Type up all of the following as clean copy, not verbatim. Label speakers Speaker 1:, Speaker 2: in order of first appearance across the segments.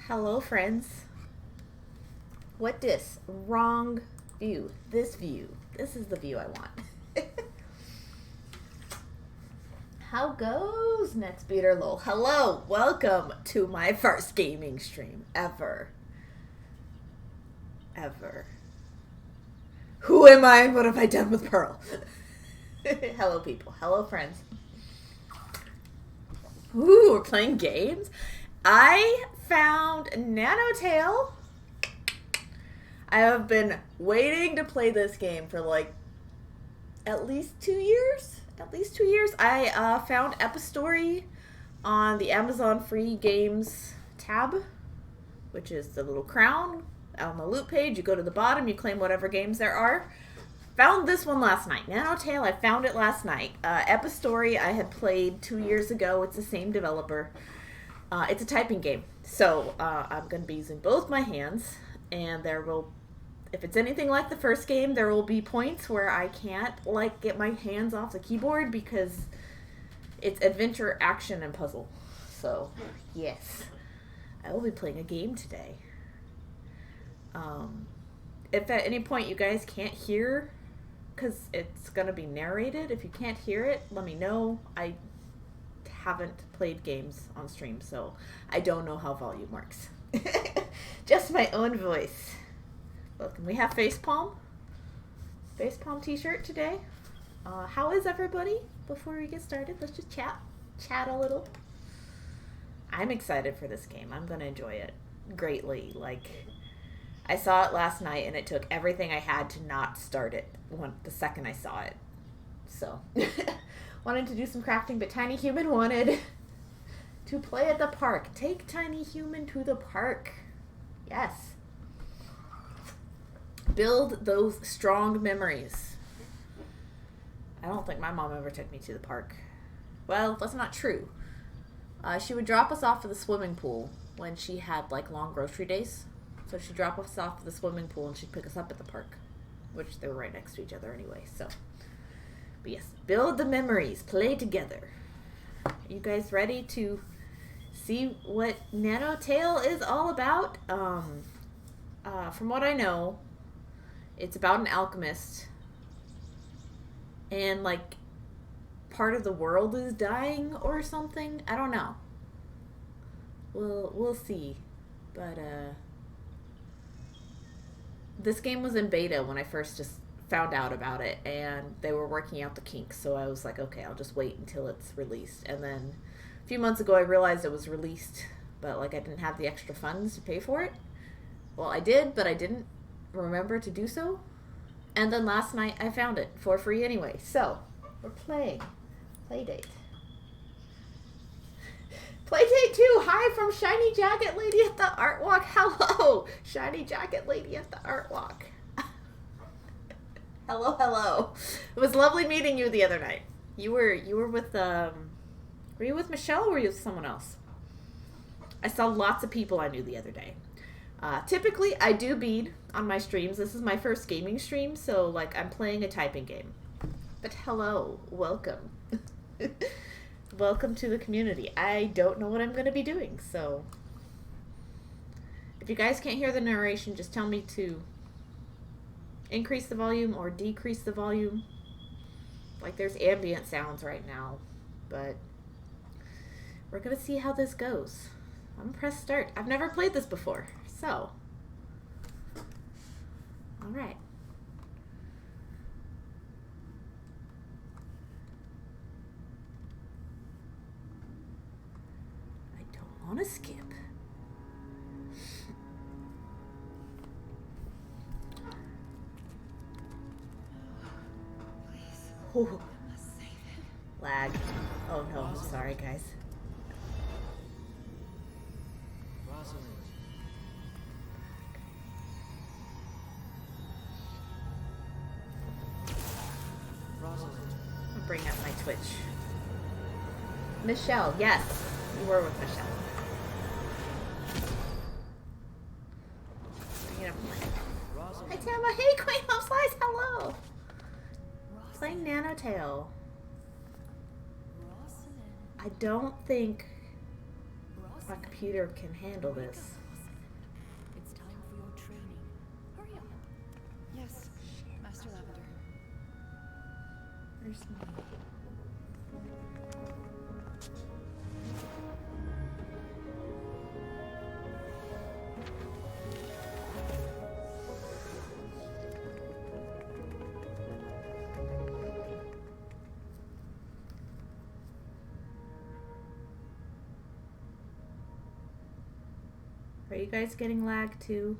Speaker 1: Hello, friends. What dis? Wrong view. This view. This is the view I want. How goes, Netspeeder Lol? Hello, welcome to my first gaming stream ever. Who am I and what have I done with Pearl? Hello, people. Hello, friends. Ooh, we're playing games. I found Nanotale. I have been waiting to play this game for like at least 2 years. I found Epistory on the Amazon free games tab, which is the little crown on the loot page. You go to the bottom, you claim whatever games there are. Found this one last night. Nanotale, I found it last night. Epistory I had played 2 years ago. It's the same developer. It's a typing game. So I'm going to be using both my hands, and there will, if it's anything like the first game, there will be points where I can't get my hands off the keyboard because it's adventure, action, and puzzle. So yes, I will be playing a game today. If at any point you guys can't hear, because it's going to be narrated, if you can't hear it, let me know. I haven't played games on stream, so I don't know how volume works. Just my own voice. Look, and we have Facepalm t-shirt today. How is everybody? Before we get started, let's just chat a little. I'm excited for this game. I'm going to enjoy it greatly. I saw it last night, and it took everything I had to not start it the second I saw it. So, wanted to do some crafting, but Tiny Human wanted to play at the park. Take Tiny Human to the park. Yes. Build those strong memories. I don't think my mom ever took me to the park. Well, that's not true. She would drop us off at the swimming pool when she had long grocery days. So she'd drop us off at the swimming pool and she'd pick us up at the park, which they were right next to each other anyway. So, but yes, build the memories, play together. Are you guys ready to see what Nanotale is all about? From what I know, it's about an alchemist, and part of the world is dying or something. I don't know. We'll see. But this game was in beta when I first just found out about it, and they were working out the kinks, so I was like, okay, I'll just wait until it's released. And then a few months ago I realized it was released, but I didn't have the extra funds to pay for it. Well, I did, but I didn't remember to do so. And then last night I found it for free anyway. So, we're playing. Playdate. Playdate 2. Hi from Shiny Jacket Lady at the Art Walk. Hello, Shiny Jacket Lady at the Art Walk. Hello. It was lovely meeting you the other night. You were with were you with Michelle or were you with someone else? I saw lots of people I knew the other day. Typically, I do bead on my streams. This is my first gaming stream, so I'm playing a typing game. But hello, welcome. Welcome to the community. I don't know what I'm going to be doing, so if you guys can't hear the narration, just tell me to increase the volume or decrease the volume. There's ambient sounds right now, but we're going to see how this goes. I'm going to press start. I've never played this before, so all right. I want to skip. Ooh. Lag. Oh no, I'm sorry guys. I'll bring up my Twitch. Michelle, yes. You were with Michelle. Hi Tama, hey Queen Mom Slice, hello! Playing Nanotale. I don't think my computer can handle this. Where's my... Are you guys getting lag too?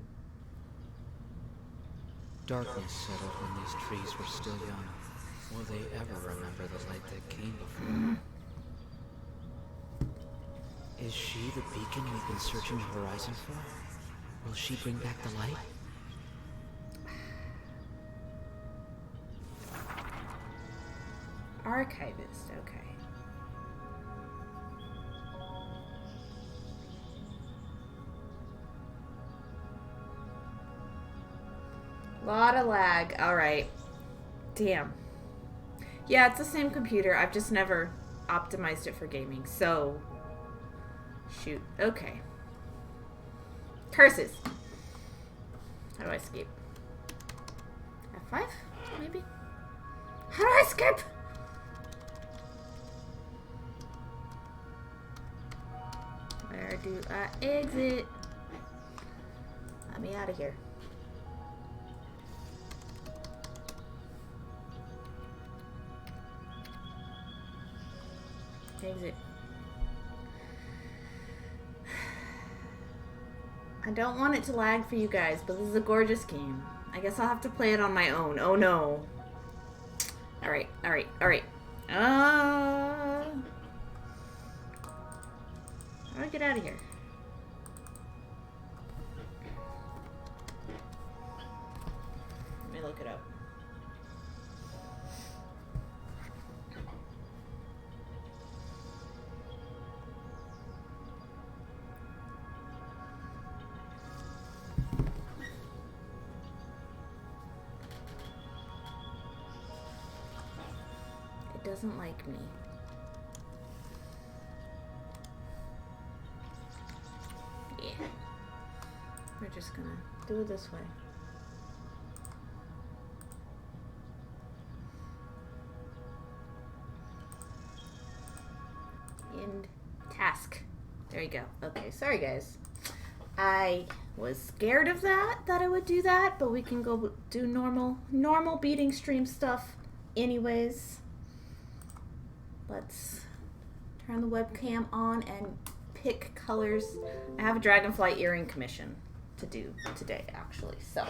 Speaker 2: Darkness settled when these trees were still young. Will they ever remember the light that came before? Is she the beacon we've been searching the horizon for? Will she bring back the light?
Speaker 1: Archivist, okay. Lot of lag. Alright. Damn. Yeah, it's the same computer. I've just never optimized it for gaming. So, shoot. Okay. Curses. How do I escape? F5? Maybe? How do I escape? Where do I exit? Let me out of here. Exit. I don't want it to lag for you guys, but this is a gorgeous game. I guess I'll have to play it on my own. Oh no. Alright, alright, alright. How do I get out of here? Let me look it up. Doesn't like me. Yeah. We're just gonna do it this way. End task. There you go. Okay, sorry guys. I was scared of that I would do that, but we can go do normal beating stream stuff anyways. Let's turn the webcam on and pick colors. I have a dragonfly earring commission to do today, actually. So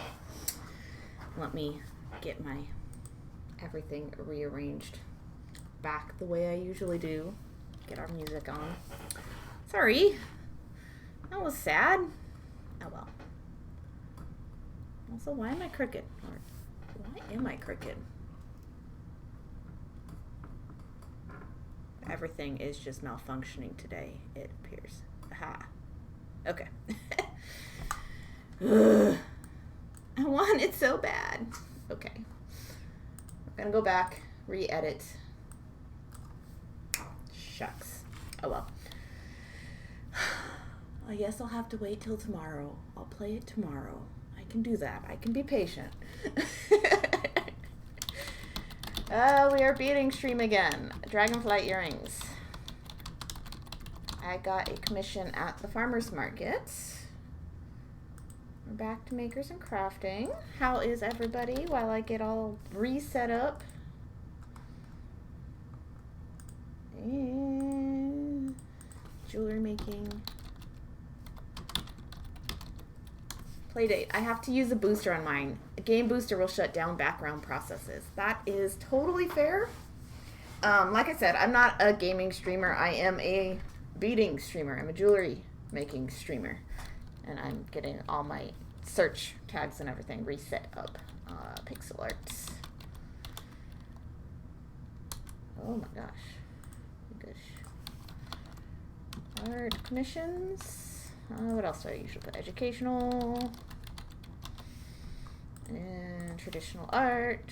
Speaker 1: let me get my everything rearranged back the way I usually do. Get our music on. Sorry. That was sad. Oh well. Also, why am I crooked? Or why am I crooked? Everything is just malfunctioning today, it appears. Aha. Okay. I want it so bad. Okay. We're gonna go back, re-edit. Shucks. Oh well. I guess I'll have to wait till tomorrow. I'll play it tomorrow. I can do that. I can be patient. We are beating stream again. Dragonfly earrings. I got a commission at the farmer's market. We're back to makers and crafting. How is everybody while I get all reset up? And jewelry making. Playdate. I have to use a booster on mine. A game booster will shut down background processes. That is totally fair. Like I said, I'm not a gaming streamer. I am a beading streamer. I'm a jewelry making streamer. And I'm getting all my search tags and everything reset up. Pixel arts. Oh my gosh. Art commissions. What else do I usually put? Educational. And traditional art.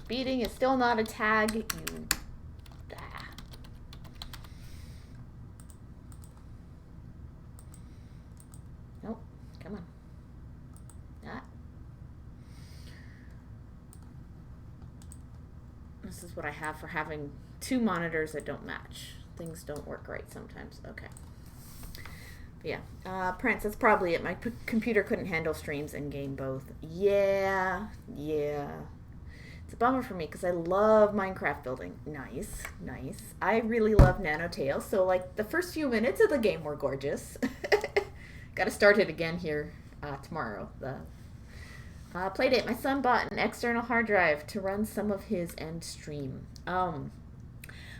Speaker 1: Beading is still not a tag. You... Nope. Come on. Not. This is what I have for having 2 monitors that don't match. Things don't work right sometimes. Okay. But yeah. Prince, that's probably it. My computer couldn't handle streams and game both. Yeah. It's a bummer for me because I love Minecraft building. Nice. I really love Nanotale. So, like, the first few minutes of the game were gorgeous. Got to start it again here tomorrow. The Playdate. My son bought an external hard drive to run some of his end stream.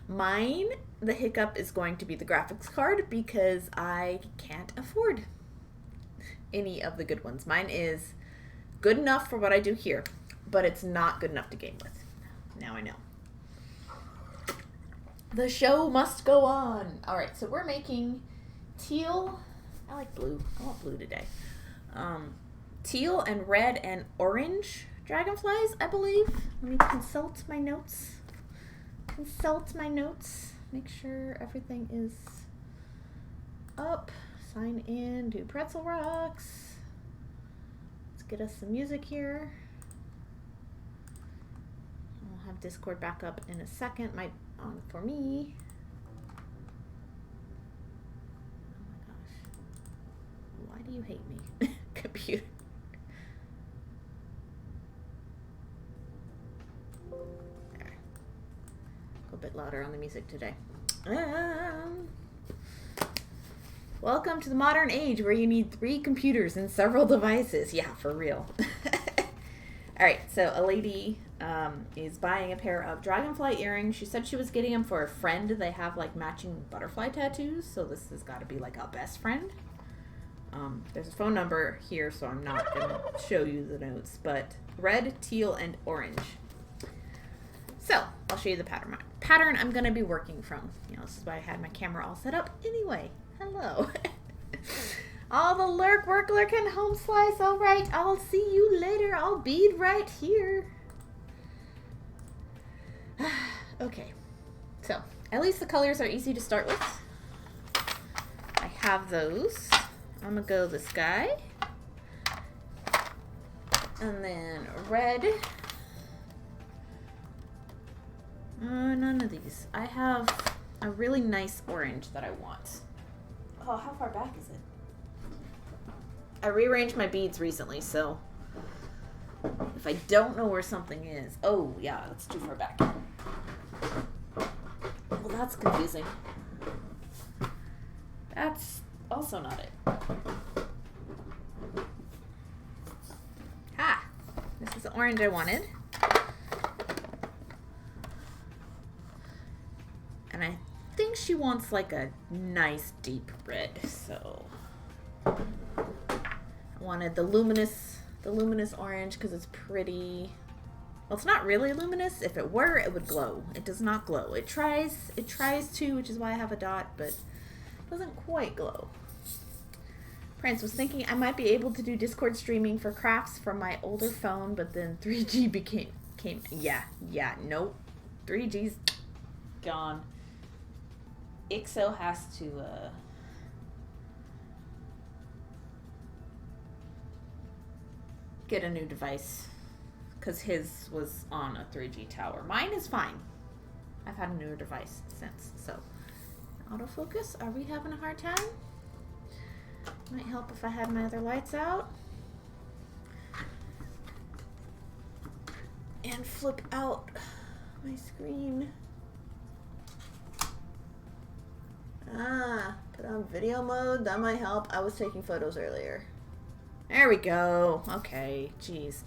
Speaker 1: Mine, the hiccup is going to be the graphics card because I can't afford any of the good ones. Mine is good enough for what I do here, but it's not good enough to game with. Now I know. The show must go on. All right, so we're making teal. I like blue. I want blue today. Teal and red and orange dragonflies, I believe. Let me consult my notes. Make sure everything is up. Sign in. Do pretzel rocks. Let's get us some music here. I'll have Discord back up in a second. For me. Oh my gosh. Why do you hate me? Computer. There. Go a bit louder on the music today. Welcome to the modern age where you need 3 computers and several devices. Yeah, for real. All right, so a lady is buying a pair of dragonfly earrings. She said she was getting them for a friend. They have like matching butterfly tattoos, so this has got to be like a best friend. There's a phone number here, so I'm not going to show you the notes, but red, teal, and orange. So I'll show you the pattern I'm going to be working from. This is why I had my camera all set up anyway. Hello. All the work and home slice. All right, I'll see you later. I'll bead right here. Okay, so at least the colors are easy to start with. I have those. I'm gonna go this guy, and then red. None of these. I have a really nice orange that I want. Oh, how far back is it? I rearranged my beads recently, so if I don't know where something is, oh yeah, that's too far back. Well, that's confusing. That's also not it. Ha! This is the orange I wanted. And I think she wants like a nice deep red, so I wanted the luminous orange because it's pretty. Well, it's not really luminous. If it were, it would glow. It does not glow. It tries to, which is why I have a dot, but it doesn't quite glow. Prince was thinking I might be able to do Discord streaming for crafts from my older phone, but then 3G became nope. 3G's gone. IXO has to get a new device because his was on a 3G tower. Mine is fine. I've had a newer device since. So, autofocus, are we having a hard time? Might help if I had my other lights out. And flip out my screen. Put on video mode. That might help. I was taking photos earlier. There we go. Okay. Jeez.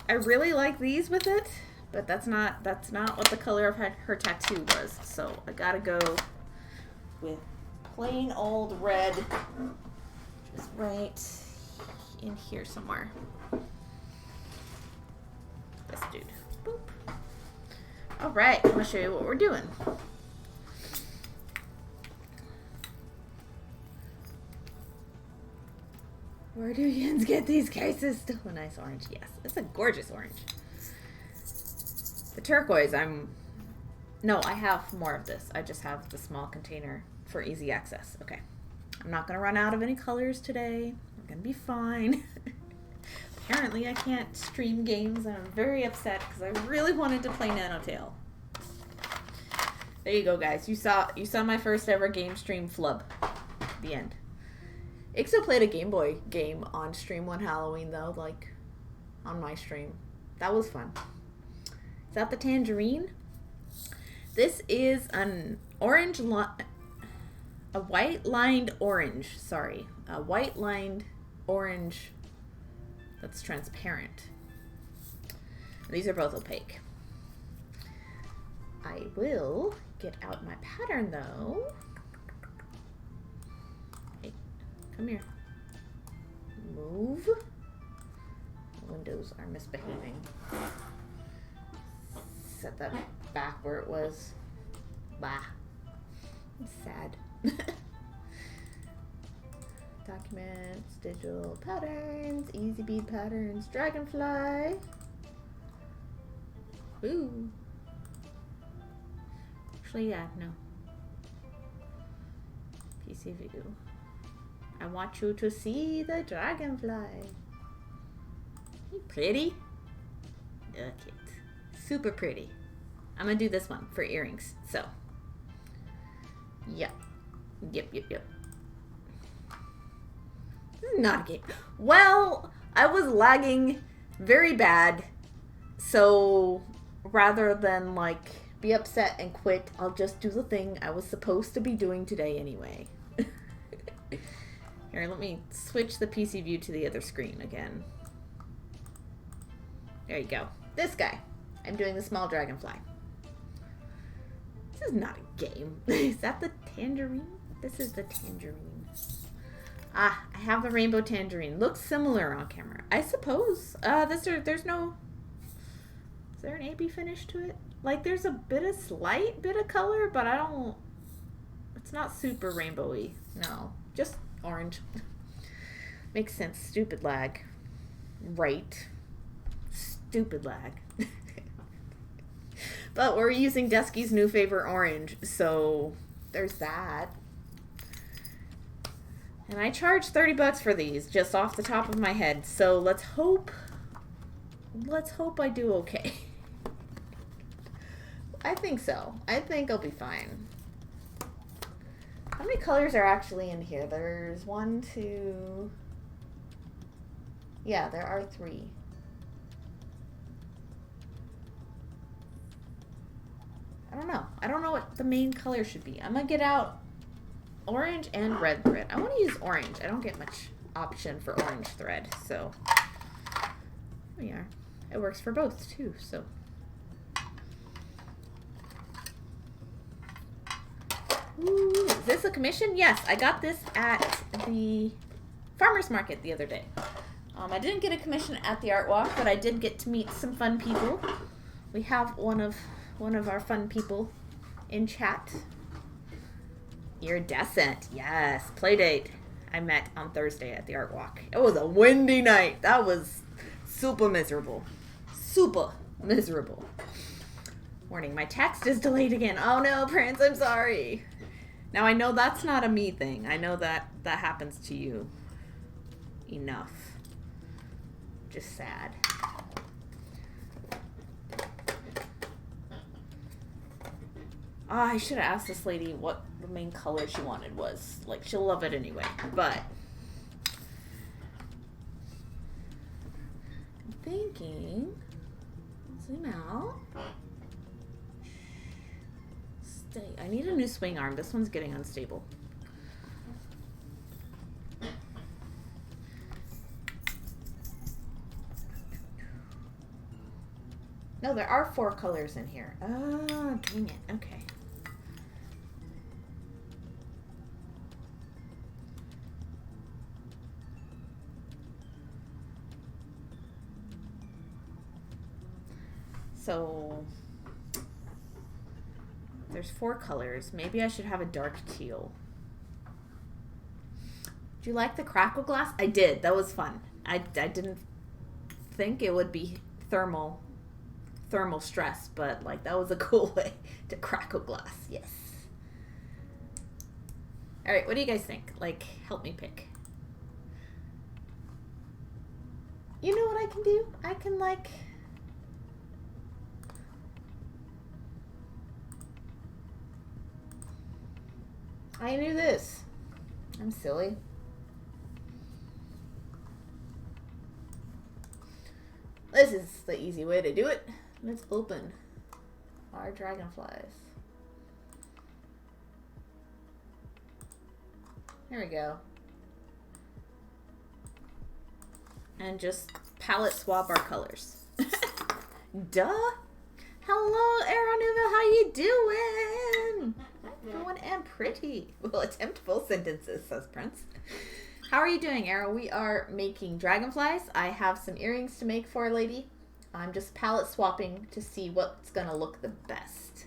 Speaker 1: I really like these with it, but that's not what the color of her tattoo was. So I gotta go with plain old red. Just right in here somewhere. This dude. Boop. All right, I'm gonna show you what we're doing. Where do Yins get these cases? Still a nice orange. Yes, it's a gorgeous orange. The turquoise, no, I have more of this. I just have the small container for easy access. Okay. I'm not gonna run out of any colors today. We're gonna be fine. apparently I can't stream games, and I'm very upset because I really wanted to play Nanotale. There you go, guys. You saw my first ever game stream flub. The end. Ixo played a Game Boy game on stream one Halloween, though, like, on my stream. That was fun. Is that the tangerine? This is an orange, a white-lined orange, sorry. A white-lined orange that's transparent. These are both opaque. I will get out my pattern, though. Hey, come here. Move. Windows are misbehaving. Set that back where it was. Bah. It's sad. Documents, digital patterns, easy bead patterns, dragonfly. Ooh. Actually, yeah, no. PC view. I want you to see the dragonfly. Pretty? Look it. Super pretty. I'm gonna do this one for earrings. So. Yep. Yep. This is not a game. Well, I was lagging very bad. So rather than like be upset and quit, I'll just do the thing I was supposed to be doing today anyway. Here, let me switch the PC view to the other screen again. There you go. This guy. I'm doing the small dragonfly. This is not a game. Is that the tangerine? This is the tangerine. Ah, I have the rainbow tangerine. Looks similar on camera. I suppose. There's no... Is there an AB finish to it? Like, there's a slight bit of color, but I don't... It's not super rainbowy. No. Just orange. Makes sense. Stupid lag. Right. Stupid lag. But we're using Dusky's new favorite orange, so there's that. And I charged $30 for these, just off the top of my head. So let's hope I do okay. I think so. I think I'll be fine. How many colors are actually in here? There's 1, 2... Yeah, there are 3. I don't know. I don't know what the main color should be. I'm going to get out orange and red thread. I want to use orange. I don't get much option for orange thread, so here we are. It works for both, too, so. Ooh, is this a commission? Yes, I got this at the farmer's market the other day. I didn't get a commission at the art walk, but I did get to meet some fun people. We have one of our fun people in chat. Iridescent, yes, playdate. I met on Thursday at the art walk. It was a windy night. That was super miserable. Super miserable. Warning, my text is delayed again. Oh no, Prince, I'm sorry. Now I know that's not a me thing. I know that happens to you enough. Just sad. Oh, I should have asked this lady what the main color she wanted was. Like, she'll love it anyway. But I'm thinking, zoom out. Stay. I need a new swing arm. This one's getting unstable. No, there are 4 colors in here. Oh, dang it. Okay. So there's 4 colors. Maybe I should have a dark teal. Do you like the crackle glass? I did. That was fun. I didn't think it would be thermal stress, but like that was a cool way to crackle glass. Yes. All right, what do you guys think? Like, help me pick. You know what I can do? I can like... I knew this. I'm silly. This is the easy way to do it. Let's open our dragonflies. There we go. And just palette swap our colors. Duh. Hello, Aranuva. How you doing? Everyone and pretty. We'll attempt full sentences, says Prince. How are you doing, Ara? We are making dragonflies. I have some earrings to make for a lady. I'm just palette swapping to see what's going to look the best.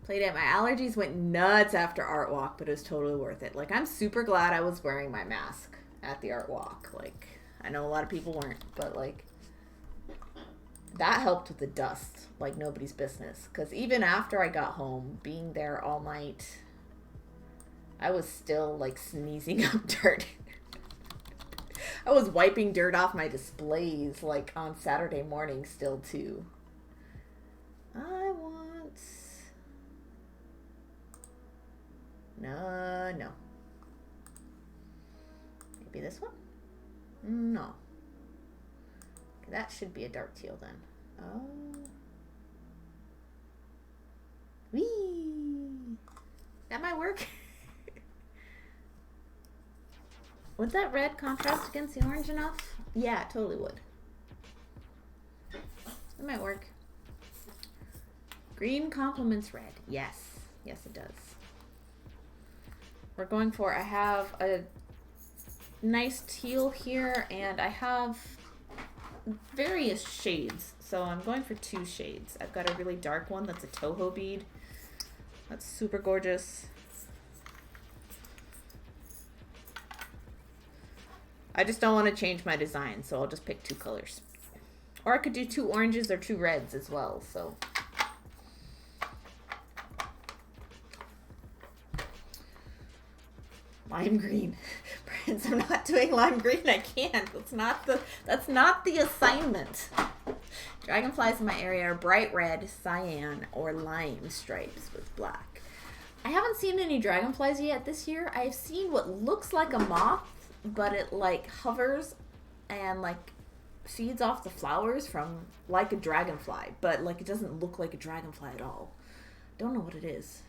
Speaker 1: Playdate. My allergies went nuts after Art Walk, but it was totally worth it. Like, I'm super glad I was wearing my mask at the Art Walk. Like, I know a lot of people weren't, but, like, that helped with the dust like nobody's business. Because even after I got home, being there all night, I was still, like, sneezing up dirt. I was wiping dirt off my displays, like, on Saturday morning still, too. I want... No. Maybe this one? No. That should be a dark teal then. Oh. Whee! That might work. Would that red contrast against the orange enough? Yeah, it totally would. It might work. Green complements red. Yes. Yes, it does. We're going for, I have a nice teal here, and I have various shades. So I'm going for 2 shades. I've got a really dark one that's a Toho bead. That's super gorgeous. I just don't want to change my design, so I'll just pick 2 colors. Or I could do 2 oranges or 2 reds as well, so. Lime green. Prince, I'm not doing lime green. I can't. That's not the assignment. Dragonflies in my area are bright red, cyan, or lime stripes with black. I haven't seen any dragonflies yet this year. I've seen what looks like a moth, but it like hovers and like feeds off the flowers from like a dragonfly, but like it doesn't look like a dragonfly at all. Don't know what it is.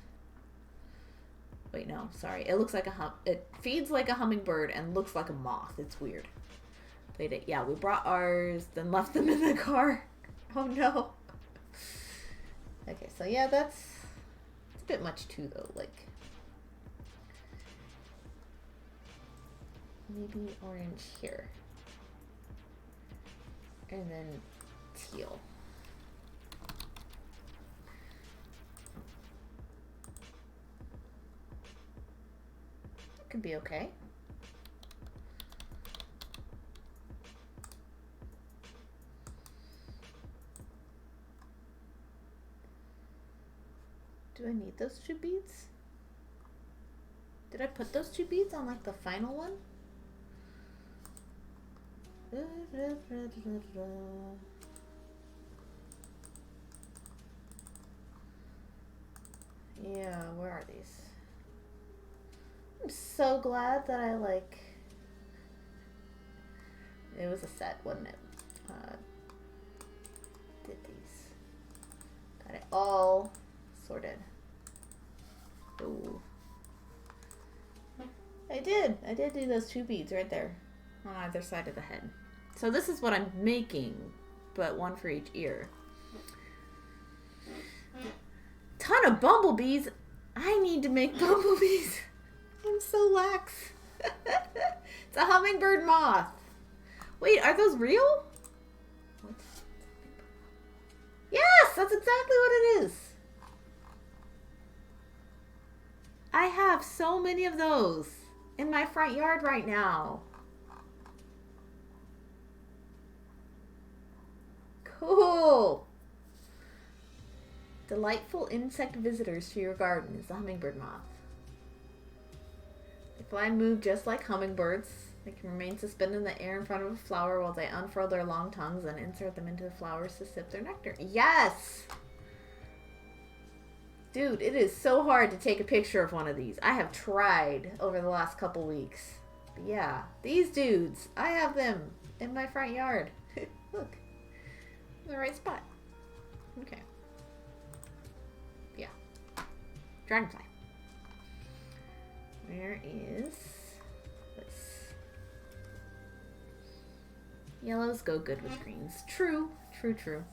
Speaker 1: Wait, no, sorry. It looks like it feeds like a hummingbird and looks like a moth. It's weird. Played it. Yeah, we brought ours, then left them in the car. Oh no. Okay, so yeah, it's a bit much too though. Like maybe orange here, and then teal. Could be okay. Do I need those 2 beads? Did I put those 2 beads on like the final one? Yeah, where are these? I'm so glad that I like... It was a set, wasn't it? Did these. Got it all sorted. Ooh. I did do those 2 beads right there on either side of the head. So this is what I'm making, but 1 for each ear. Ton of bumblebees. I need to make bumblebees. I'm so lax. It's a hummingbird moth. Wait, are those real? Yes, that's exactly what it is. I have so many of those in my front yard right now. Cool. Delightful insect visitors to your garden is the hummingbird moth. They fly and move just like hummingbirds. They can remain suspended in the air in front of a flower while they unfurl their long tongues and insert them into the flowers to sip their nectar. Yes! Dude, it is so hard to take a picture of one of these. I have tried over the last couple weeks. But yeah, these dudes, I have them in my front yard. Look, in the right spot. Okay. Yeah. Dragonfly. Where is this? Yellows go good with greens. True, true, true.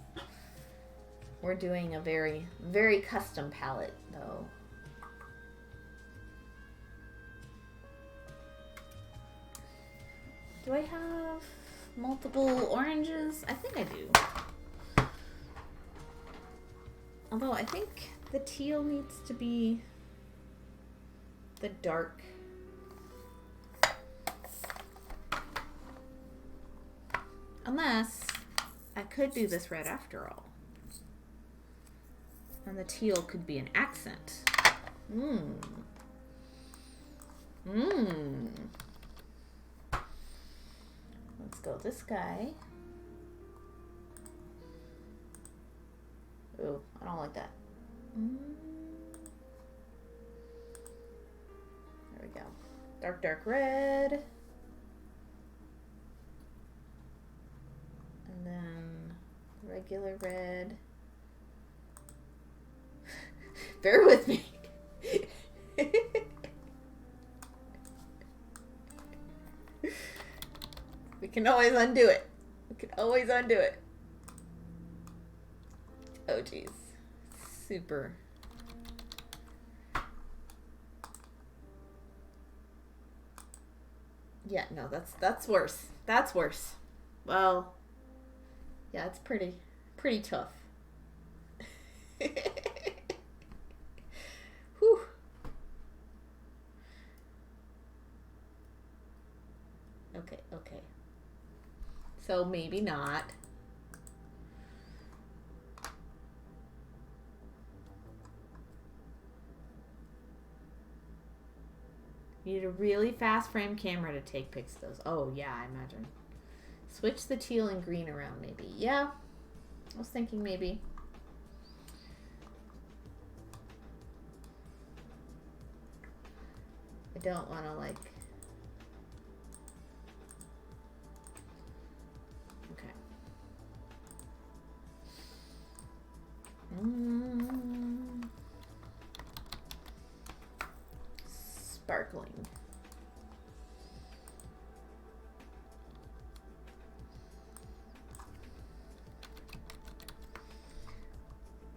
Speaker 1: We're doing a very, very custom palette, though. Do I have multiple oranges? I think I do. Although I think the teal needs to be the dark. Unless I could do this red after all. And the teal could be an accent. Mmm. Mmm. Let's go this guy. Ooh, I don't like that. There we go. Dark, dark red. And then regular red. Bear with me. We can always undo it. We can always undo it. Oh, geez. Super. Yeah, no, that's worse. That's worse. Well, yeah, it's pretty tough. Whew. Okay, okay. So maybe not. You need a really fast frame camera to take pics of those. Oh, yeah, I imagine. Switch the teal and green around, maybe. Yeah, I was thinking maybe. I don't want to, like... Okay. Sparkling.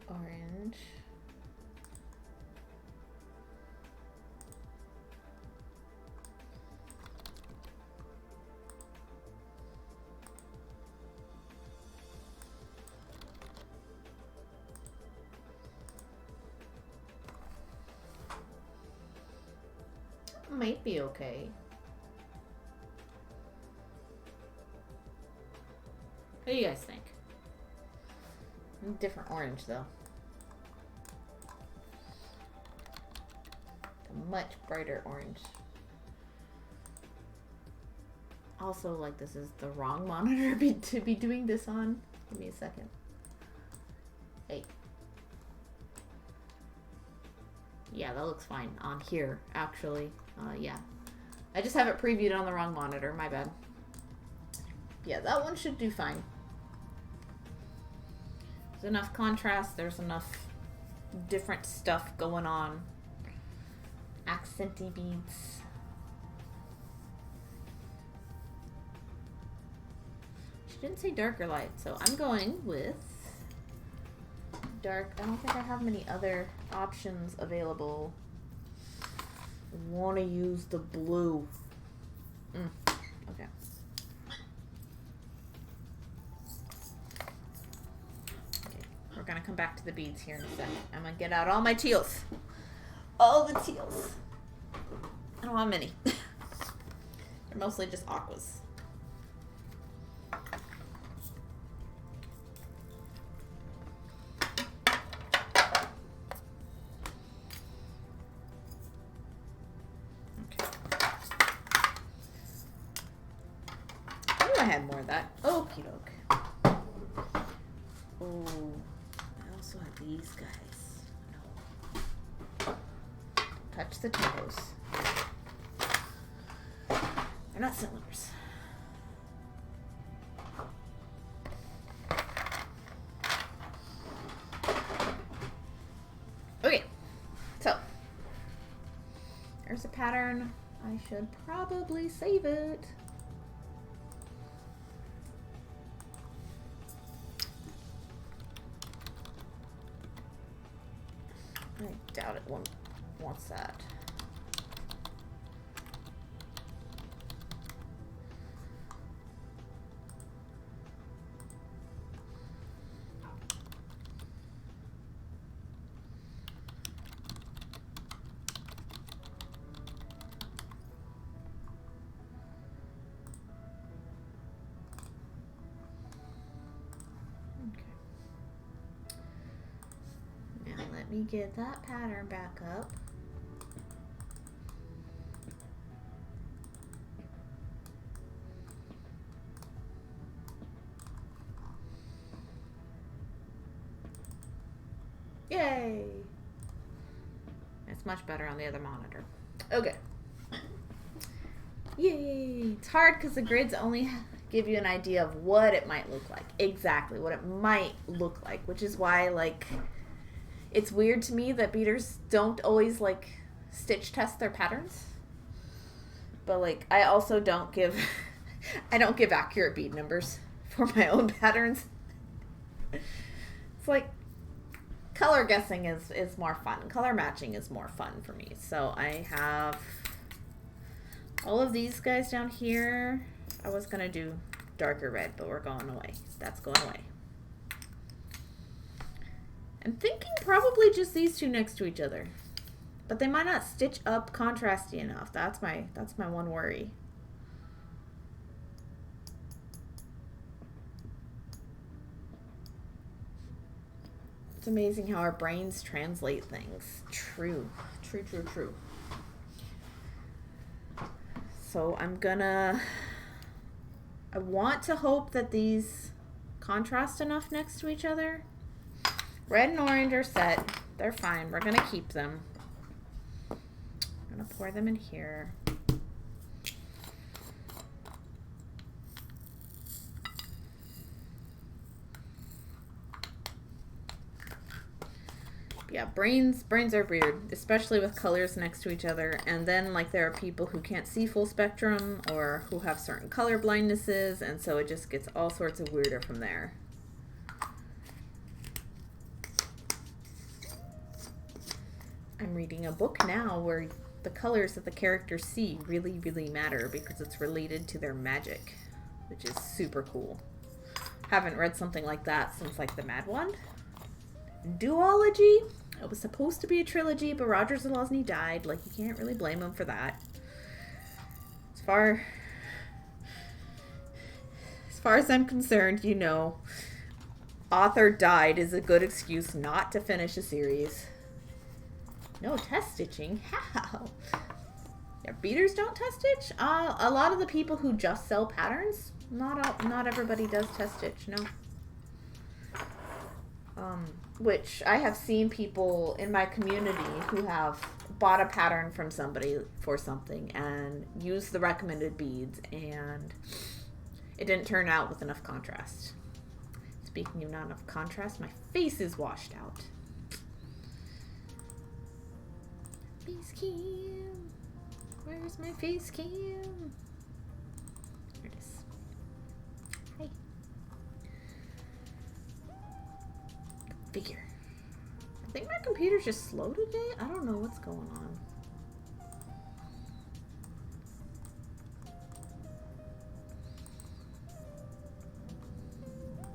Speaker 1: Orange. Might be okay. What do you guys think? Different orange though. A much brighter orange. Also, like, this is the wrong monitor to be doing this on. Give me a second. Hey. Yeah, that looks fine on here, actually. Yeah. I just have it previewed on the wrong monitor. My bad. Yeah, that one should do fine. There's enough contrast. There's enough different stuff going on. Accenty beads. She didn't say dark or light, so I'm going with dark. I don't think I have many other options available. Want to use the blue. Okay. We're gonna come back to the beads here in a second. I'm gonna get out all my teals. All the teals. I don't want many. They're mostly just aquas. I had more of that. Okie doke. Oh, I also have these guys. No. Touch the toes. They're not cylinders. Okay, so there's a pattern. I should probably save it. I doubt it wants that. Let me get that pattern back up. Yay! It's much better on the other monitor. Okay. Yay! It's hard because the grids only give you an idea of what it might look like. Exactly what it might look like, which is why, like, it's weird to me that beaders don't always, like, stitch test their patterns. But, like, I also don't give I don't give accurate bead numbers for my own patterns. It's like color guessing is more fun. Color matching is more fun for me. So I have all of these guys down here. I was gonna do darker red, but we're going away. That's going away. I'm thinking probably just these two next to each other, but they might not stitch up contrasty enough. That's my one worry. It's amazing how our brains translate things. True. So I want to hope that these contrast enough next to each other. Red and orange are set. They're fine. We're going to keep them. I'm going to pour them in here. Yeah, brains are weird, especially with colors next to each other. And then, like, there are people who can't see full spectrum or who have certain color blindnesses, and so it just gets all sorts of weirder from there. I'm reading a book now where the colors that the characters see really, really matter because it's related to their magic, which is super cool. Haven't read something like that since, like, the Mad Wand duology. It was supposed to be a trilogy, but Roger Zelazny died. Like, you can't really blame him for that. As far as I'm concerned, you know, author died is a good excuse not to finish a series. No test stitching? How? Yeah, beaders don't test stitch? A lot of the people who just sell patterns, not everybody does test stitch, no. Which I have seen people in my community who have bought a pattern from somebody for something and used the recommended beads, and it didn't turn out with enough contrast. Speaking of not enough contrast, my face is washed out. Face cam. Where's my face cam? Here it is. Hi. Figure. I think my computer's just slow today. I don't know what's going on.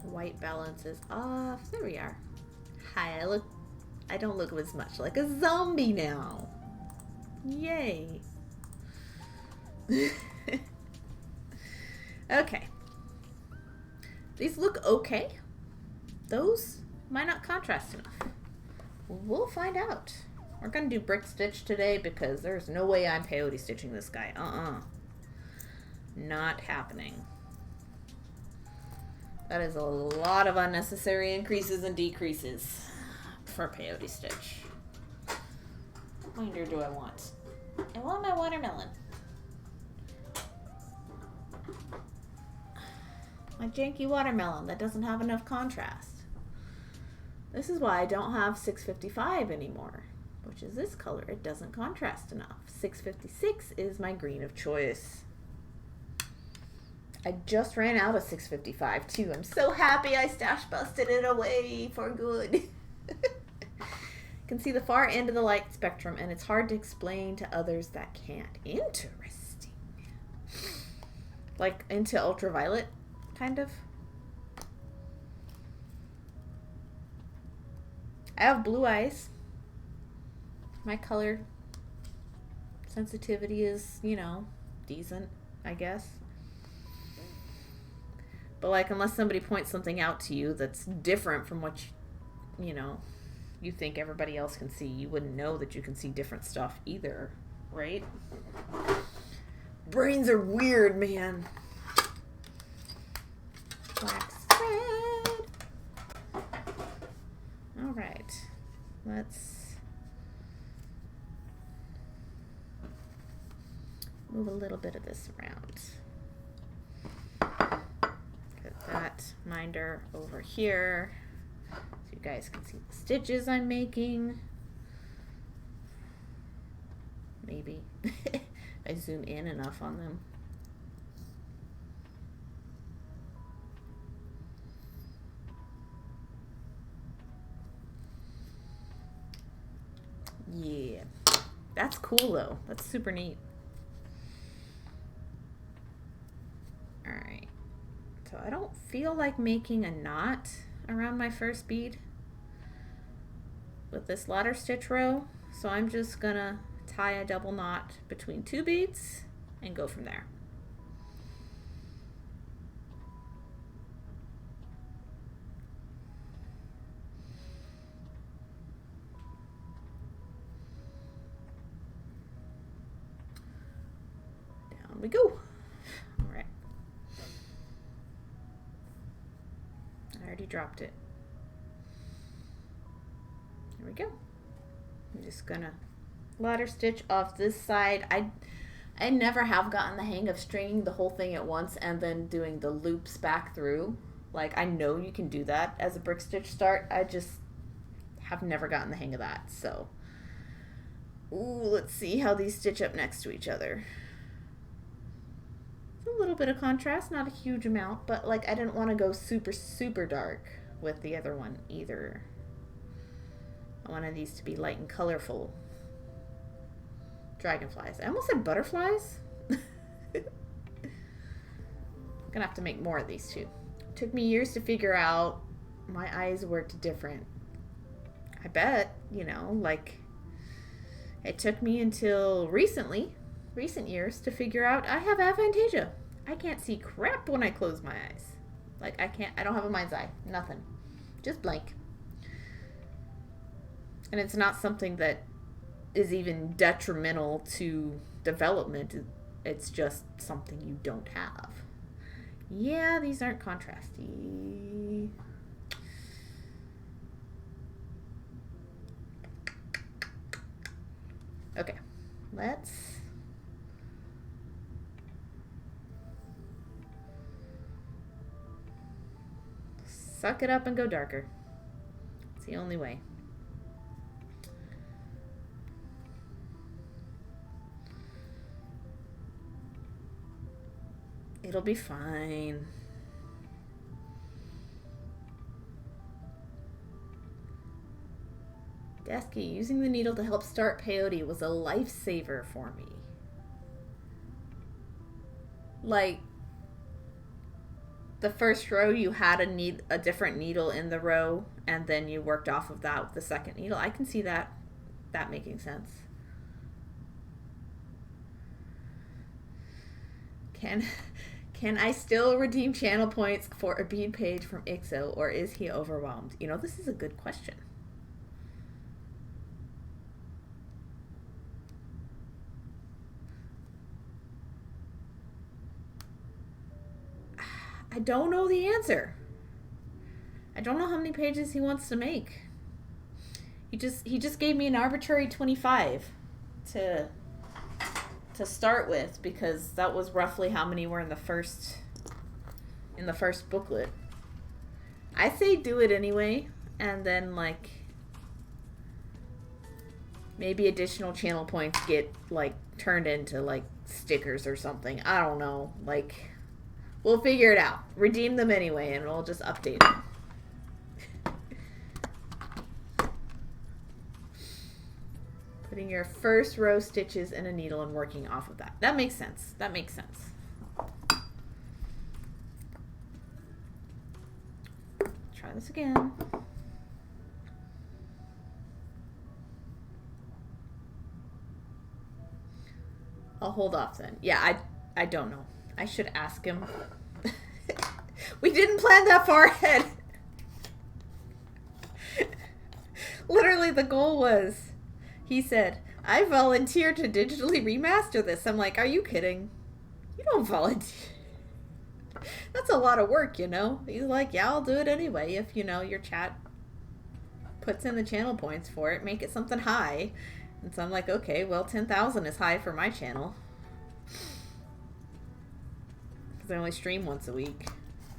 Speaker 1: White balance is off. There we are. Hi, I don't look as much like a zombie now. Yay. Okay. These look okay. Those might not contrast enough. We'll find out. We're gonna do brick stitch today because there's no way I'm peyote stitching this guy. Not happening. That is a lot of unnecessary increases and decreases for peyote stitch. What binder do I want? I want my watermelon. My janky watermelon that doesn't have enough contrast. This is why I don't have 655 anymore, which is this color. It doesn't contrast enough. 656 is my green of choice. I just ran out of 655 too. I'm so happy I stash busted it away for good. You can see the far end of the light spectrum, and it's hard to explain to others that can't. Interesting. Like into ultraviolet, kind of. I have blue eyes. My color sensitivity is, you know, decent, I guess. But like, unless somebody points something out to you that's different from what you know, you think everybody else can see, you wouldn't know that you can see different stuff either, right? Brains are weird, man. Wax thread. All right, let's move a little bit of this around. Put that minder over here so you guys can see the stitches I'm making. Maybe I zoom in enough on them. Yeah, that's cool though. That's super neat. All right, so I don't feel like making a knot around my first bead with this ladder stitch row, so I'm just gonna tie a double knot between two beads and go from there. We go. All right. I already dropped it. There we go. I'm just gonna ladder stitch off this side. I never have gotten the hang of stringing the whole thing at once and then doing the loops back through. Like, I know you can do that as a brick stitch start. I just have never gotten the hang of that. So, ooh, let's see how these stitch up next to each other. A little bit of contrast, not a huge amount, but like I didn't want to go super, super dark with the other one either. I wanted these to be light and colorful. Dragonflies. I almost said butterflies. Gonna have to make more of these too. It took me years to figure out my eyes worked different. I bet, you know, like it took me until recent years to figure out I have aphantasia. I can't see crap when I close my eyes. Like I don't have a mind's eye. Nothing. Just blank. And it's not something that is even detrimental to development. It's just something you don't have. Yeah, these aren't contrasty. Okay, let's suck it up and go darker. It's the only way. It'll be fine. Desky, using the needle to help start peyote was a lifesaver for me. Like, the first row you had a different needle in the row, and then you worked off of that with the second needle. I can see that making sense. Can I still redeem channel points for a bead page from Ixo, or is he overwhelmed? You know, this is a good question. I don't know the answer. I don't know how many pages he wants to make. He just gave me an arbitrary 25 to start with, because that was roughly how many were in the first booklet. I say do it anyway, and then like maybe additional channel points get like turned into like stickers or something. I don't know. Like, we'll figure it out. Redeem them anyway, and we'll just update them. Putting your first row stitches in a needle and working off of that. That makes sense. That makes sense. Try this again. I'll hold off then. Yeah, I don't know. I should ask him. We didn't plan that far ahead. Literally, the goal was, he said, I volunteer to digitally remaster this. I'm like, are you kidding? You don't volunteer. That's a lot of work, you know? He's like, yeah, I'll do it anyway if, you know, your chat puts in the channel points for it. Make it something high. And so I'm like, okay, well, 10,000 is high for my channel. Because I only stream once a week.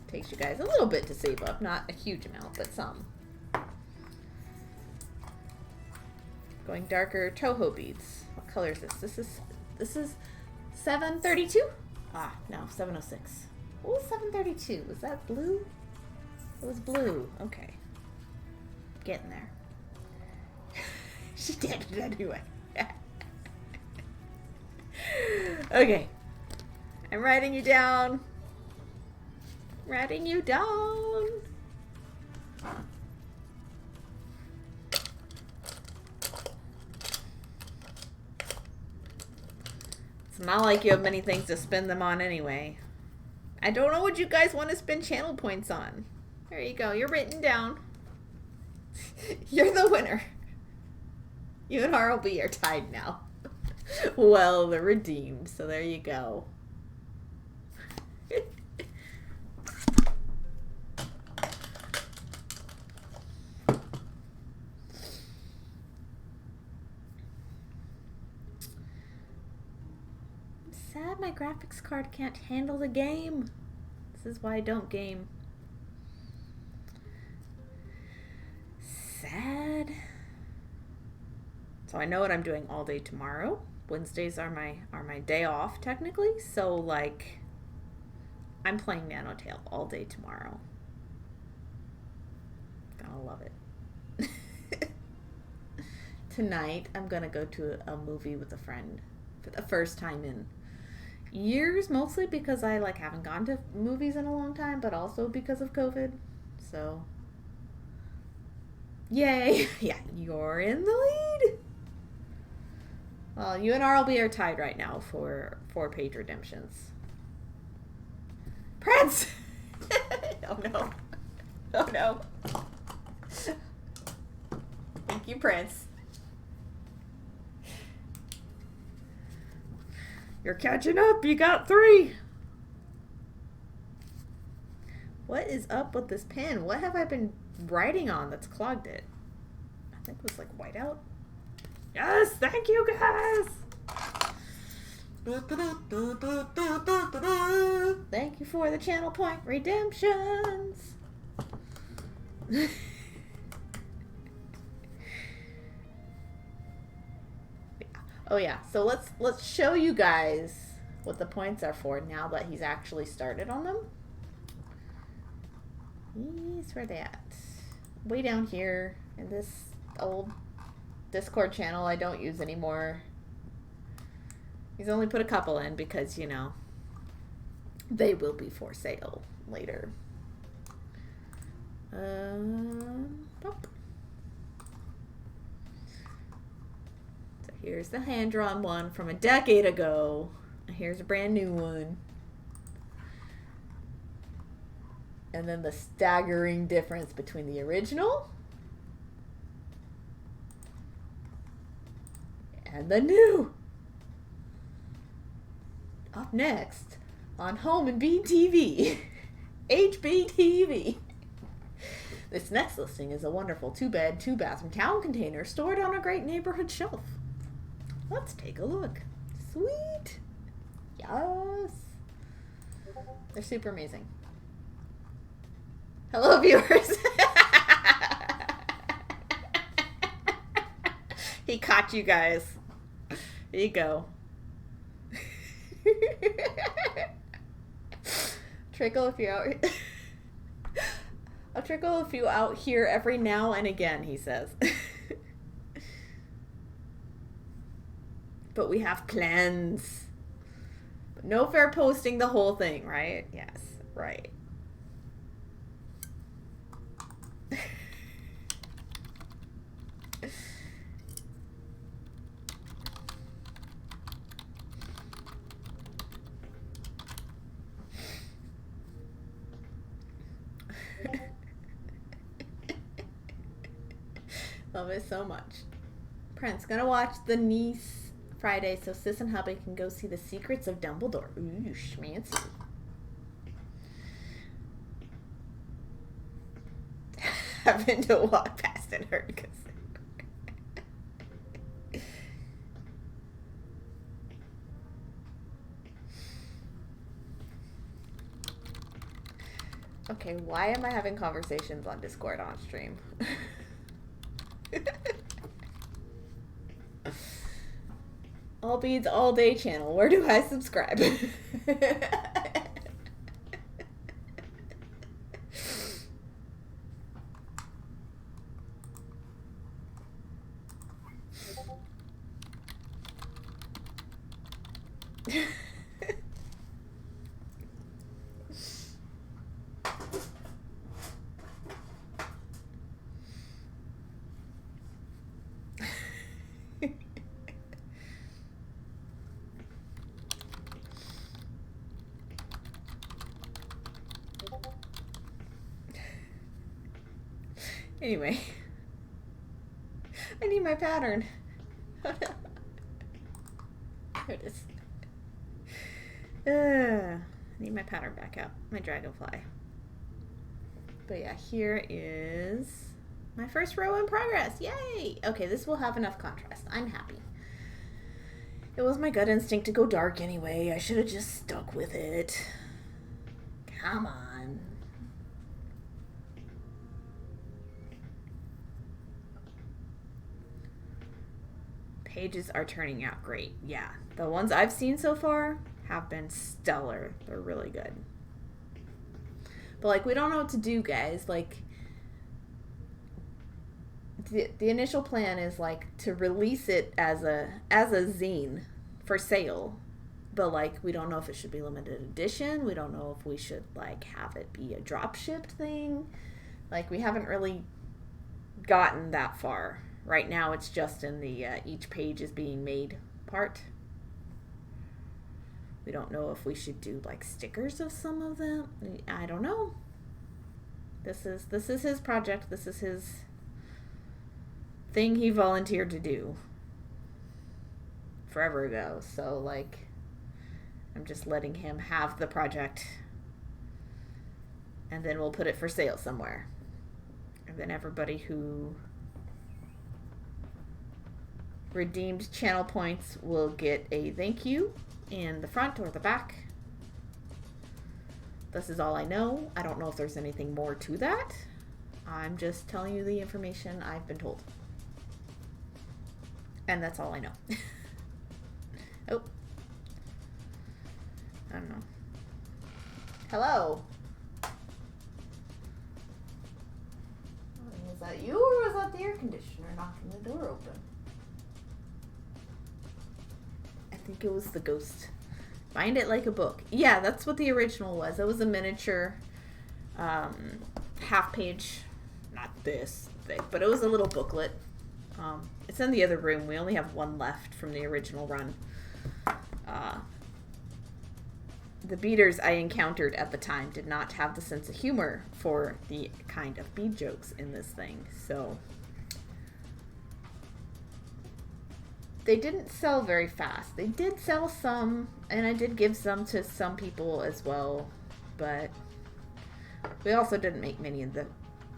Speaker 1: Takes you guys a little bit to save up. Not a huge amount, but some. Going darker Toho beads. What color is this? This is 732? Ah, no, 706. What was 732? Was that blue? It was blue. Okay. Getting there. She did it anyway. Okay. I'm writing you down. Writing you down. It's not like you have many things to spend them on anyway. I don't know what you guys want to spend channel points on. There you go. You're written down. You're the winner. You and RLB are tied now. Well, they're redeemed, so there you go. I'm sad my graphics card can't handle the game. This is why I don't game. Sad. So I know what I'm doing all day tomorrow. Wednesdays are my day off technically. So like, I'm playing Nanotale all day tomorrow. Gonna love it. Tonight I'm gonna go to a movie with a friend for the first time in years, mostly because I like haven't gone to movies in a long time, but also because of COVID. So yay. Yeah, you're in the lead. Well, you and RLB are tied right now for 4-page redemptions. Prince! Oh no. Oh no. Thank you, Prince. You're catching up. You got 3. What is up with this pen? What have I been writing on that's clogged it? I think it was like whiteout. Yes, thank you guys. Thank you for the channel point redemptions. Oh yeah, so let's show you guys what the points are for now that he's actually started on them. Yes, where they at? Way down here in this old Discord channel I don't use anymore. He's only put a couple in because, you know, they will be for sale later. Pop. So here's the hand-drawn one from a decade ago. Here's a brand new one. And then the staggering difference between the original and the new. Up next on Home and Bead TV. HBTV. This next listing is a wonderful 2-bed, 2-bathroom town container stored on a great neighborhood shelf. Let's take a look. Sweet. Yes. They're super amazing. Hello, viewers. He caught you guys. Here you go. Trickle if you're out. I'll trickle a few out here every now and again, he says. But we have plans. But no fair posting the whole thing, right? Yes, right. Love it so much. Prince, gonna watch The Niece Friday so Sis and hubby can go see The Secrets of Dumbledore. Ooh, schmancy. Having to walk past and hurt because... Okay, why am I having conversations on Discord on stream? All Beads All Day channel. Where do I subscribe? Anyway, I need my pattern. Oh no. There it is. I need my pattern back out. My dragonfly. But yeah, here is my first row in progress. Yay! Okay, this will have enough contrast. I'm happy. It was my gut instinct to go dark anyway. I should have just stuck with it. Come on. Pages are turning out great. Yeah, the ones I've seen so far have been stellar. They're really good. But like, we don't know what to do, guys. Like, the initial plan is like to release it as a zine for sale. But like, we don't know if it should be limited edition. We don't know if we should like have it be a drop shipped thing. Like, we haven't really gotten that far. Right now, it's just in the each page is being made part. We don't know if we should do like stickers of some of them. I don't know. This is his project. This is his thing he volunteered to do forever ago. So like, I'm just letting him have the project, and then we'll put it for sale somewhere. And then everybody who redeemed channel points will get a thank you in the front or the back. This is all I know. I don't know if there's anything more to that. I'm just telling you the information I've been told. And that's all I know. Oh. I don't know. Hello. Was that you, or was that the air conditioner knocking the door open? I think it was the ghost. Bind it like a book. Yeah, that's what the original was. It was a miniature half page, not this thick, but it was a little booklet. It's in the other room. We only have one left from the original run. The beaders I encountered at the time did not have the sense of humor for the kind of bead jokes in this thing, so they didn't sell very fast. They did sell some, and I did give some to some people as well, but we also didn't make many of the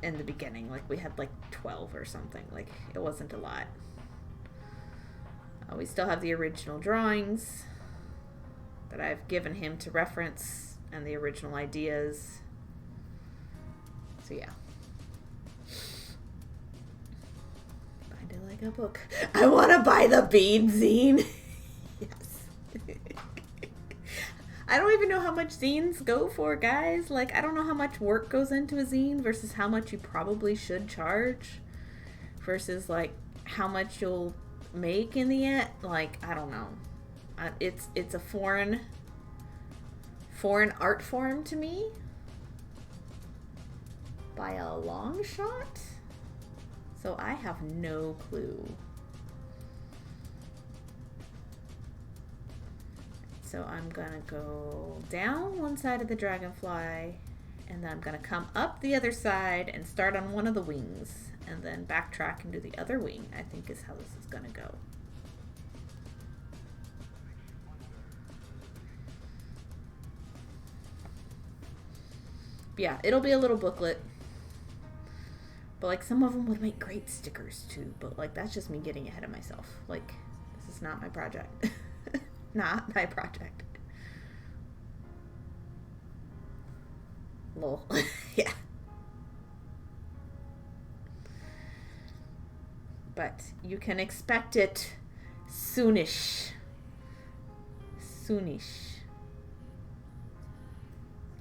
Speaker 1: in the beginning. Like, we had like 12 or something. Like, it wasn't a lot. We still have the original drawings that I've given him to reference and the original ideas. So yeah. Find it like a book. I want to buy the bead zine. Yes. I don't even know how much zines go for, guys. Like, I don't know how much work goes into a zine versus how much you probably should charge versus like how much you'll make in the end. Like, I don't know. It's a foreign art form to me by a long shot. So I have no clue. So I'm gonna go down one side of the dragonfly, and then I'm gonna come up the other side and start on one of the wings, and then backtrack and do the other wing, I think is how this is gonna go. Yeah, it'll be a little booklet. But like, some of them would make great stickers too, but like, that's just me getting ahead of myself. Like, this is not my project. Not my project. Lol. Yeah. But you can expect it soonish. Soonish.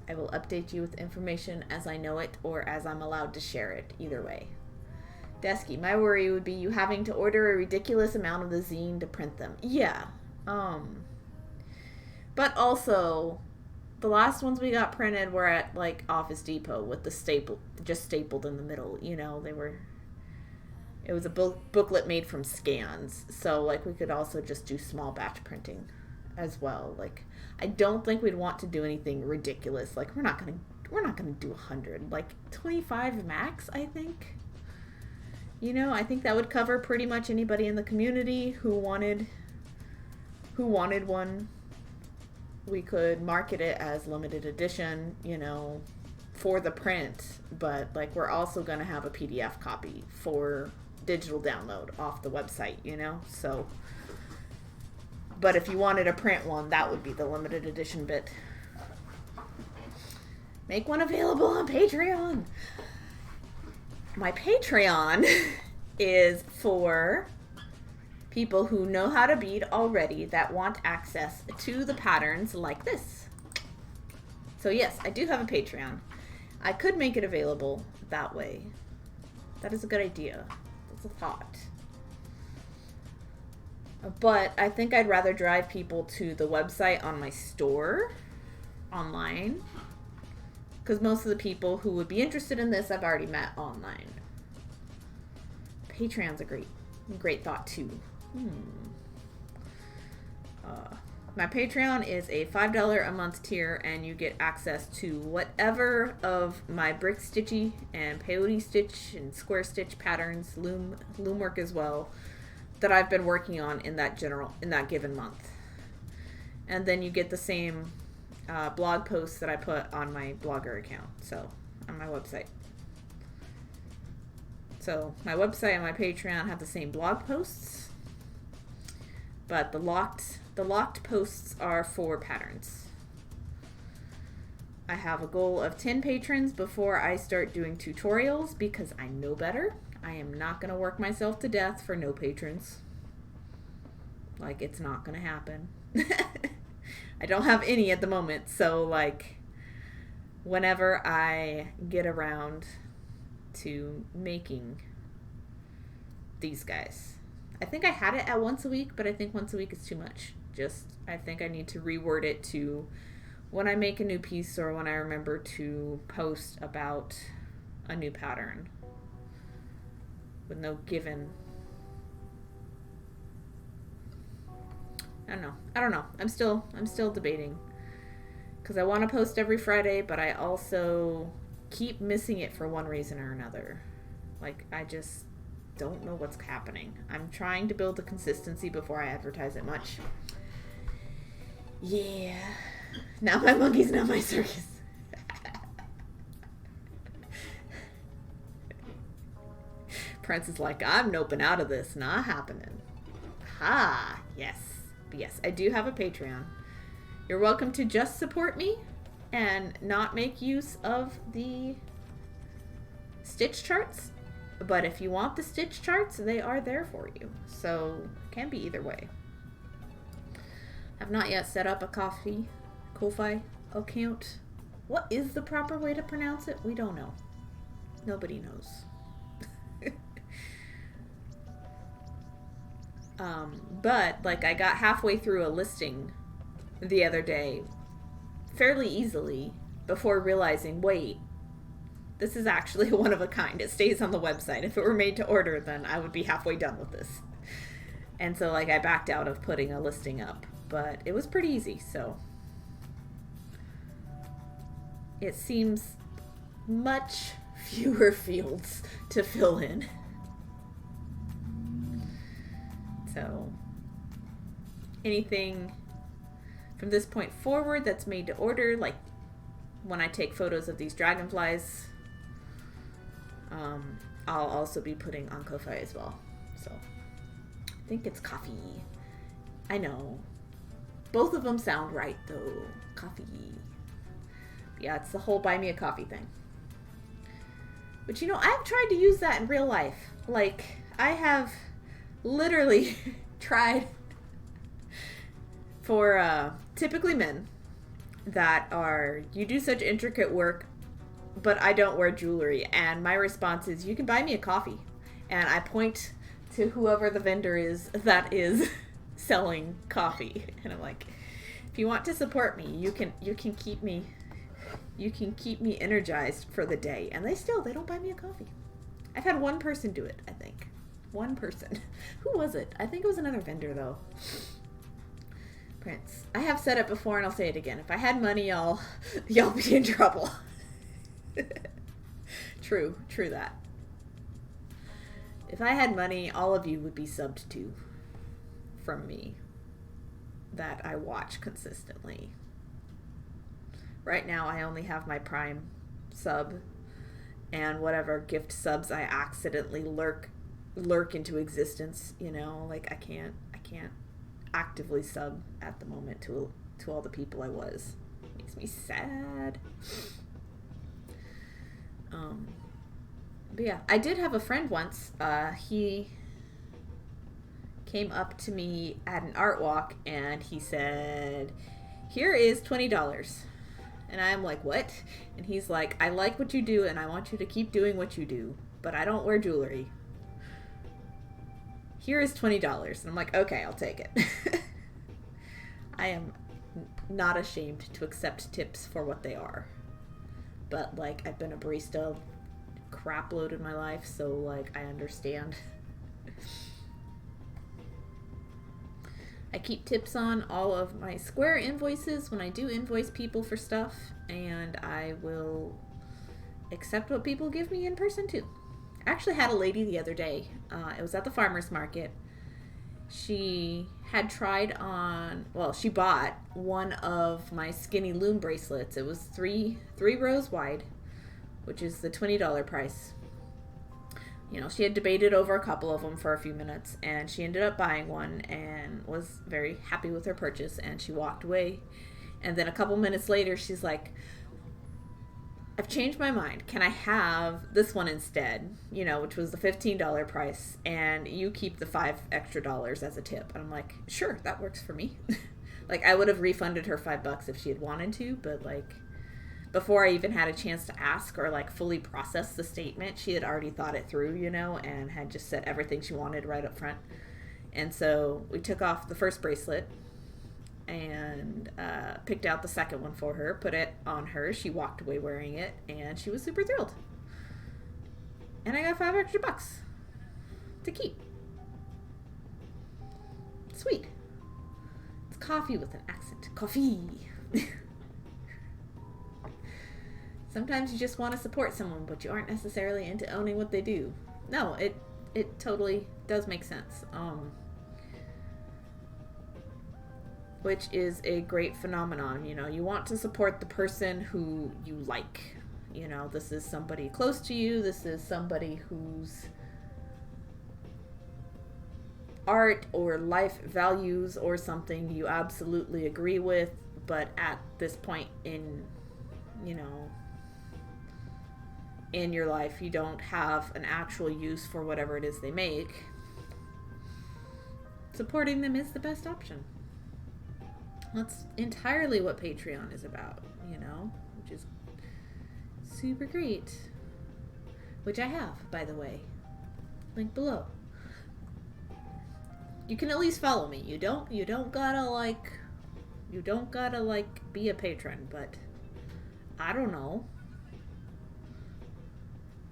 Speaker 1: I will update you with information as I know it or as I'm allowed to share it. Either way. Desky, my worry would be you having to order a ridiculous amount of the zine to print them. Yeah. But also, the last ones we got printed were at like Office Depot with the staple just stapled in the middle. You know, it was a booklet made from scans, so like we could also just do small batch printing as well. Like, I don't think we'd want to do anything ridiculous. Like, we're not gonna do 100. Like 25 max, I think. You know, I think that would cover pretty much anybody in the community who wanted one. We could market it as limited edition, you know, for the print, but like, we're also going to have a PDF copy for digital download off the website, you know, so, but if you wanted a print one, that would be the limited edition bit. Make one available on Patreon. My Patreon is for people who know how to bead already that want access to the patterns like this. So yes, I do have a Patreon. I could make it available that way. That is a good idea. That's a thought. But I think I'd rather drive people to the website on my store online, because most of the people who would be interested in this I've already met online. Patreon's a great thought too. My Patreon is a $5 a month tier, and you get access to whatever of my brick stitchy and peyote stitch and square stitch patterns, loom work as well, that I've been working on in that given month. And then you get the same blog posts that I put on my Blogger account, so on my website. So my website and my Patreon have the same blog posts, but the locked posts are for patterns. I have a goal of 10 patrons before I start doing tutorials, because I know better. I am not going to work myself to death for no patrons. Like, it's not going to happen. I don't have any at the moment, so like, whenever I get around to making these guys. I think I had it at once a week, but I think once a week is too much. I think I need to reword it to when I make a new piece or when I remember to post about a new pattern with no given. I don't know. I'm still debating, because I want to post every Friday, but I also keep missing it for one reason or another. Like, I just don't know what's happening. I'm trying to build a consistency before I advertise it much. Yeah. Now my monkey's not my circus. Prince is like, I'm noping out of this. Not happening. Ha! Yes. But yes, I do have a Patreon. You're welcome to just support me and not make use of the stitch charts. But if you want the stitch charts, they are there for you. So, it can be either way. I've not yet set up a Ko-fi account. What is the proper way to pronounce it? We don't know. Nobody knows. But, like, I got halfway through a listing the other day fairly easily before realizing, wait, this is actually one of a kind. It stays on the website. If it were made to order, then I would be halfway done with this. And so, like, I backed out of putting a listing up. But it was pretty easy, so. It seems much fewer fields to fill in. So, anything from this point forward that's made to order, like when I take photos of these dragonflies, I'll also be putting on Ko-fi as well. So, I think it's coffee. I know. Both of them sound right, though. Coffee. Yeah, it's the whole buy me a coffee thing. But you know, I've tried to use that in real life. Like, I have literally tried for typically men that are, you do such intricate work, but I don't wear jewelry. And my response is, you can buy me a coffee. And I point to whoever the vendor is that is selling coffee. And I'm like, if you want to support me, you can keep me energized for the day. And they don't buy me a coffee. I've had one person do it, I think. One person. Who was it? I think it was another vendor, though. Prince. I have said it before, and I'll say it again. If I had money, y'all be in trouble. True that. If I had money, all of you would be subbed to from me that I watch consistently. Right now, I only have my Prime sub and whatever gift subs I accidentally lurk into existence, you know, like I can't actively sub at the moment to all the people I was. It makes me sad. But yeah, I did have a friend once. He came up to me at an art walk and he said, "Here is $20." And I'm like, "What?" And he's like, "I like what you do and I want you to keep doing what you do, but I don't wear jewelry. Here is $20. And I'm like, "Okay, I'll take it." I am not ashamed to accept tips for what they are. But, like, I've been a barista crap load in my life, so, like, I understand. I keep tips on all of my Square invoices when I do invoice people for stuff, and I will accept what people give me in person, too. I actually had a lady the other day. It was at the farmer's market. She had tried on, she bought one of my skinny loom bracelets. It was three rows wide, which is the $20 price. You know, she had debated over a couple of them for a few minutes, and she ended up buying one and was very happy with her purchase, and she walked away. And then a couple minutes later, she's like, "I've changed my mind. Can I have this one instead?" You know, which was the $15 price, and you keep the $5 extra as a tip. And I'm like, sure, that works for me. Like, I would have refunded her $5 if she had wanted to, but, like, before I even had a chance to ask or, like, fully process the statement, she had already thought it through, you know, and had just said everything she wanted right up front. And so we took off the first bracelet and picked out the second one for her, put it on her. She walked away wearing it, and she was super thrilled. And I got $5 extra to keep. Sweet. It's coffee with an accent. Coffee. Sometimes you just want to support someone, but you aren't necessarily into owning what they do. No, it totally does make sense. Which is a great phenomenon. You know, you want to support the person who you like. You know, this is somebody close to you. This is somebody who's art or life values or something you absolutely agree with, but at this point in, you know, in your life, you don't have an actual use for whatever it is they make, supporting them is the best option. That's entirely what Patreon is about, you know, which is super great. Which I have, by the way. Link below. You can at least follow me. You don't gotta be a patron, but I don't know.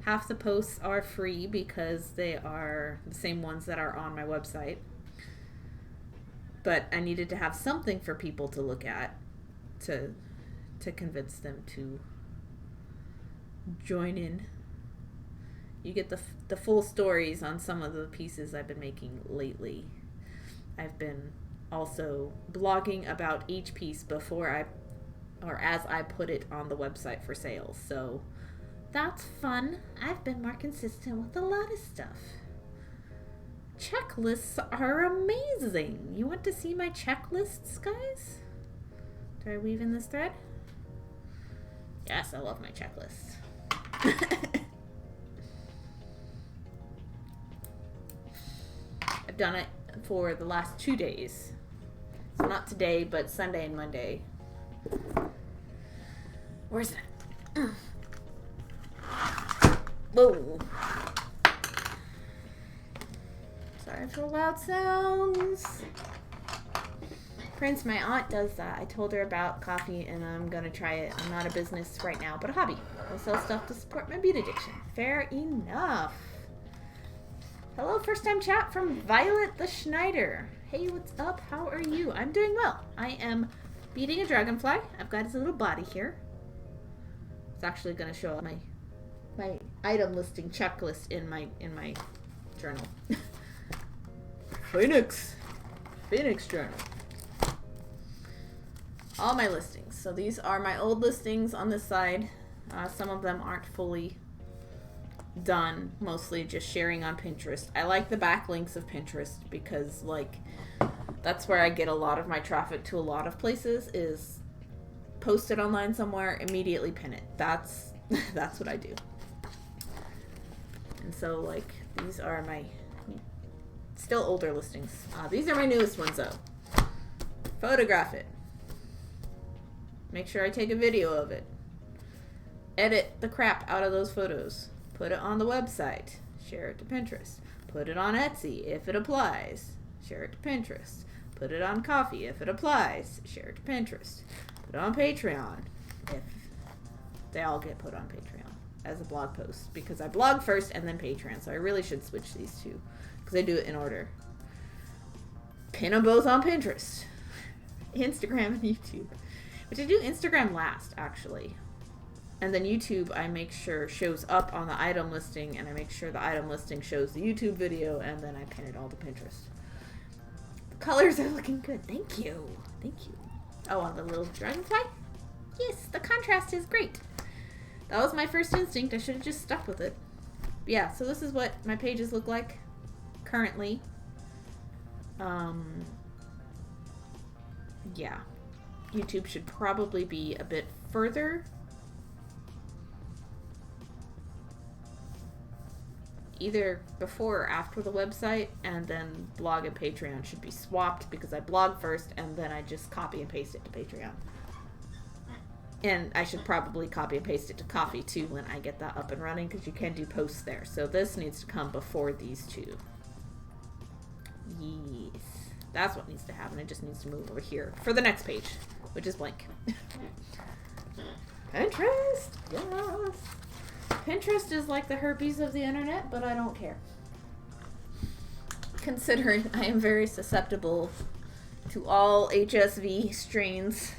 Speaker 1: Half the posts are free because they are the same ones that are on my website. But I needed to have something for people to look at to convince them to join in. You get the full stories on some of the pieces I've been making lately. I've been also blogging about each piece as I put it on the website for sale. So that's fun. I've been more consistent with a lot of stuff. Checklists are amazing. You want to see my checklists, guys? Do I weave in this thread? Yes, I love my checklists. I've done it for the last 2 days. So not today, but Sunday and Monday. Where's that? Whoa. Sorry for loud sounds. Prince, my aunt does that. I told her about coffee and I'm gonna try it. I'm not a business right now, but a hobby. I sell stuff to support my bead addiction. Fair enough. Hello, first time chat from Violet the Schneider. Hey, what's up? How are you? I'm doing well. I am beading a dragonfly. I've got his little body here. It's actually gonna show up my item listing checklist in my journal. Phoenix journal. All my listings. So these are my old listings on this side. Some of them aren't fully done, mostly just sharing on Pinterest. I like the backlinks of Pinterest because, like, that's where I get a lot of my traffic to a lot of places, is post it online somewhere, immediately pin it. That's what I do. And so, like, these are my still older listings. These are my newest ones, though. Photograph it. Make sure I take a video of it. Edit the crap out of those photos. Put it on the website. Share it to Pinterest. Put it on Etsy if it applies. Share it to Pinterest. Put it on Coffee if it applies. Share it to Pinterest. Put it on Patreon if they all get put on Patreon as a blog post, because I blog first and then Patreon, so I really should switch these two because I do it in order. Pin them both on Pinterest, Instagram, and YouTube, which I do Instagram last, actually. And then YouTube, I make sure shows up on the item listing, and I make sure the item listing shows the YouTube video, and then I pin it all to Pinterest. The colors are looking good. Thank you. Thank you. Oh, on the little dragonfly? Yes, the contrast is great. That was my first instinct. I should have just stuck with it. But yeah, so this is what my pages look like currently. Yeah. YouTube should probably be a bit further. Either before or after the website, and then blog and Patreon should be swapped, because I blog first and then I just copy and paste it to Patreon. And I should probably copy and paste it to Coffee too when I get that up and running, because you can do posts there. So this needs to come before these two. Yes. That's what needs to happen. It just needs to move over here for the next page, which is blank. Pinterest! Yes! Pinterest is like the herpes of the internet, but I don't care. Considering I am very susceptible to all HSV strains.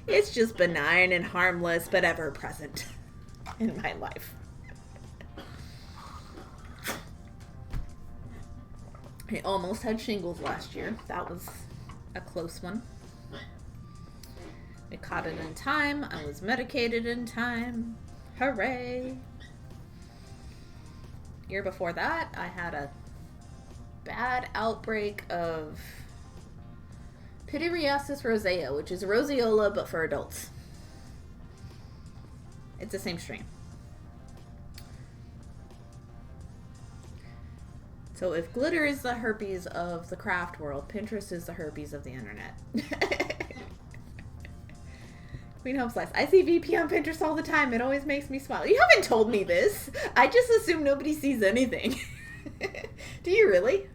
Speaker 1: It's just benign and harmless, but ever present in my life. I almost had shingles last year. That was a close one. I caught it in time. I was medicated in time. Hooray! Year before that, I had a bad outbreak of pityriasis rosea, which is roseola but for adults. It's the same strain. So if glitter is the herpes of the craft world, Pinterest is the herpes of the internet. Queen Home Slice. I see VP on Pinterest all the time. It always makes me smile. You haven't told me this. I just assume nobody sees anything. Do you really?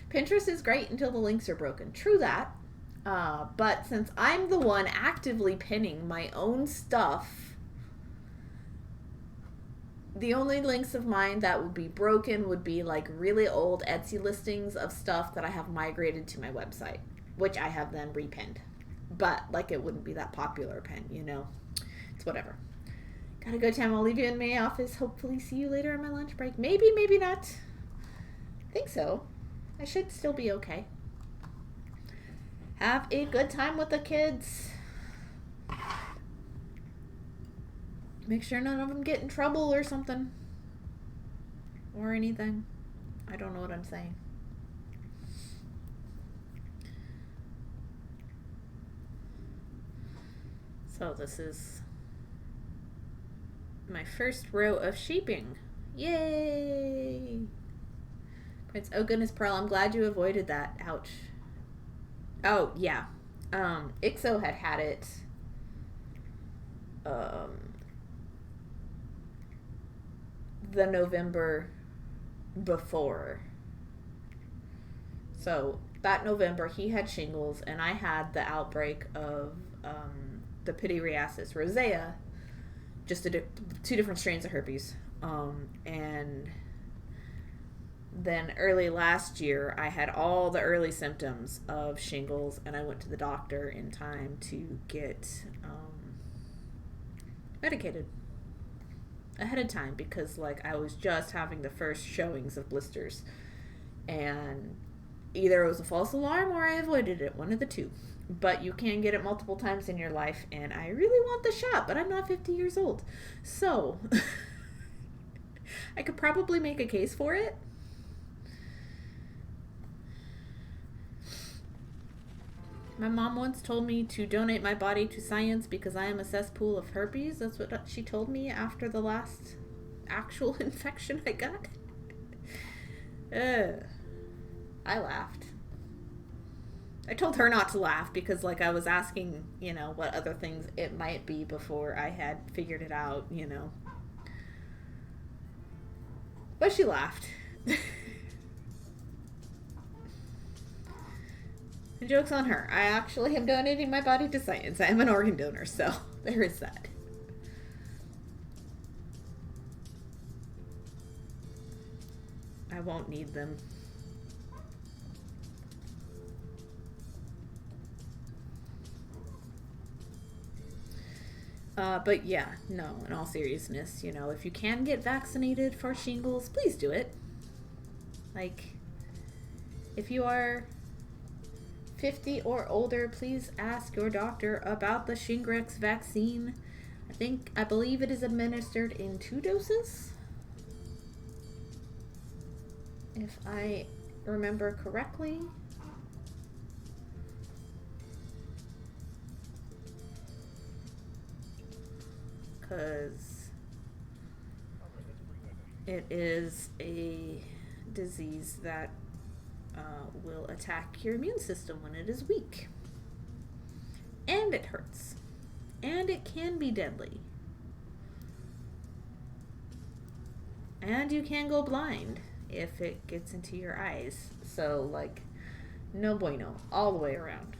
Speaker 1: Pinterest is great until the links are broken. True that. But since I'm the one actively pinning my own stuff, the only links of mine that would be broken would be like really old Etsy listings of stuff that I have migrated to my website, which I have then repinned. But like it wouldn't be that popular pin, you know. It's whatever. Gotta go, Tam. I'll leave you in my office. Hopefully see you later on my lunch break. Maybe, maybe not. I think so. I should still be okay. Have a good time with the kids. Make sure none of them get in trouble or something. Or anything. I don't know what I'm saying. So this is my first row of shaping. Yay! Prince, oh goodness, Pearl, I'm glad you avoided that. Ouch. Oh, yeah. Ixo had it. The November before. So that November he had shingles and I had the outbreak of the pityriasis rosea, just two different strains of herpes. And then early last year I had all the early symptoms of shingles and I went to the doctor in time to get medicated ahead of time because like I was just having the first showings of blisters and either it was a false alarm or I avoided it, one of the two. But you can get it multiple times in your life and I really want the shot, but I'm not 50 years old. So I could probably make a case for it. My mom once told me to donate my body to science because I am a cesspool of herpes. That's what she told me after the last actual infection I got. I laughed. I told her not to laugh because like I was asking, you know, what other things it might be before I had figured it out, you know. But she laughed. The joke's on her. I actually am donating my body to science. I am an organ donor, so there is that. I won't need them. But yeah, no, in all seriousness, you know, if you can get vaccinated for shingles, please do it. Like, if you are 50 or older, please ask your doctor about the Shingrix vaccine. I believe it is administered in 2 doses. If I remember correctly. Because it is a disease that will attack your immune system when it is weak. And it hurts. And it can be deadly. And you can go blind if it gets into your eyes. So, like, no bueno, all the way around.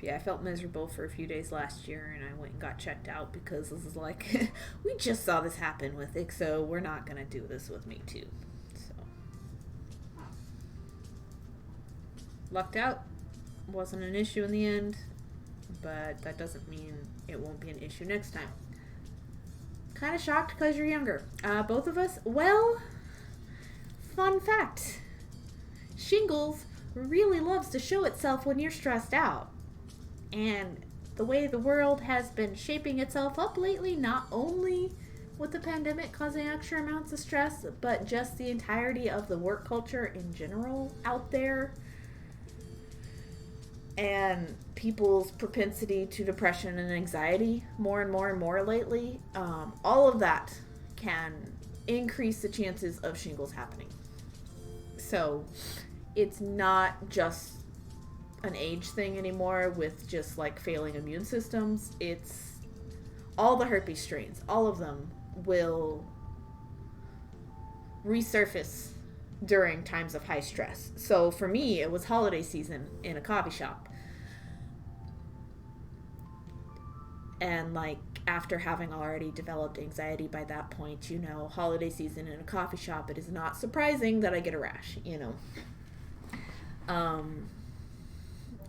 Speaker 1: Yeah, I felt miserable for a few days last year, and I went and got checked out because this is like, we just saw this happen with Ixo. We're not going to do this with me, too. So, lucked out. Wasn't an issue in the end, but that doesn't mean it won't be an issue next time. Kind of shocked because you're younger. Both of us, well, Fun fact. Shingles really loves to show itself when you're stressed out. And the way the world has been shaping itself up lately, not only with the pandemic causing extra amounts of stress, but just the entirety of the work culture in general out there, and people's propensity to depression and anxiety more and more and more lately, all of that can increase the chances of shingles happening. So it's not just an age thing anymore with just like failing immune systems. It's all the herpes strains. All of them will resurface during times of high stress. So for me, it was holiday season in a coffee shop. And like after having already developed anxiety by that point, you know, holiday season in a coffee shop, it is not surprising that I get a rash, you know.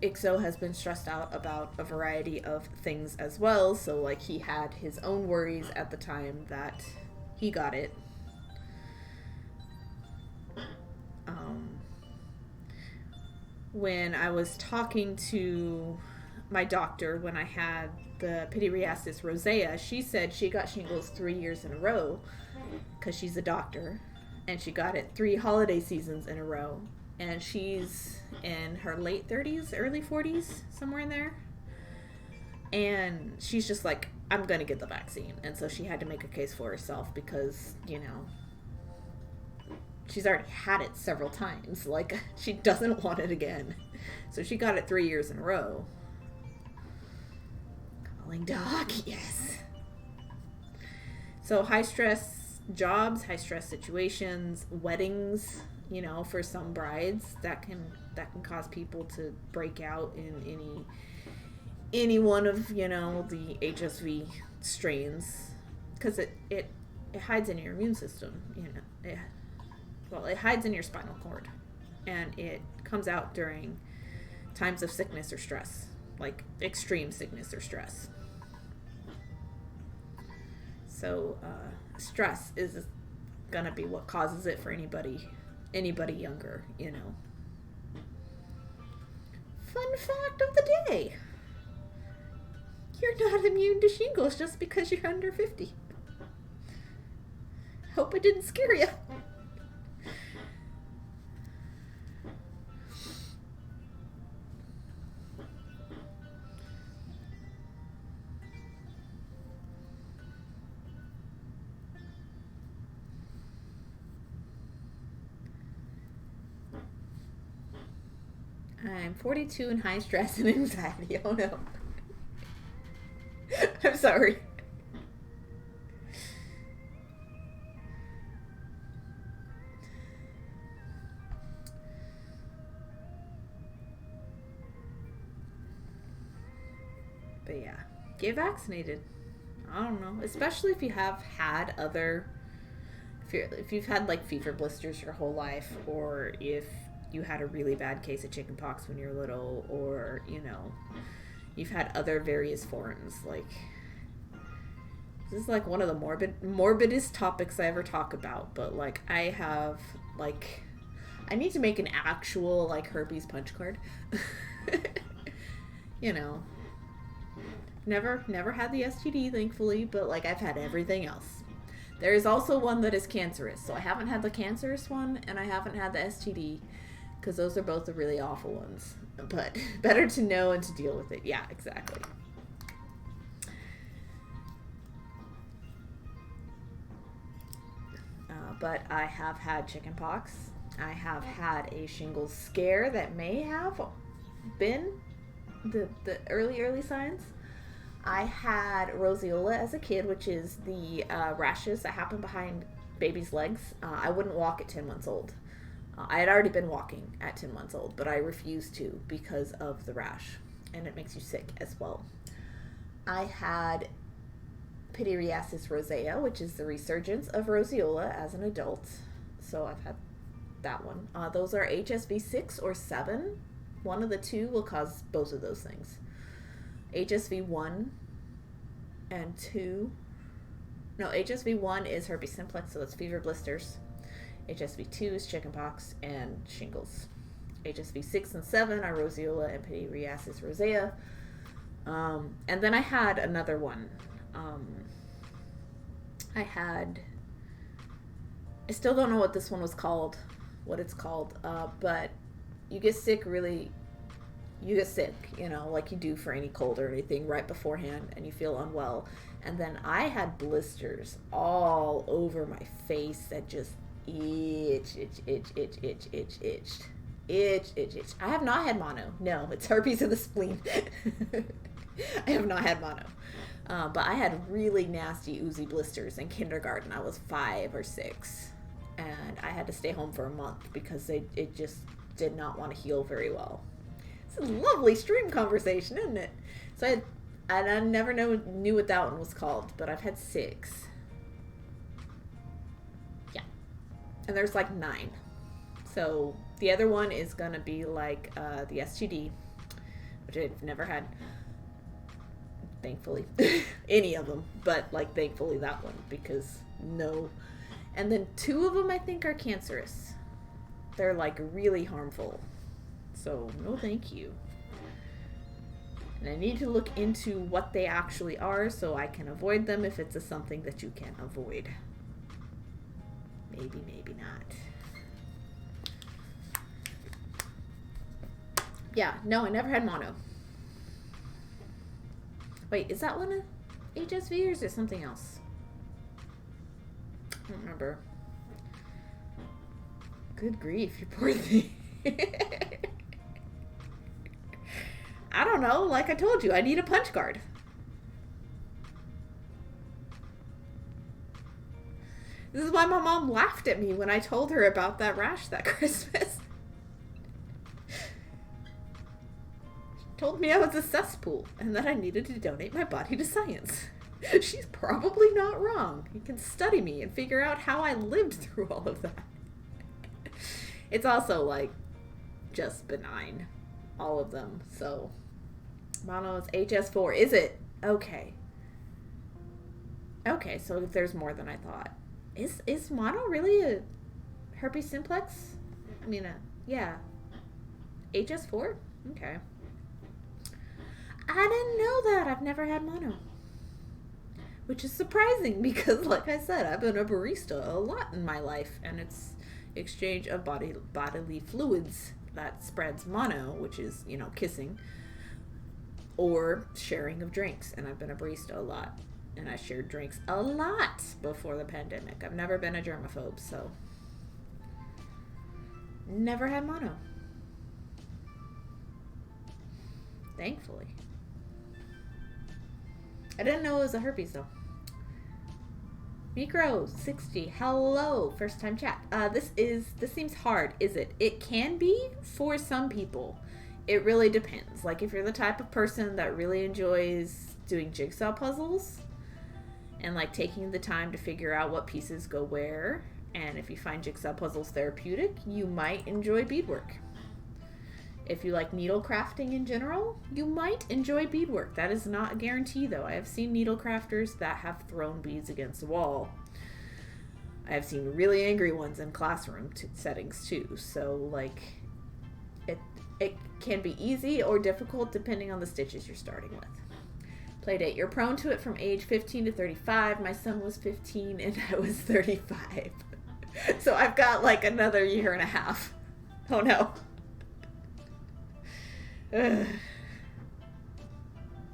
Speaker 1: Ixo has been stressed out about a variety of things as well. So like he had his own worries at the time that he got it. When I was talking to my doctor when I had the pityriasis rosea, she said she got shingles 3 years in a row because she's a doctor, and she got it 3 holiday seasons in a row, and she's in her late 30s, early 40s, somewhere in there, and she's just like, I'm gonna get the vaccine. And so she had to make a case for herself because, you know, she's already had it several times. Like, she doesn't want it again. So she got it 3 years in a row. Calling dog, yes. So high stress jobs, high stress situations, weddings, you know, for some brides, that can cause people to break out in any one of, you know, the HSV strains, because it hides in your immune system, you know. It hides in your spinal cord, and it comes out during times of sickness or stress, like extreme sickness or stress. So stress is gonna be what causes it for anybody younger, you know. Fun fact of the day: you're not immune to shingles just because you're under 50. Hope it didn't scare you. I'm 42 and high stress and anxiety. Oh no. I'm sorry. But yeah, get vaccinated. I don't know, especially if you have had other, if you've had like fever blisters your whole life, or if you had a really bad case of chickenpox when you were little, or, you know, you've had other various forms. Like, this is like one of the morbidest topics I ever talk about, but like I have like, I need to make an actual like herpes punch card. You know, never had the STD, thankfully, but like I've had everything else. There is also one that is cancerous, so I haven't had the cancerous one, and I haven't had the STD, because those are both the really awful ones. But better to know and to deal with it. Yeah, exactly. But I have had chickenpox. I have had a shingles scare that may have been the early signs. I had roseola as a kid, which is the rashes that happen behind babies' legs. I wouldn't walk at 10 months old. I had already been walking at 10 months old, but I refused to because of the rash, and it makes you sick as well. I had pityriasis rosea, which is the resurgence of roseola as an adult. So I've had that one. Those are HSV 6 or 7. One of the two will cause both of those things. HSV 1 and 2. No, HSV 1 is herpes simplex, so it's fever blisters. HSV 2 is chickenpox and shingles. HSV 6 and 7 are roseola and pityriasis rosea. And then I had another one. I still don't know what this one was called, but you get sick, you know, like you do for any cold or anything right beforehand, and you feel unwell. And then I had blisters all over my face that just itched. I have not had mono. No, it's herpes of the spleen. I have not had mono. But I had really nasty oozy blisters in kindergarten. I was 5 or 6. And I had to stay home for a month because it just did not want to heal very well. It's a lovely stream conversation, isn't it? So I never knew what that one was called, but I've had 6. Yeah. And there's like 9. So the other one is going to be like the STD, which I've never had. Thankfully. Any of them. But like thankfully that one, because no. And then 2 of them I think are cancerous. They're like really harmful. So no thank you. And I need to look into what they actually are so I can avoid them if it's something that you can avoid. Maybe, maybe not. Yeah, no, I never had mono. Wait, is that one a HSV or is it something else? I don't remember. Good grief, you poor thing. I don't know. Like I told you, I need a punch card. This is why my mom laughed at me when I told her about that rash that Christmas. She told me I was a cesspool and that I needed to donate my body to science. She's probably not wrong. You can study me and figure out how I lived through all of that. It's also like just benign, all of them. So mono is HS4. Is it? Okay. Okay, so there's more than I thought. Is mono really a herpes simplex? I mean, yeah. HS4? Okay. I didn't know that. I've never had mono. Which is surprising because, like I said, I've been a barista a lot in my life, and it's exchange of bodily fluids that spreads mono, which is, you know, kissing, or sharing of drinks. And I've been a barista a lot, and I shared drinks a lot before the pandemic. I've never been a germaphobe, so never had mono. Thankfully. I didn't know it was a herpes though. Micro 60, hello, first time chat. This seems hard, is it? It can be for some people. It really depends. Like if you're the type of person that really enjoys doing jigsaw puzzles and like taking the time to figure out what pieces go where, and if you find jigsaw puzzles therapeutic, you might enjoy beadwork. If you like needle crafting in general, you might enjoy beadwork. That is not a guarantee, though. I have seen needle crafters that have thrown beads against the wall. I have seen really angry ones in classroom settings, too. So, like, it can be easy or difficult depending on the stitches you're starting with. Playdate. You're prone to it from age 15 to 35. My son was 15 and I was 35. So I've got, like, another year and a half. Oh, no.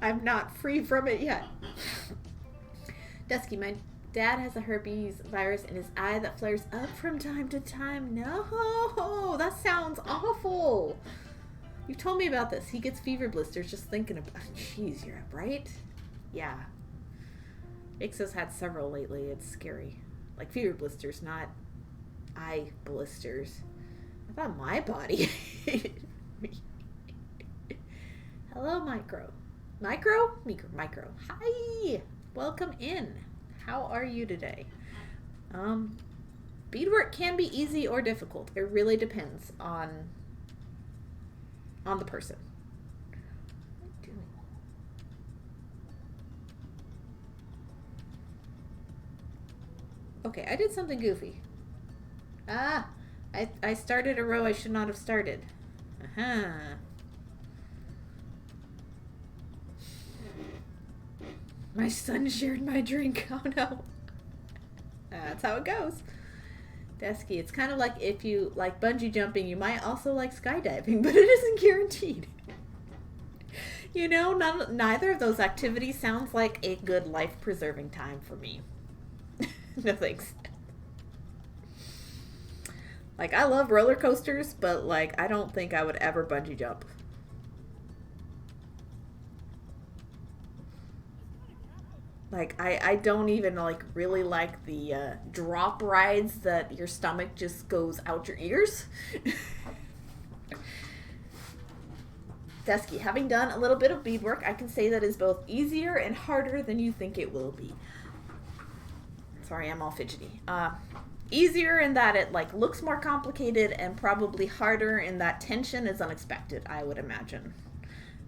Speaker 1: I'm not free from it yet. Dusky, my dad has a herpes virus in his eye that flares up from time to time. No, that sounds awful. You told me about this. He gets fever blisters just thinking about it. Jeez, you're right? Yeah. Ixo's had several lately. It's scary. Like fever blisters, not eye blisters. I thought my body hated me. Hello, Micro. Micro? Micro. Hi! Welcome in. How are you today? Beadwork can be easy or difficult. It really depends on the person. What am I doing? Okay, I did something goofy. Ah, I started a row I should not have started. Uh-huh. My son shared my drink. Oh no. That's how it goes. Desky, it's kind of like if you like bungee jumping, you might also like skydiving, but it isn't guaranteed. You know, neither of those activities sounds like a good life-preserving time for me. No thanks. Like, I love roller coasters, but, like, I don't think I would ever bungee jump. Like, I don't even, like, really like the drop rides that your stomach just goes out your ears. Desky, having done a little bit of beadwork, I can say that is both easier and harder than you think it will be. Sorry, I'm all fidgety. Easier in that it like looks more complicated, and probably harder in that tension is unexpected, I would imagine,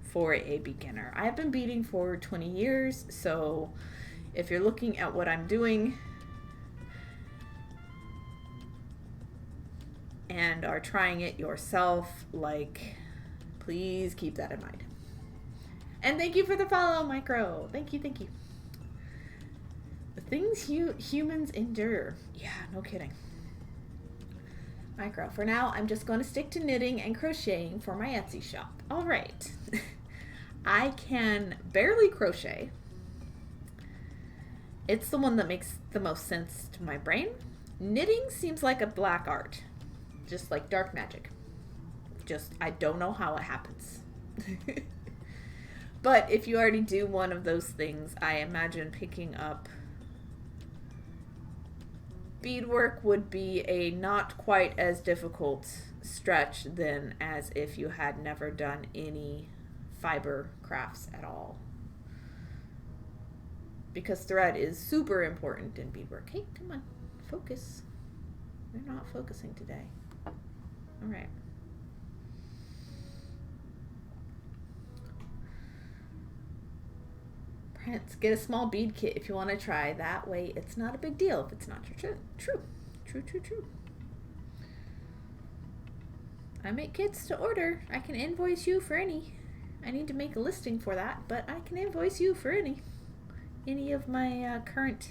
Speaker 1: for a beginner. I have been beading for 20 years, so if you're looking at what I'm doing and are trying it yourself, like, please keep that in mind. And thank you for the follow, Micro. Thank you, thank you. The things humans endure. Yeah, no kidding. Micro, for now, I'm just going to stick to knitting and crocheting for my Etsy shop. All right. I can barely crochet. It's the one that makes the most sense to my brain. Knitting seems like a black art. Just like dark magic. Just, I don't know how it happens. But if you already do one of those things, I imagine picking up beadwork would be a not quite as difficult stretch than as if you had never done any fiber crafts at all. Because thread is super important in beadwork. Hey, come on, focus. We're not focusing today. All right. Prince, get a small bead kit if you want to try. That way it's not a big deal if it's not your true. I make kits to order. I can invoice you for any. I need to make a listing for that, but I can invoice you for any of my current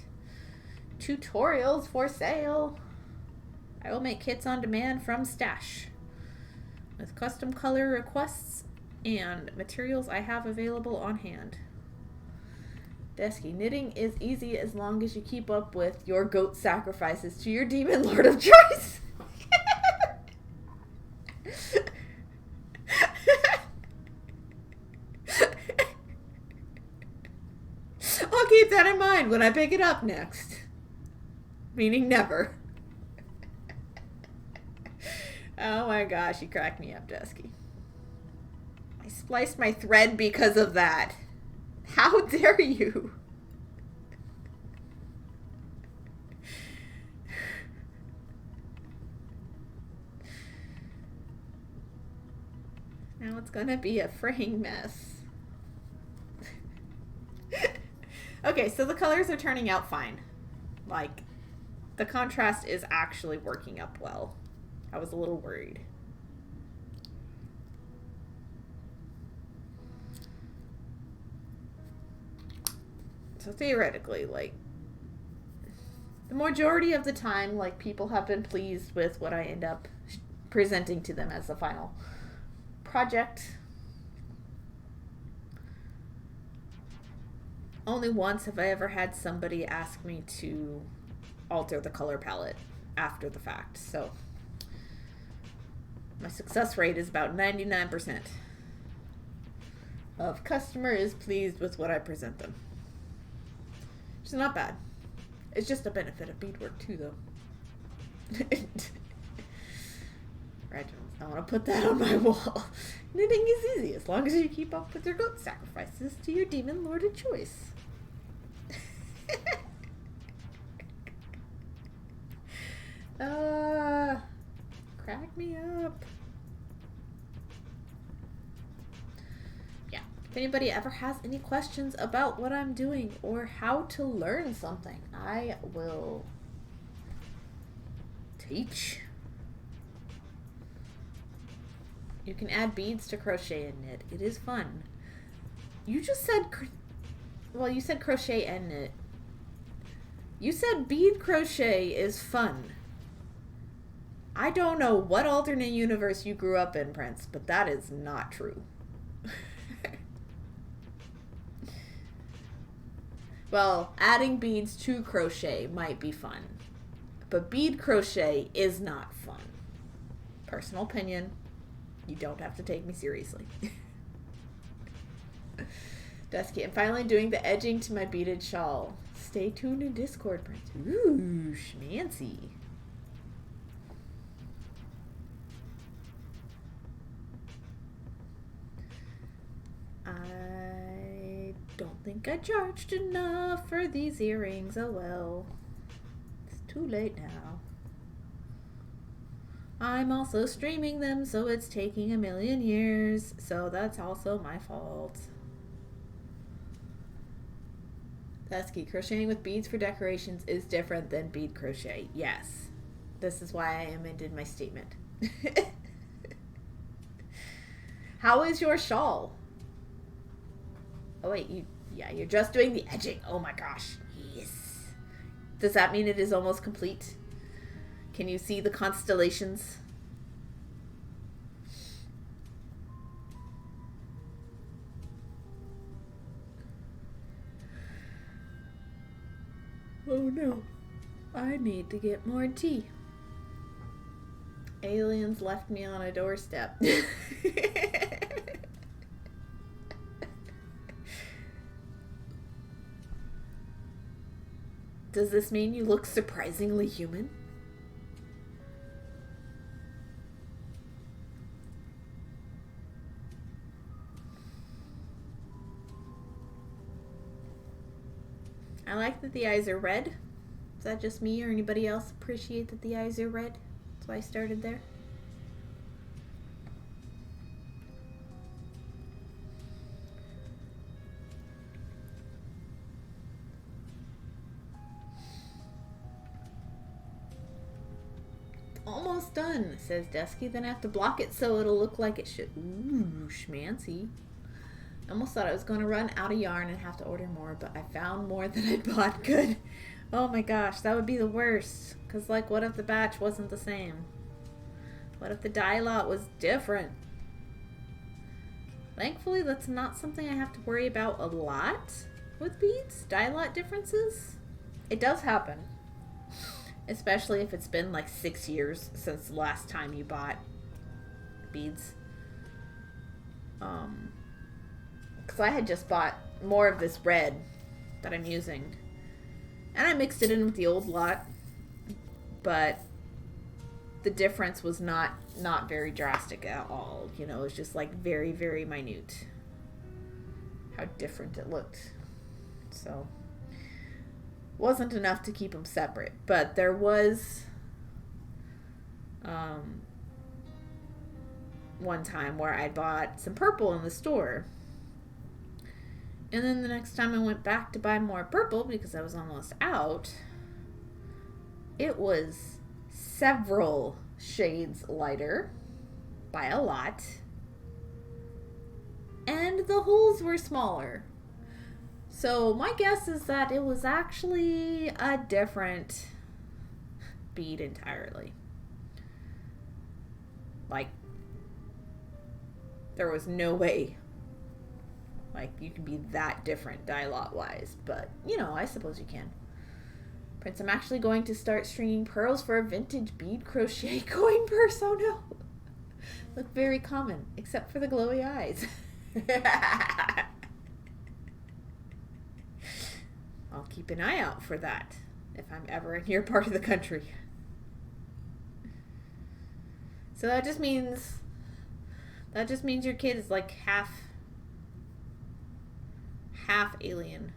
Speaker 1: tutorials for sale. I will make kits on demand from Stash with custom color requests and materials I have available on hand. Desky, knitting is easy as long as you keep up with your goat sacrifices to your demon lord of choice. I'll keep that in mind when I pick it up next. Meaning never. Oh my gosh, you cracked me up, Desky. I spliced my thread because of that. How dare you? Now it's gonna be a fraying mess. Okay, so the colors are turning out fine. Like, the contrast is actually working up well. I was a little worried. So theoretically, like, the majority of the time, like, people have been pleased with what I end up presenting to them as the final project. Only once have I ever had somebody ask me to alter the color palette after the fact, so my success rate is about 99% of customer is pleased with what I present them. It's not bad. It's just a benefit of beadwork too, though. Right, I want to put that on my wall. Knitting is easy as long as you keep up with your goat sacrifices to your demon lord of choice. Crack me up. Yeah. If anybody ever has any questions about what I'm doing or how to learn something, I will H. You can add beads to crochet and knit. It is fun. You just said... Well, you said crochet and knit. You said bead crochet is fun. I don't know what alternate universe you grew up in, Prince, but that is not true. Well, adding beads to crochet might be fun, but bead crochet is not fun. Personal opinion. You don't have to take me seriously. Dusky, I'm finally doing the edging to my beaded shawl. Stay tuned in Discord, Prince. Ooh, schmancy. I don't think I charged enough for these earrings. Oh well. It's too late now. I'm also streaming them, so it's taking a million years. So that's also my fault. Pesky, crocheting with beads for decorations is different than bead crochet. Yes. This is why I amended my statement. How is your shawl? Oh wait, you're just doing the edging. Oh my gosh. Yes. Does that mean it is almost complete? Can you see the constellations? Oh no. I need to get more tea. Aliens left me on a doorstep. Does this mean you look surprisingly human? I like that the eyes are red. Is that just me or anybody else appreciate that the eyes are red? That's why I started there. Almost done, says Dusky. Then I have to block it so it'll look like it should. Ooh, schmancy. I almost thought I was going to run out of yarn and have to order more, but I found more than I bought. Good. Oh my gosh, that would be the worst. Because, like, what if the batch wasn't the same? What if the dye lot was different? Thankfully, that's not something I have to worry about a lot with beads. Dye lot differences. It does happen. Especially if it's been like 6 years since the last time you bought beads. Because I had just bought more of this red that I'm using. And I mixed it in with the old lot. But the difference was not very drastic at all. You know, it was just like very, very minute. How different it looked. So... wasn't enough to keep them separate, but there was one time where I bought some purple in the store, and then the next time I went back to buy more purple because I was almost out, it was several shades lighter by a lot, and the holes were smaller. So my guess is that it was actually a different bead entirely. Like, there was no way, like, you can be that different dye lot wise. But, you know, I suppose you can. Prince, I'm actually going to start stringing pearls for a vintage bead crochet coin purse. Oh no. Look very common, except for the glowy eyes. I'll keep an eye out for that if I'm ever in your part of the country. So that just means your kid is like half alien.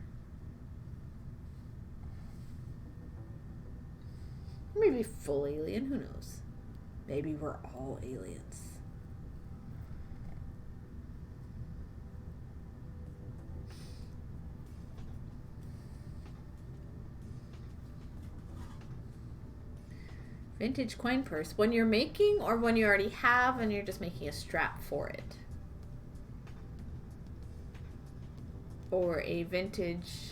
Speaker 1: Maybe full alien, who knows? Maybe we're all aliens. Vintage coin purse. When you're making or when you already have and you're just making a strap for it? Or a vintage...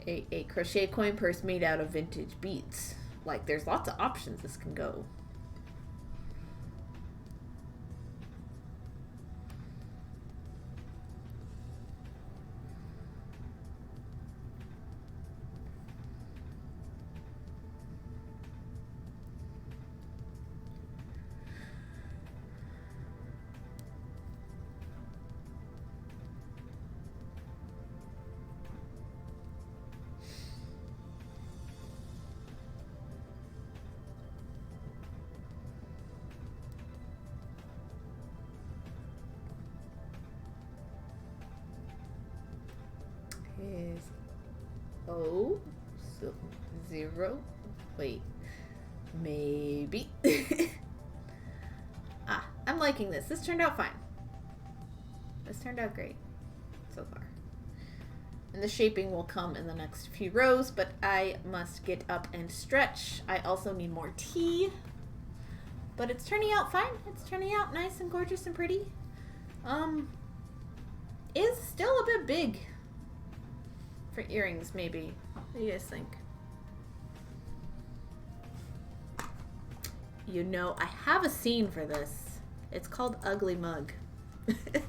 Speaker 1: A crochet coin purse made out of vintage beads. Like, there's lots of options this can go. Is O so 0? Wait, maybe. I'm liking this. This turned out fine. This turned out great so far. And the shaping will come in the next few rows, but I must get up and stretch. I also need more tea, but it's turning out fine. It's turning out nice and gorgeous and pretty. Is still a bit big for earrings, maybe. What do you guys think? You know, I have a scene for this. It's called Ugly Mug. There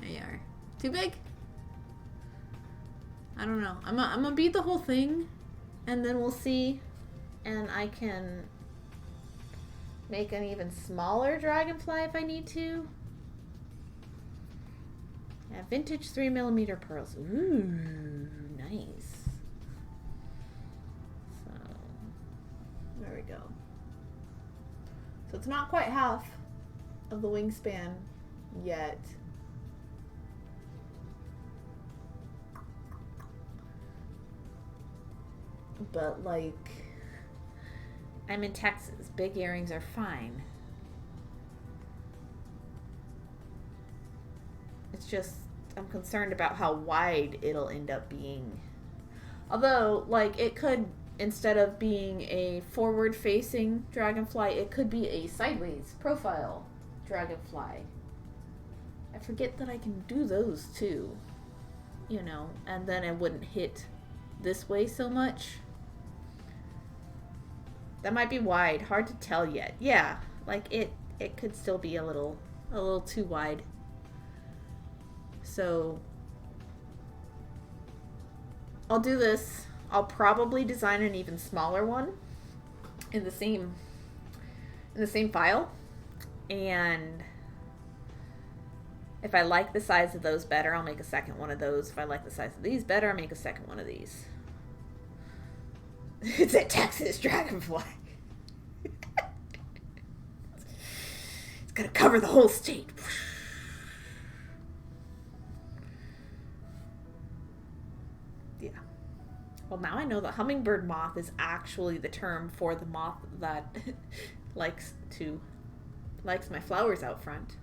Speaker 1: you are. Too big? I don't know. I'm gonna bead the whole thing, and then we'll see. And I can make an even smaller dragonfly if I need to. Yeah, vintage 3mm pearls. Ooh, nice. So, there we go. So it's not quite half of the wingspan yet. But, like, I'm in Texas. Big earrings are fine. It's just, I'm concerned about how wide it'll end up being. Although, like, it could, instead of being a forward-facing dragonfly, it could be a sideways profile dragonfly. I forget that I can do those, too. You know, and then it wouldn't hit this way so much. That might be wide. Hard to tell yet. Yeah, like, it could still be a little too wide. So I'll do this. I'll probably design an even smaller one in the same file. And if I like the size of those better, I'll make a second one of those. If I like the size of these better, I'll make a second one of these. It's a Texas dragonfly. It's gonna cover the whole state. Yeah. Well, now I know that hummingbird moth is actually the term for the moth that likes my flowers out front.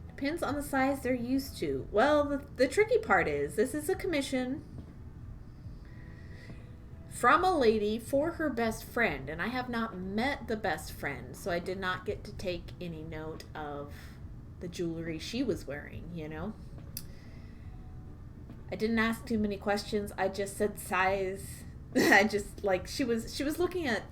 Speaker 1: Depends on the size they're used to. Well, the tricky part is this is a commission from a lady for her best friend, and I have not met the best friend, so I did not get to take any note of the jewelry she was wearing, you know? I didn't ask too many questions. I just said size. I just, like, she was looking at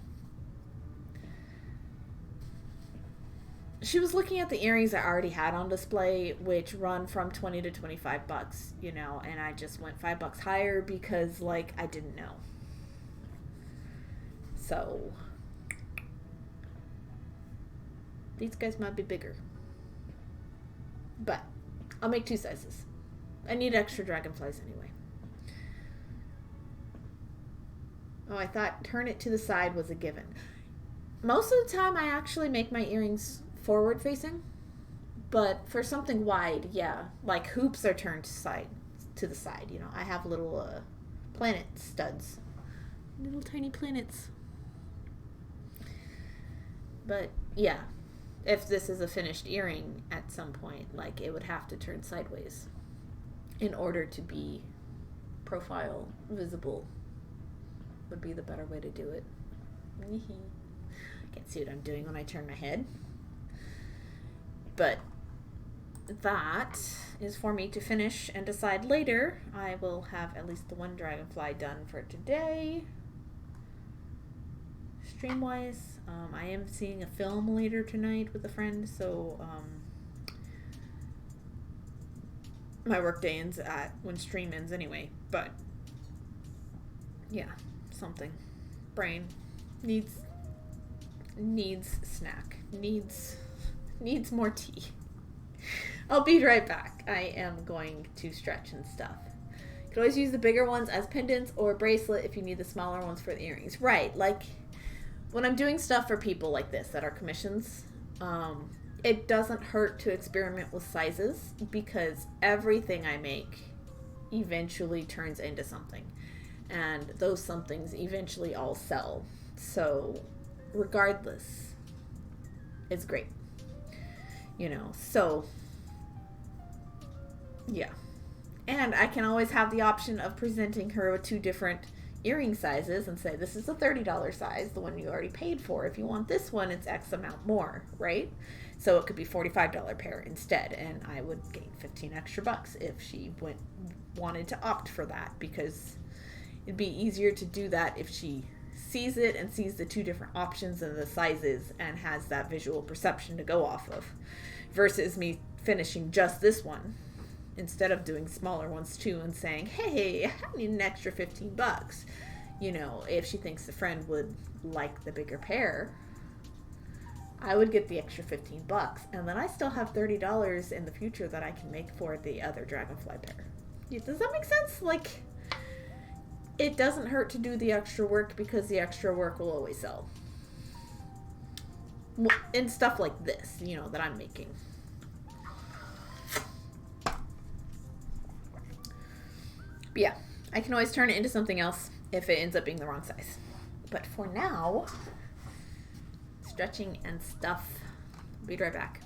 Speaker 1: the earrings I already had on display, which run from $20 to $25, you know, and I just went $5 higher because, like, I didn't know. So these guys might be bigger, but I'll make 2 sizes. I need extra dragonflies anyway. Oh, I thought turn it to the side was a given. Most of the time I actually make my earrings forward facing, but for something wide, yeah, like hoops are turned to the side, you know. I have little planet studs, little tiny planets. But yeah, if this is a finished earring at some point, like, it would have to turn sideways in order to be profile visible. would be the better way to do it. I can't see what I'm doing when I turn my head. But that is for me to finish and decide later. I will have at least the one dragonfly done for today. Stream-wise, I am seeing a film later tonight with a friend, so my work day ends at when stream ends anyway. But yeah, something. Brain needs snack. Needs more tea. I'll be right back. I am going to stretch and stuff. You can always use the bigger ones as pendants or bracelet if you need the smaller ones for the earrings. Right, like when I'm doing stuff for people like this that are commissions, it doesn't hurt to experiment with sizes because everything I make eventually turns into something. And those somethings eventually all sell. So regardless, it's great. You know, so yeah. And I can always have the option of presenting her with 2 different earring sizes and say, this is a $30 size, the one you already paid for. If you want this one, it's X amount more, right? So it could be $45 pair instead, and I would gain 15 extra bucks if she wanted to opt for that, because it'd be easier to do that if she sees it and sees the 2 different options and the sizes and has that visual perception to go off of, versus me finishing just this one instead of doing smaller ones too and saying, hey, I need an extra 15 bucks. You know, if she thinks the friend would like the bigger pair, I would get the extra 15 bucks, and then I still have $30 in the future that I can make for the other dragonfly pair. Does that make sense? Like, it doesn't hurt to do the extra work because the extra work will always sell. And stuff like this, you know, that I'm making. But yeah, I can always turn it into something else if it ends up being the wrong size. But for now, stretching and stuff. Be right back.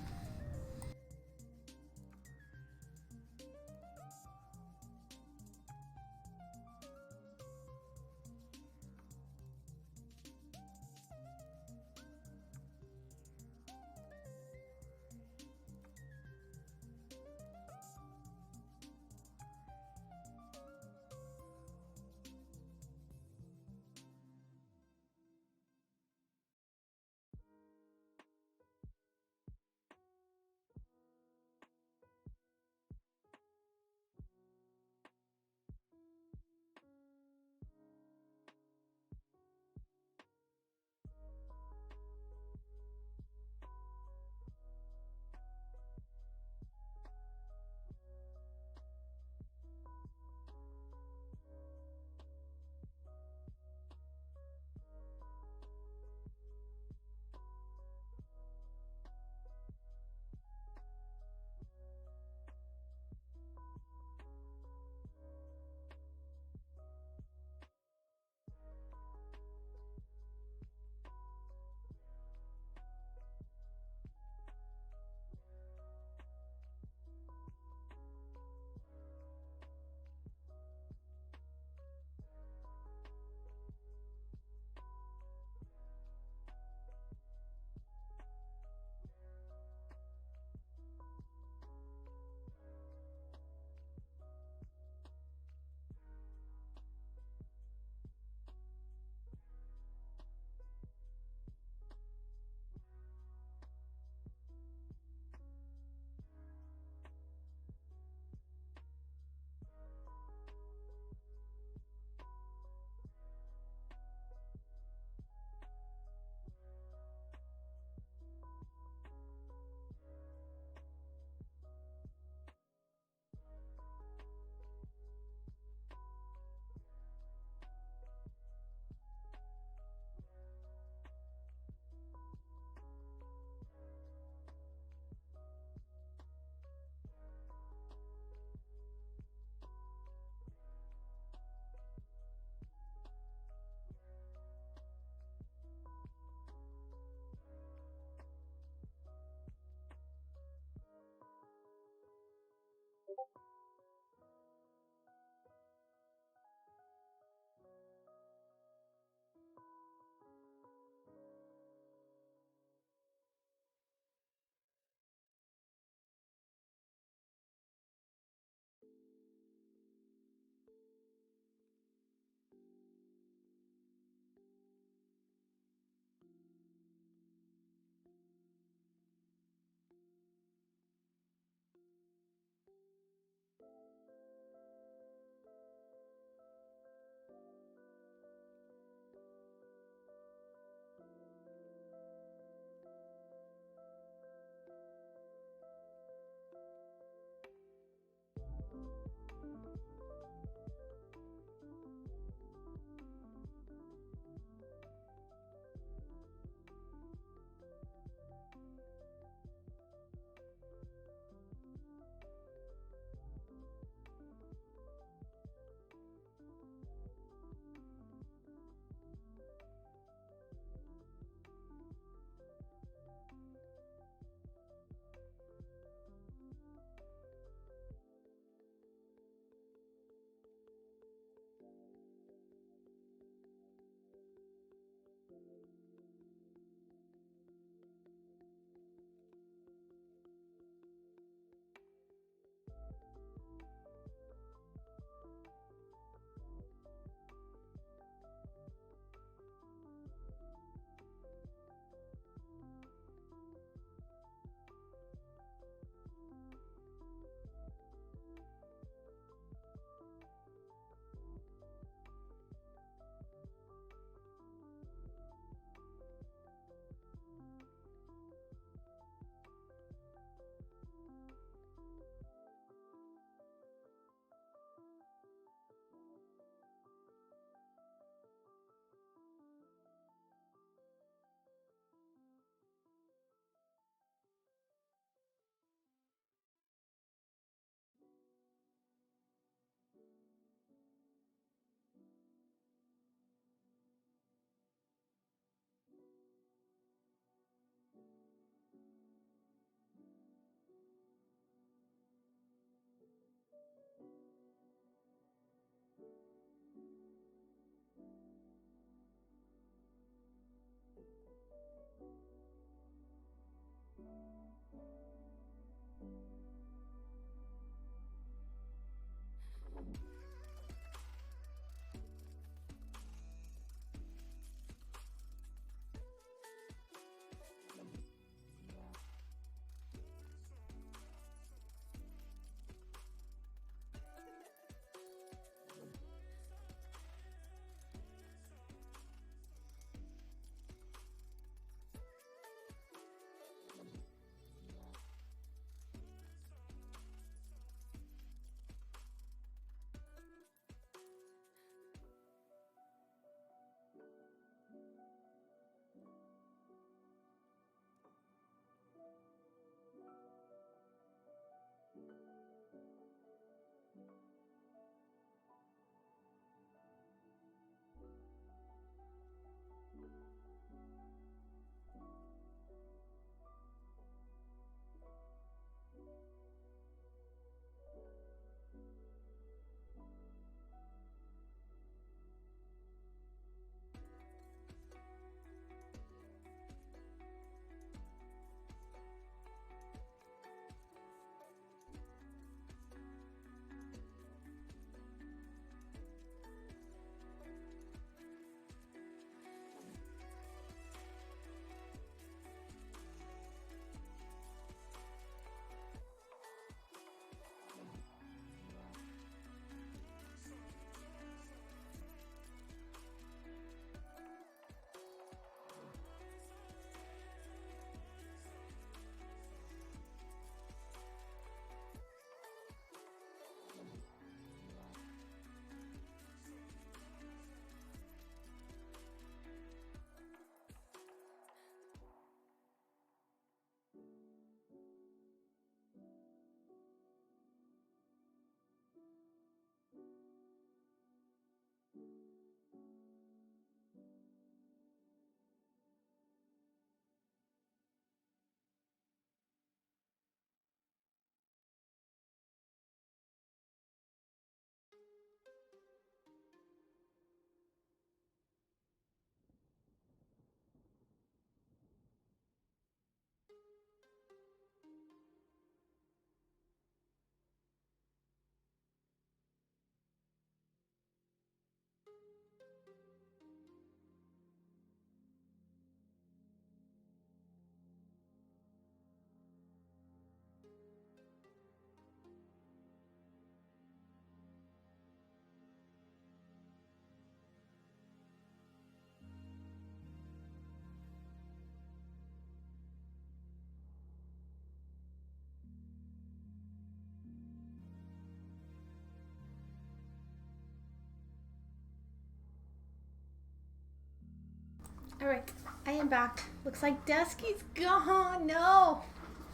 Speaker 3: Alright, I am back. Looks like Dusky's gone. No.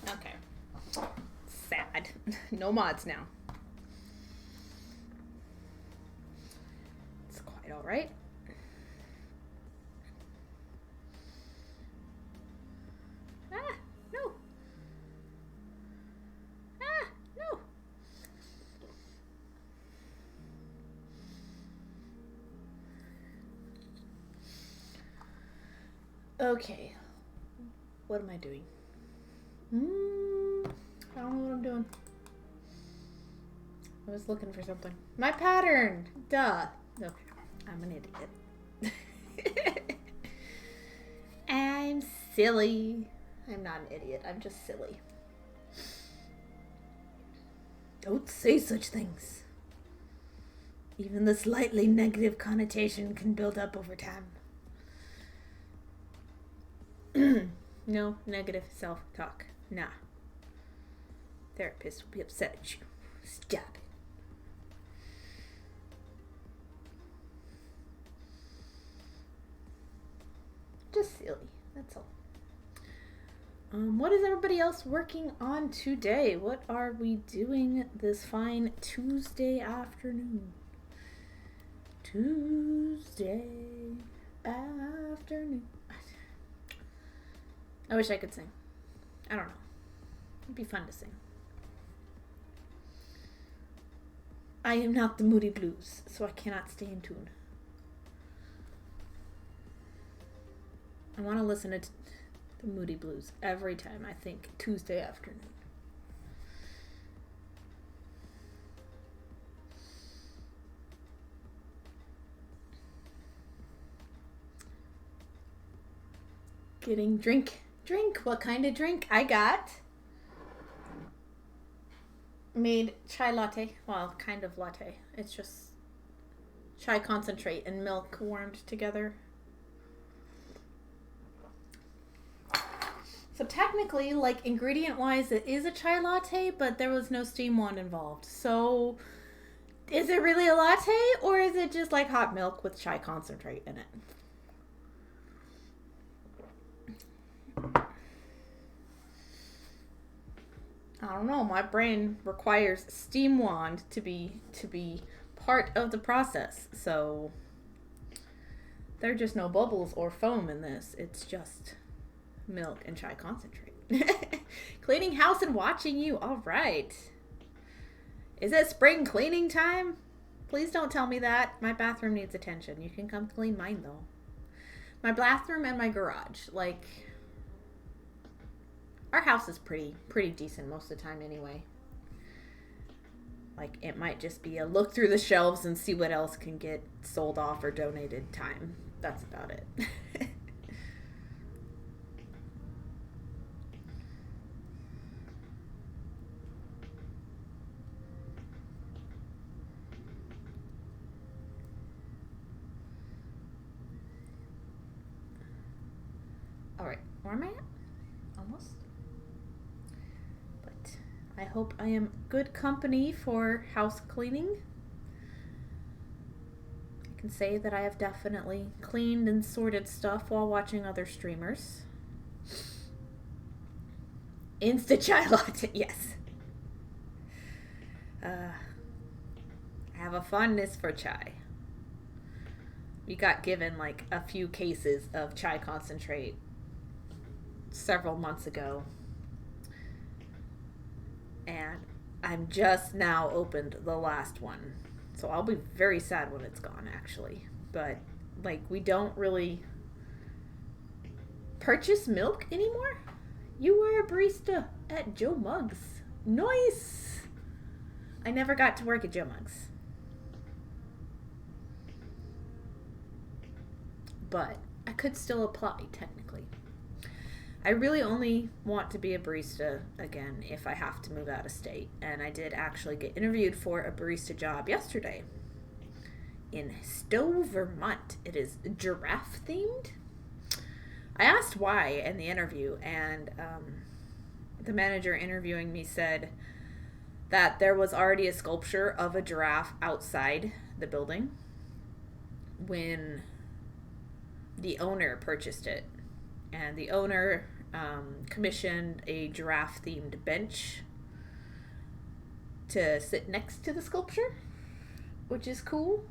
Speaker 3: Okay. Sad. No mods now. It's quite alright. Ah, no. Ah, no. Okay. What am I doing? I don't know what I'm doing. I was looking for something. My pattern! Duh. Okay. I'm an idiot. I'm silly. I'm not an idiot. I'm just silly. Don't say such things. Even the slightly negative connotation can build up over time. No negative self-talk. Nah. Therapist will be upset at you. Stop it. Just silly. That's all. What is everybody else working on today? What are we doing this fine Tuesday afternoon? Tuesday afternoon. I wish I could sing. I don't know. It'd be fun to sing. I am not the Moody Blues, so I cannot stay in tune. I want to listen to the Moody Blues every time I think Tuesday afternoon. Getting drink. What kind of drink? I got made chai latte. Well, kind of latte. It's just chai concentrate and milk warmed together. So technically, like ingredient wise, it is a chai latte, but there was no steam wand involved. So is it really a latte, or is it just like hot milk with chai concentrate in it? I don't know. My brain requires steam wand to be part of the process. So there are just no bubbles or foam in this. It's just milk and chai concentrate. Cleaning house and watching you. All right. Is it spring cleaning time? Please don't tell me that. My bathroom needs attention. You can come clean mine though. My bathroom and my garage. Like, our house is pretty decent most of the time anyway. Like, it might just be a look through the shelves and see what else can get sold off or donated time. That's about it. Alright, where am I at? Almost. But I hope I am good company for house cleaning. I can say that I have definitely cleaned and sorted stuff while watching other streamers. Insta chai latte, yes. I have a fondness for chai. We got given like a few cases of chai concentrate several months ago, and I'm just now opened the last one, so I'll be very sad when it's gone actually. But like, we don't really purchase milk anymore. You were a barista at Joe Muggs. Nice. I never got to work at Joe Muggs, but I could still apply technically. I really only want to be a barista again if I have to move out of state. And I did actually get interviewed for a barista job yesterday in Stowe, Vermont. It is giraffe themed. I asked why in the interview, and the manager interviewing me said that there was already a sculpture of a giraffe outside the building when the owner purchased it, and the owner commissioned a giraffe-themed bench to sit next to the sculpture, which is cool.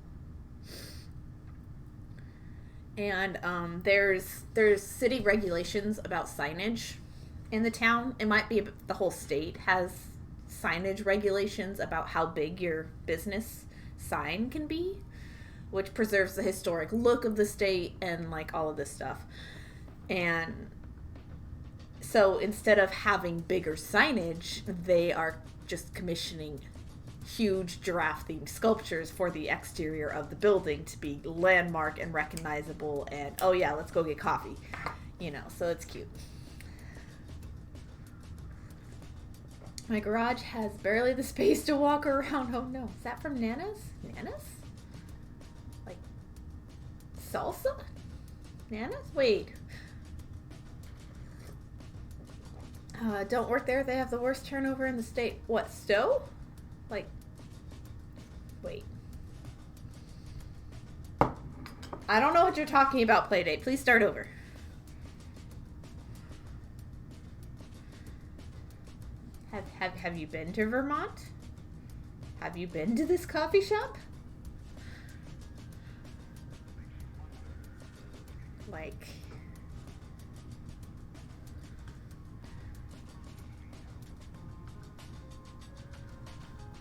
Speaker 3: And there's city regulations about signage in the town. It might be the whole state has signage regulations about how big your business sign can be, which preserves the historic look of the state and like all of this stuff. And so instead of having bigger signage, they are just commissioning huge giraffe-themed sculptures for the exterior of the building to be landmark and recognizable, and oh yeah, let's go get coffee, so it's cute. My garage has barely the space to walk around. Oh no, is that from Nana's? Like salsa? Nana's? Wait. Don't work there. They have the worst turnover in the state. What, Stowe? Like, wait. I don't know what you're talking about, Playdate. Please start over. Have you been to Vermont? Have you been to this coffee shop? Like,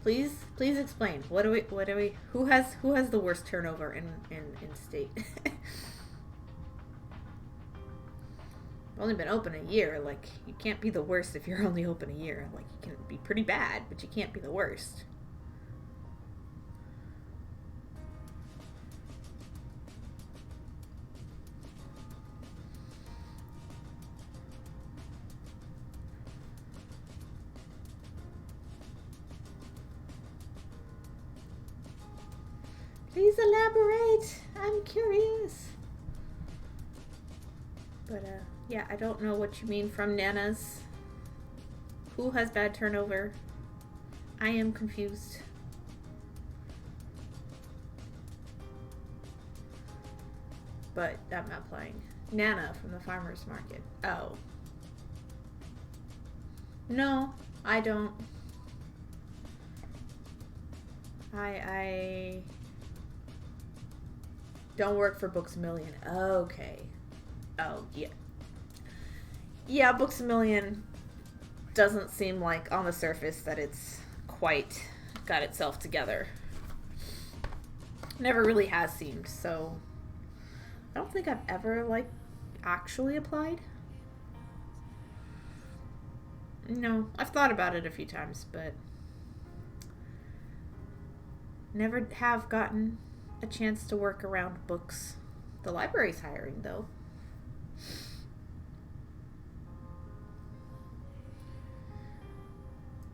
Speaker 3: please explain. What do we who has the worst turnover in state? Only been open a year. Like, you can't be the worst if you're only open a year. Like, you can be pretty bad, but you can't be the worst. Please elaborate. I'm curious. But, yeah, I don't know what you mean from Nana's. Who has bad turnover? I am confused. But I'm not playing. Nana from the farmer's market. Oh. No, I don't. I don't work for Books A Million. Okay. Oh, yeah. Yeah, Books A Million doesn't seem like, on the surface, that it's quite got itself together. Never really has seemed, so I don't think I've ever, like, actually applied. No, I've thought about it a few times, but never have gotten a chance to work around books. The library's hiring, though.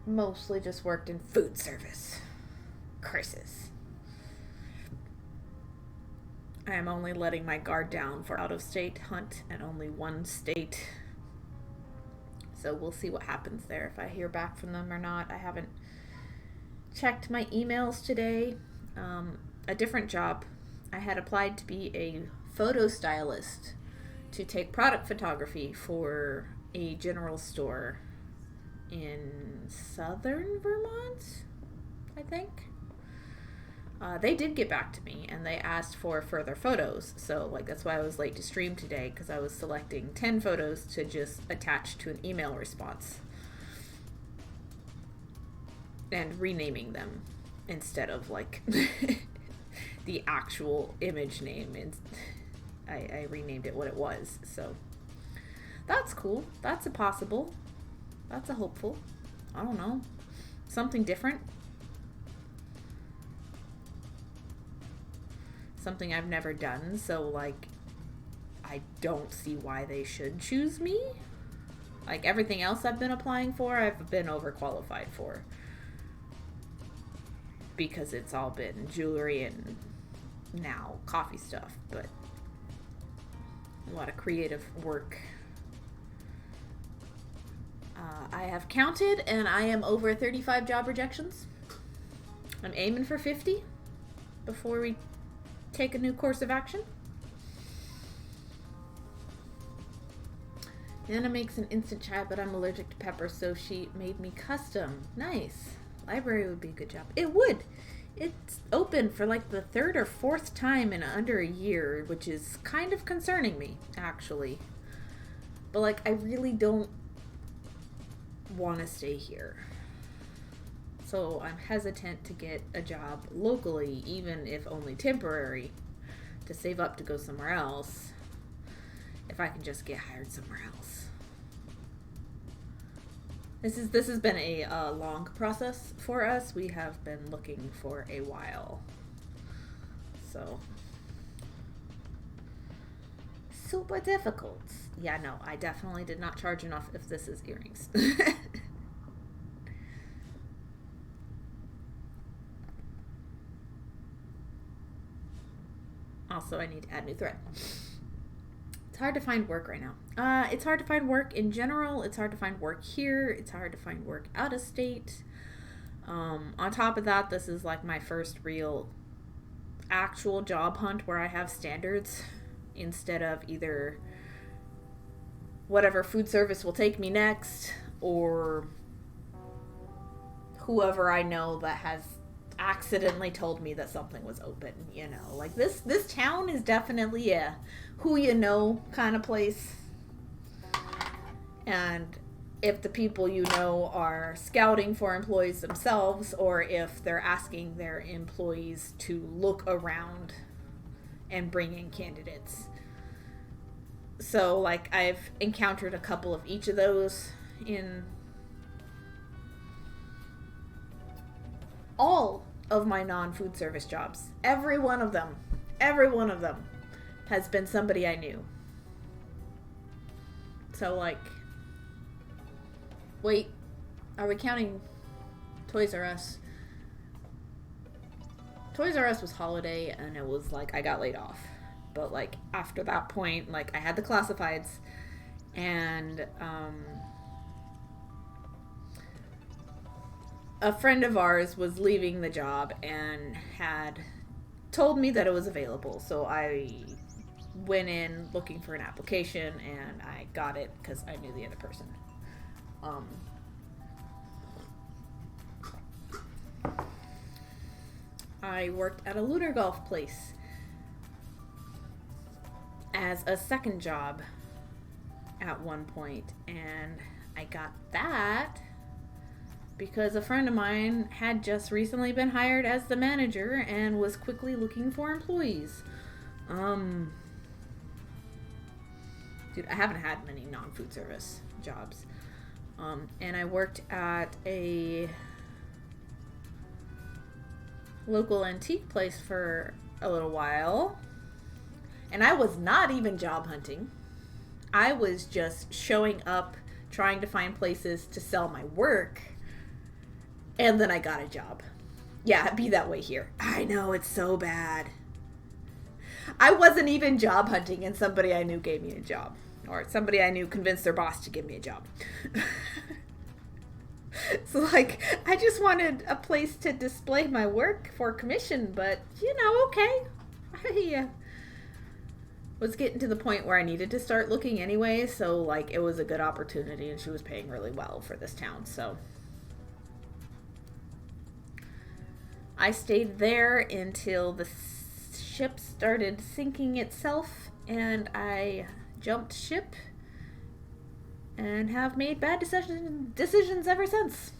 Speaker 3: Mostly just worked in food service. Crisis. I am only letting my guard down for out-of-state hunt and only one state. So we'll see what happens there, if I hear back from them or not. I haven't checked my emails today. A different job. I had applied to be a photo stylist to take product photography for a general store in southern Vermont, I think. They did get back to me, and they asked for further photos. So, like, that's why I was late to stream today, because I was selecting 10 photos to just attach to an email response. And renaming them instead of, like, the actual image name. And I renamed it what it was. So, that's cool. That's a possible. That's a hopeful. I don't know. Something different. Something I've never done, so, like, I don't see why they should choose me. Like, everything else I've been applying for, I've been overqualified for. Because it's all been jewelry and now coffee stuff, but a lot of creative work. I have counted, and I am over 35 job rejections. I'm aiming for 50 before we take a new course of action. Anna makes an instant chai, but I'm allergic to pepper, so she made me custom. Nice. Library would be a good job. It would. It's open for like the third or fourth time in under a year, which is kind of concerning me, actually. But like, I really don't want to stay here. So I'm hesitant to get a job locally, even if only temporary, to save up to go somewhere else, if I can just get hired somewhere else. This has been a long process for us. We have been looking for a while. So super difficult. Yeah, no, I definitely did not charge enough if this is earrings. Also, I need to add new thread. It's hard to find work right now. It's hard to find work in general. It's hard to find work here. It's hard to find work out of state. On top of that, this is like my first real actual job hunt where I have standards instead of either whatever food service will take me next or whoever I know that has accidentally told me that something was open, you know. Like this town is definitely a who you know kind of place. And if the people you know are scouting for employees themselves, or if they're asking their employees to look around and bring in candidates. So, like, I've encountered a couple of each of those in all of my non-food service jobs. Every one of them has been somebody I knew. So, like, wait, are we counting Toys R Us? Toys R Us was holiday, and it was like I got laid off. But like after that point, like I had the classifieds, and a friend of ours was leaving the job and had told me that it was available. So I went in looking for an application, and I got it because I knew the other person. I worked at a lunar golf place as a second job at one point, and I got that because a friend of mine had just recently been hired as the manager and was quickly looking for employees. Dude, I haven't had many non-food service jobs. And I worked at a local antique place for a little while. And I was not even job hunting. I was just showing up, trying to find places to sell my work. And then I got a job. Yeah, it'd be that way here. I know, it's so bad. I wasn't even job hunting, and somebody I knew gave me a job. Or somebody I knew convinced their boss to give me a job. So, like, I just wanted a place to display my work for commission, but, you know, okay. I was getting to the point where I needed to start looking anyway, so, like, it was a good opportunity, and she was paying really well for this town, so. I stayed there until the ship started sinking itself, and I jumped ship and have made bad decisions ever since.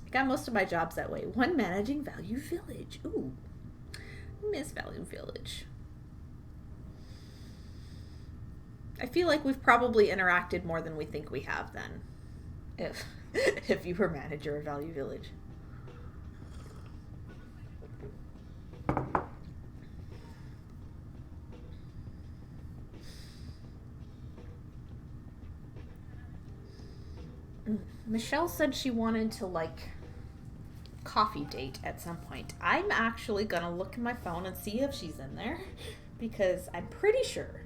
Speaker 3: I got most of my jobs that way. One, managing Value Village. Ooh, I miss Value Village. I feel like we've probably interacted more than we think we have then, if you were manager of Value Village. Michelle said she wanted to, like, coffee date at some point. I'm actually gonna look in my phone and see if she's in there, because I'm pretty sure.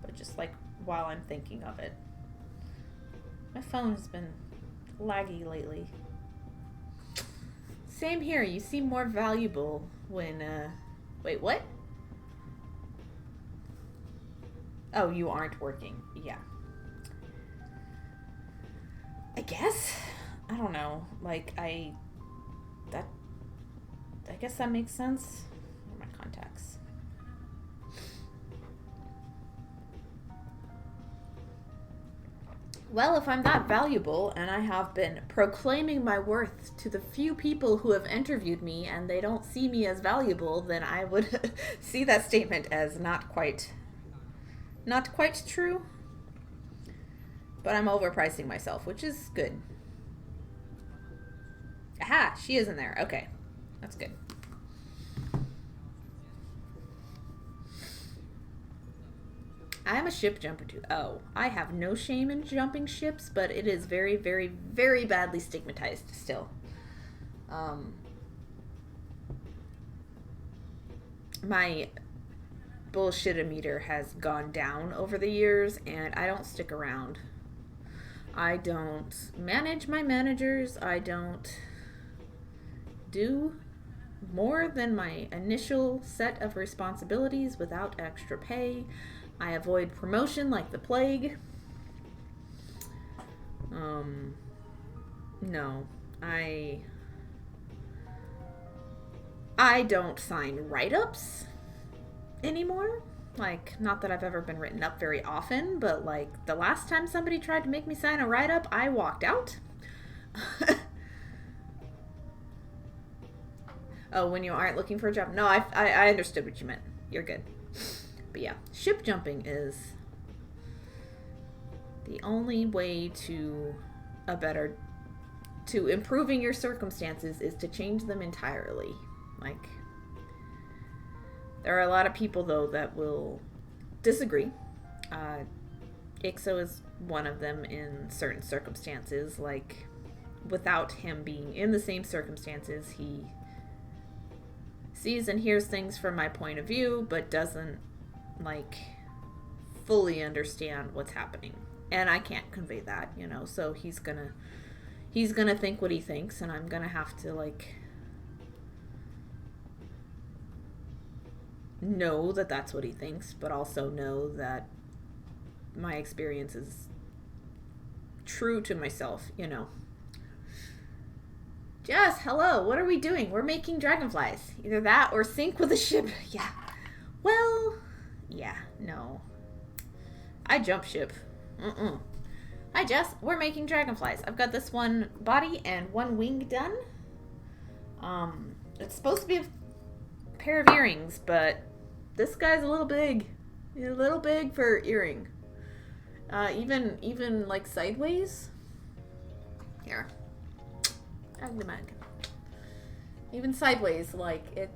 Speaker 3: But just, like, while I'm thinking of it. My phone has been laggy lately. Same here. You seem more valuable when, wait, what? Oh, you aren't working. Yeah. I guess. I don't know. Like, I guess that makes sense. Where are my contacts? Well, if I'm that valuable and I have been proclaiming my worth to the few people who have interviewed me and they don't see me as valuable, then I would see that statement as not quite true. But I'm overpricing myself, which is good. Aha, she is in there. Okay. That's good. I'm a ship jumper too. Oh, I have no shame in jumping ships, but it is very, very, very badly stigmatized still. My bullshit-o-meter has gone down over the years, and I don't stick around. I don't manage my managers. I don't do more than my initial set of responsibilities without extra pay. I avoid promotion like the plague. No, I don't sign write-ups anymore. Like, not that I've ever been written up very often, but like the last time somebody tried to make me sign a write-up, I walked out. Oh, when you aren't looking for a job? No, I understood what you meant. You're good. But yeah, ship jumping is the only way to improving your circumstances is to change them entirely. Like, there are a lot of people though that will disagree. Ixo is one of them in certain circumstances. Like, without him being in the same circumstances, he sees and hears things from my point of view, but doesn't like fully understand what's happening, and I can't convey that, you know. So he's gonna think what he thinks, and I'm gonna have to like know that that's what he thinks, but also know that my experience is true to myself, you know. Jess, hello, what are we doing? We're making dragonflies. Either that or sink with a ship. Yeah. Well, yeah, no. I jump ship. Hi, Jess. We're making dragonflies. I've got this one body and one wing done. It's supposed to be a pair of earrings, but this guy's a little big. He's a little big for earring. Even like sideways. Here. Even sideways, like, it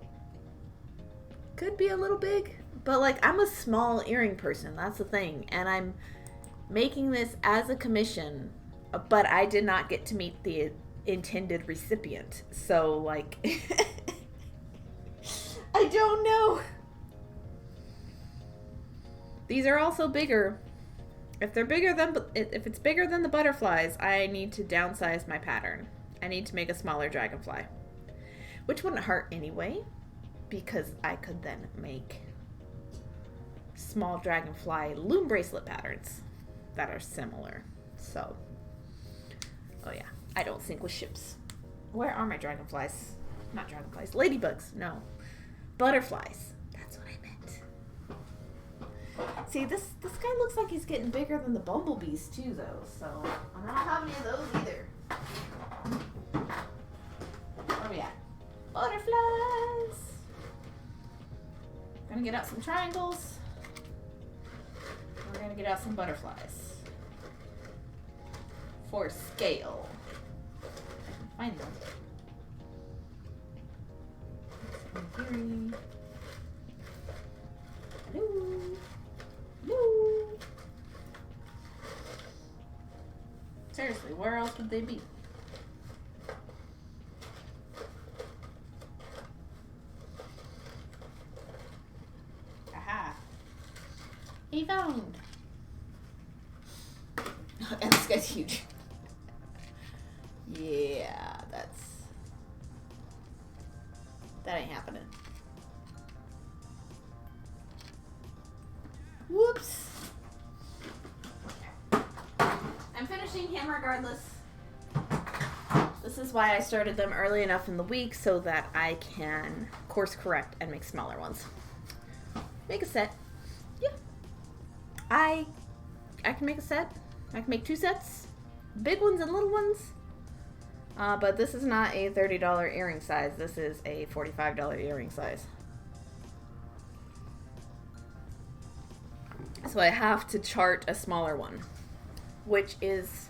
Speaker 3: could be a little big, but like, I'm a small earring person, that's the thing, and I'm making this as a commission, but I did not get to meet the intended recipient, so like I don't know. These are also bigger. If it's bigger than the butterflies, I need to downsize my pattern. I need to make a smaller dragonfly, which wouldn't hurt anyway, because I could then make small dragonfly loom bracelet patterns that are similar. So, oh yeah, I don't sink with ships. Where are my dragonflies? Not dragonflies, ladybugs. No, butterflies. That's what I meant. See, this guy looks like he's getting bigger than the bumblebees too, though. So I don't have any of those either. Where are we at? Butterflies. Gonna get out some triangles. We're gonna get out some butterflies for scale. I can find them. In theory. Hello. Hello. Seriously, where else would they be? Aha. He found. And this guy's huge. Yeah, that ain't happening. Whoops. regardless, this is why I started them early enough in the week so that I can course correct and make smaller ones. Make a set. Yeah. I can make a set. I can make 2 sets. Big ones and little ones. But this is not a $30 earring size. This is a $45 earring size. So I have to chart a smaller one, which is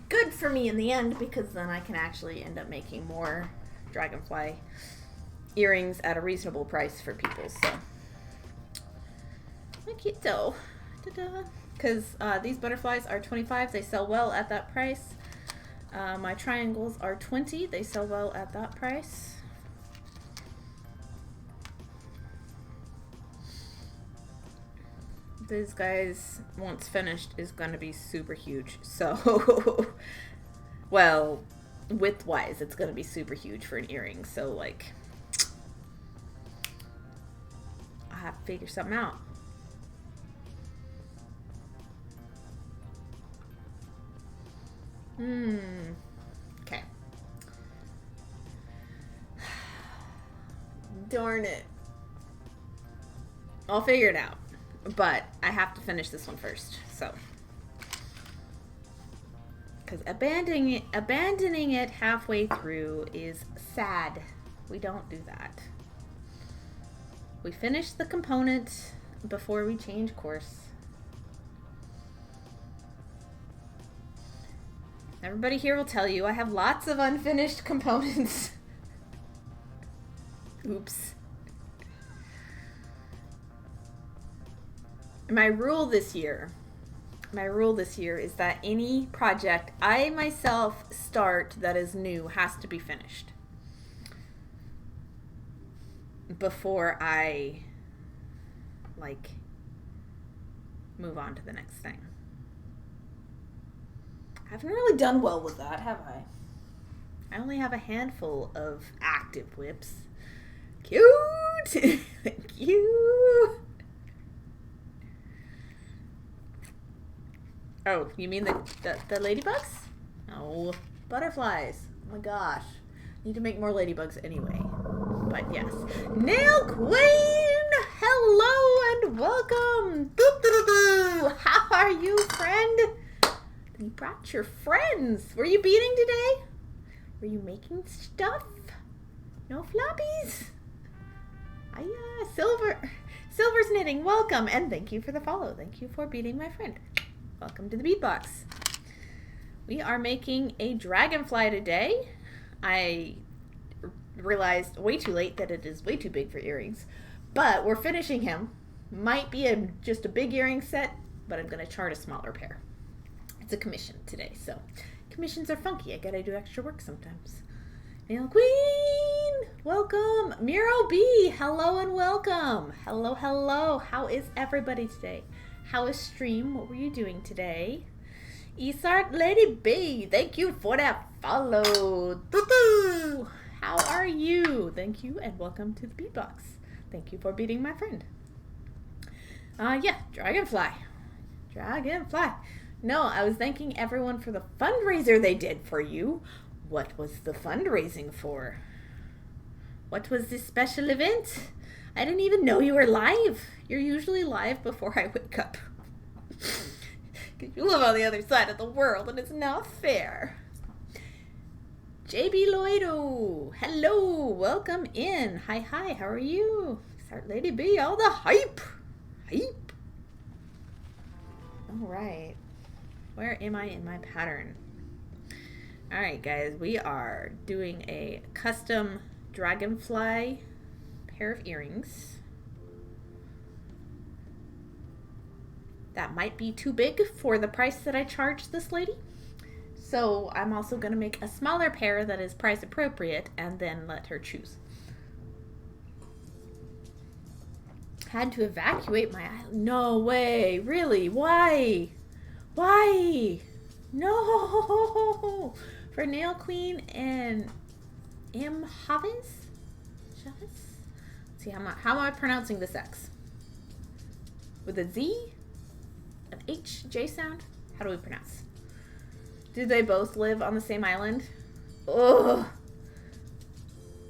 Speaker 3: good for me in the end because then I can actually end up making more dragonfly earrings at a reasonable price for people. So, cute though. Because these butterflies are $25. They sell well at that price. My triangles are $20. They sell well at that price. This guys, once finished, is going to be super huge. So, well, width-wise, it's going to be super huge for an earring. So, like, I have to figure something out. Okay. Darn it. I'll figure it out. But I have to finish this one first, so. Because abandoning it halfway through is sad. We don't do that. We finish the component before we change course. Everybody here will tell you I have lots of unfinished components. Oops. My rule this year is that any project I myself start that is new has to be finished before I, like, move on to the next thing. I haven't really done well with that, have I? I only have a handful of active whips. Cute! Thank you! Oh, you mean the ladybugs? No, butterflies. Oh my gosh. Need to make more ladybugs anyway. But yes. Nail Queen! Hello and welcome! Boo-boo-boo-boo. How are you, friend? You brought your friends. Were you beading today? Were you making stuff? No floppies? Silver's Knitting, welcome. And thank you for the follow. Thank you for beading my friend. Welcome to the Beadbox. We are making a dragonfly today. I realized way too late that it is way too big for earrings, but we're finishing him. Might be just a big earring set, but I'm going to chart a smaller pair. It's a commission today, so commissions are funky. I gotta do extra work sometimes. Nail Queen, welcome. Miro B, hello and welcome. Hello, hello. How is everybody today? How is stream? What were you doing today? Isart Lady B, thank you for that follow. Boo-boo. How are you? Thank you and welcome to the Beadbox. Thank you for beating my friend. Yeah, Dragonfly. No, I was thanking everyone for the fundraiser they did for you. What was the fundraising for? What was this special event? I didn't even know you were live. You're usually live before I wake up. Because you live on the other side of the world and it's not fair. JB Lloydo, hello, welcome in. Hi, how are you? Start Lady B, all the hype. All right. Where am I in my pattern? All right, guys, we are doing a custom dragonfly pair of earrings. That might be too big for the price that I charged this lady. So I'm also going to make a smaller pair that is price appropriate and then let her choose. Had to evacuate my island. No way. Really? Why? No. For Nail Queen and M. Chavez? Let's see, how am I pronouncing this X? With a Z? An H? J sound? How do we pronounce? Do they both live on the same island? Ugh.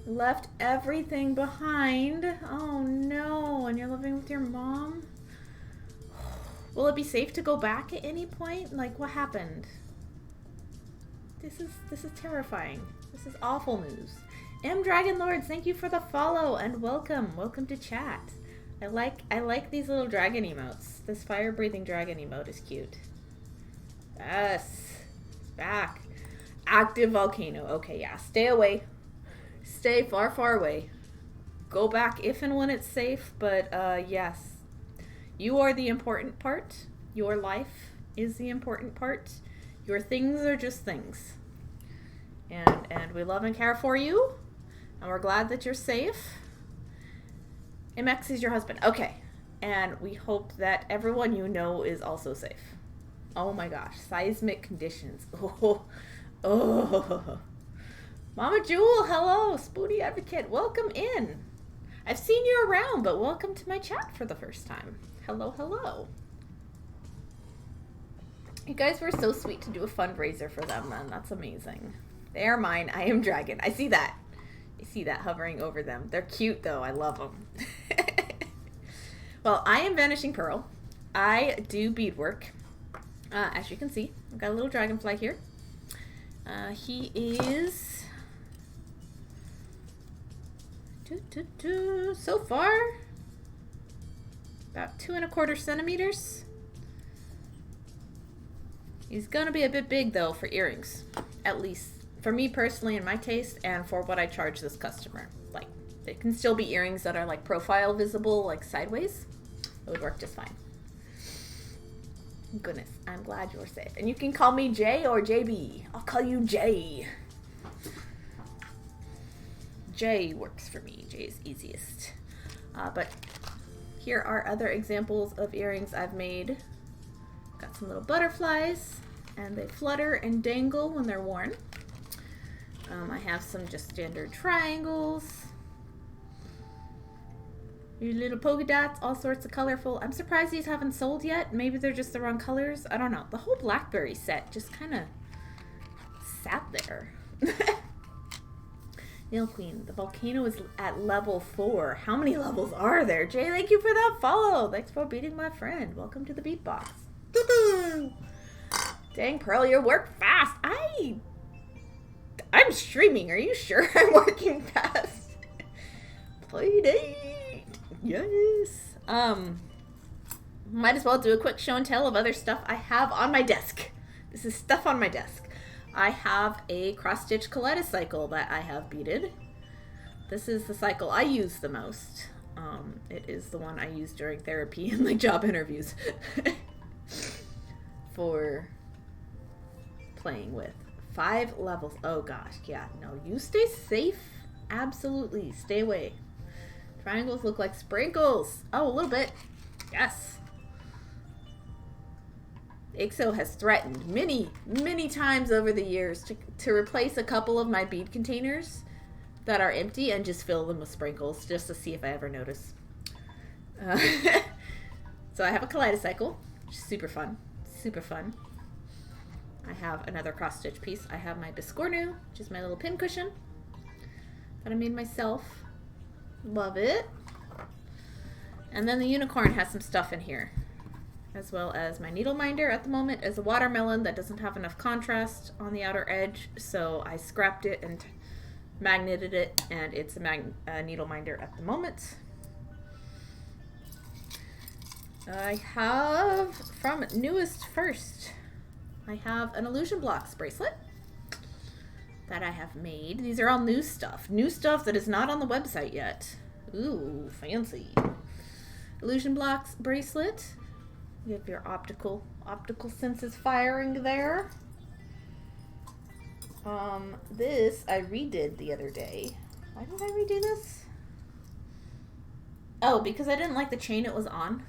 Speaker 3: Left everything behind. Oh no, and you're living with your mom? Will it be safe to go back at any point? Like, what happened? This is terrifying. This is awful news. M Dragon Lords, thank you for the follow and welcome. Welcome to chat. I like these little dragon emotes. This fire breathing dragon emote is cute. Yes. Back. Active volcano. Okay, yeah. Stay away. Stay far, far away. Go back if and when it's safe, but yes. You are the important part. Your life is the important part. Your things are just things. And we love and care for you. And we're glad that you're safe. MX is your husband. Okay. And we hope that everyone you know is also safe. Oh my gosh. Seismic conditions. Oh. Mama Jewel, hello. Spoody Advocate, welcome in. I've seen you around, but welcome to my chat for the first time. Hello, hello. You guys were so sweet to do a fundraiser for them, man. That's amazing. They are mine. I am dragon. I see that. I see that hovering over them. They're cute, though. I love them. Well, I am Vanishing Pearl. I do beadwork. As you can see, I've got a little dragonfly here. He is... so far, about 2¼ centimeters. He's gonna be a bit big though for earrings, at least for me personally in my taste and for what I charge this customer. Like, they can still be earrings that are like profile visible, like sideways. It would work just fine. Goodness, I'm glad you're safe. And you can call me Jay or JB. I'll call you Jay. J works for me. J is easiest. But here are other examples of earrings I've made. Got some little butterflies, and they flutter and dangle when they're worn. I have some just standard triangles. Your little polka dots, all sorts of colorful. I'm surprised these haven't sold yet. Maybe they're just the wrong colors. I don't know. The whole Blackberry set just kind of sat there. Nail Queen, the volcano is at level 4. How many levels are there? Jay, thank you for that follow. Thanks for beating my friend. Welcome to the beatbox. Dang, Pearl, you work fast. I'm streaming. Are you sure I'm working fast? Play date. Yes. Might as well do a quick show and tell of other stuff I have on my desk. This is stuff on my desk. I have a cross-stitch kaleidocycle that I have beaded. This is the cycle I use the most. It is the one I use during therapy and like job interviews for playing with. 5 levels. Oh gosh, yeah. No, you stay safe. Absolutely. Stay away. Triangles look like sprinkles. Oh, a little bit. Yes. IXO has threatened many times over the years to replace a couple of my bead containers that are empty and just fill them with sprinkles just to see if I ever notice. So I have a kaleidocycle, which is super fun. Super fun. I have another cross-stitch piece. I have my biscornu, which is my little pin cushion that I made myself. Love it. And then the unicorn has some stuff in here, as well as my needle minder. At the moment is a watermelon that doesn't have enough contrast on the outer edge, so I scrapped it and magneted it, and it's a needle minder at the moment. I have, from newest first, I have an Illusion Blocks bracelet that I have made. These are all new stuff that is not on the website yet. Ooh, fancy. Illusion Blocks bracelet. You have your optical senses firing there. This I redid the other day. Why did I redo this? Oh, because I didn't like the chain it was on.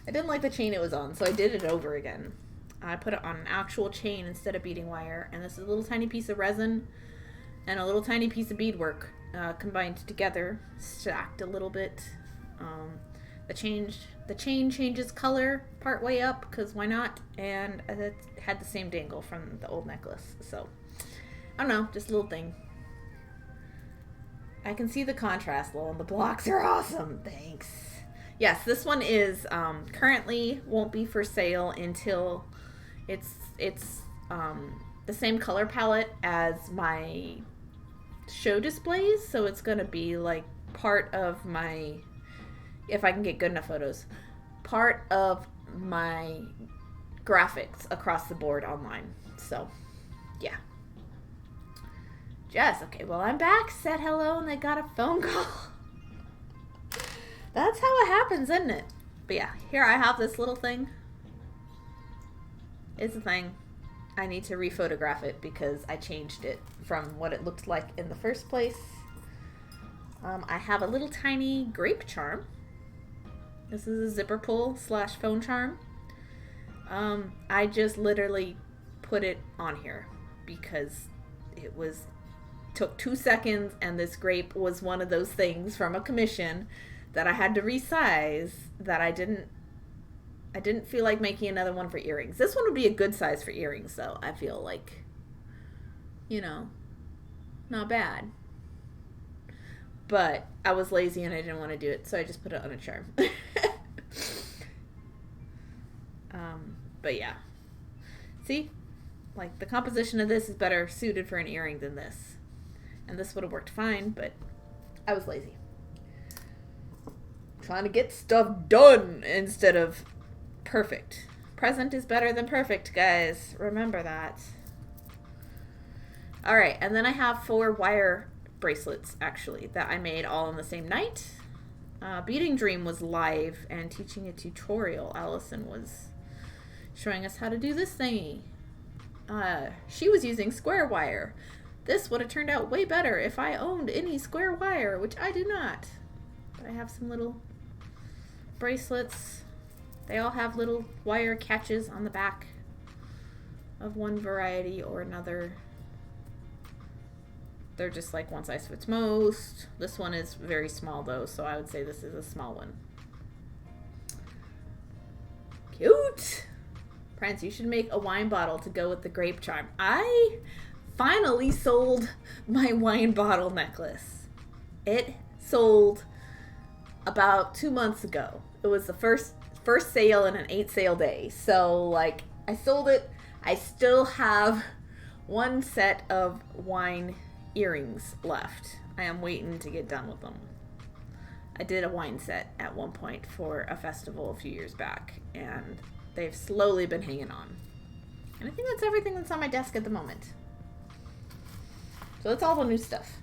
Speaker 3: I didn't like the chain it was on, so I did it over again. I put it on an actual chain instead of beading wire, and this is a little tiny piece of resin and a little tiny piece of beadwork combined together, stacked a little bit. The chain changes color part way up, because why not? And it had the same dangle from the old necklace. So, I don't know, just a little thing. I can see the contrast, Lowell, and the blocks are awesome. Thanks. Yes, this one is currently won't be for sale until it's the same color palette as my show displays. So it's going to be like part of my, if I can get good enough photos, part of my graphics across the board online. So, yeah. Jess, okay, well, I'm back, said hello, and they got a phone call. That's how it happens, isn't it? But yeah, here I have this little thing. It's a thing. I need to rephotograph it because I changed it from what it looked like in the first place. I have a little tiny grape charm. This is a zipper pull / phone charm. I just literally put it on here because it took 2 seconds, and this grape was one of those things from a commission that I had to resize that I didn't feel like making another one for earrings. This one would be a good size for earrings, though. I feel like, not bad. But I was lazy and I didn't want to do it, so I just put it on a charm. But yeah. See? Like, the composition of this is better suited for an earring than this. And this would have worked fine, but I was lazy. Trying to get stuff done instead of perfect. Present is better than perfect, guys. Remember that. Alright, and then I have 4 wire bracelets, actually, that I made all in the same night. Beading Dream was live and teaching a tutorial. Allison was showing us how to do this thingy. She was using square wire. This would have turned out way better if I owned any square wire, which I do not. But I have some little bracelets. They all have little wire catches on the back of one variety or another. They're just like one size fits most. This one is very small though, so I would say this is a small one. Cute! Prince, you should make a wine bottle to go with the grape charm. I finally sold my wine bottle necklace. It sold about 2 months ago. It was the first sale in an 8 sale day. So, like, I sold it. I still have 1 set of wine earrings left. I am waiting to get done with them. I did a wine set at one point for a festival a few years back, and they've slowly been hanging on. And I think that's everything that's on my desk at the moment. So that's all the new stuff.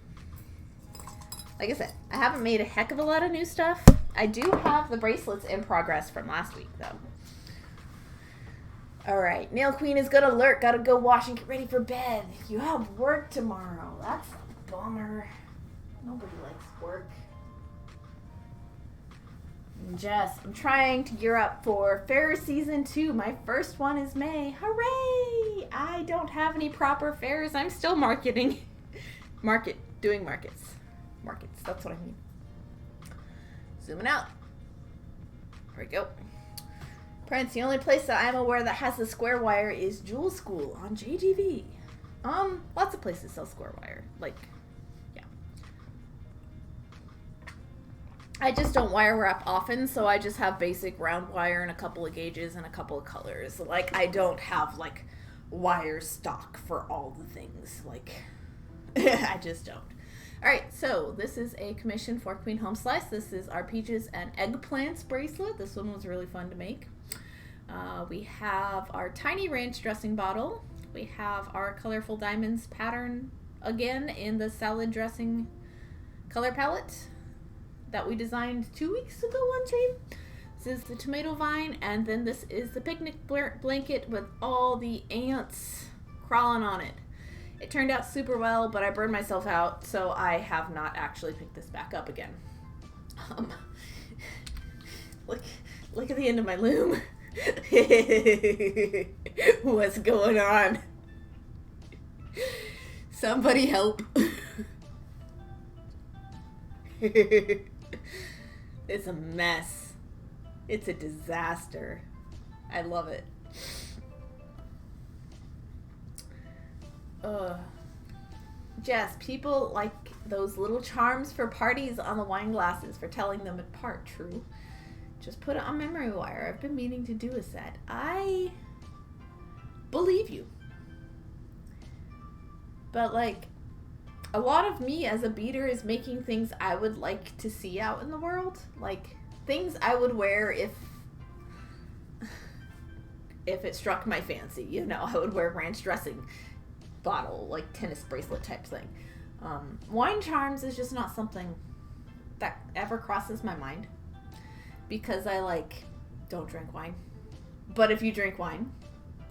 Speaker 3: Like I said, I haven't made a heck of a lot of new stuff. I do have the bracelets in progress from last week, though. Alright, Nail Queen is good alert. Gotta go wash and get ready for bed. You have work tomorrow. That's a bummer. Nobody likes work. And Jess, I'm trying to gear up for Fair Season 2. My first one is May. Hooray! I don't have any proper fairs. I'm still marketing. Doing markets. Markets, that's what I mean. Zooming out. There we go. Prince, the only place that I'm aware that has the square wire is Jewel School on JGV. Lots of places sell square wire. Like, yeah. I just don't wire wrap often, so I just have basic round wire and a couple of gauges and a couple of colors. Like, I don't have, like, wire stock for all the things. Like, I just don't. Alright, so this is a commission for Queen Home Slice. This is our Peaches and Eggplants bracelet. This one was really fun to make. We have our Tiny Ranch dressing bottle. We have our Colorful Diamonds pattern again in the salad dressing color palette that we designed 2 weeks ago on stream. This is the tomato vine, and then this is the picnic blanket with all the ants crawling on it. It turned out super well, but I burned myself out, so I have not actually picked this back up again. Look at the end of my loom. What's going on? Somebody help. It's a mess. It's a disaster. I love it. Jess, people like those little charms for parties on the wine glasses for telling them apart. True. Just put it on memory wire. I've been meaning to do a set. I believe you. But like, a lot of me as a beader is making things I would like to see out in the world. Like, things I would wear if it struck my fancy. You know, I would wear a ranch dressing bottle, like tennis bracelet type thing. Wine charms is just not something that ever crosses my mind. Because I, like, don't drink wine. But if you drink wine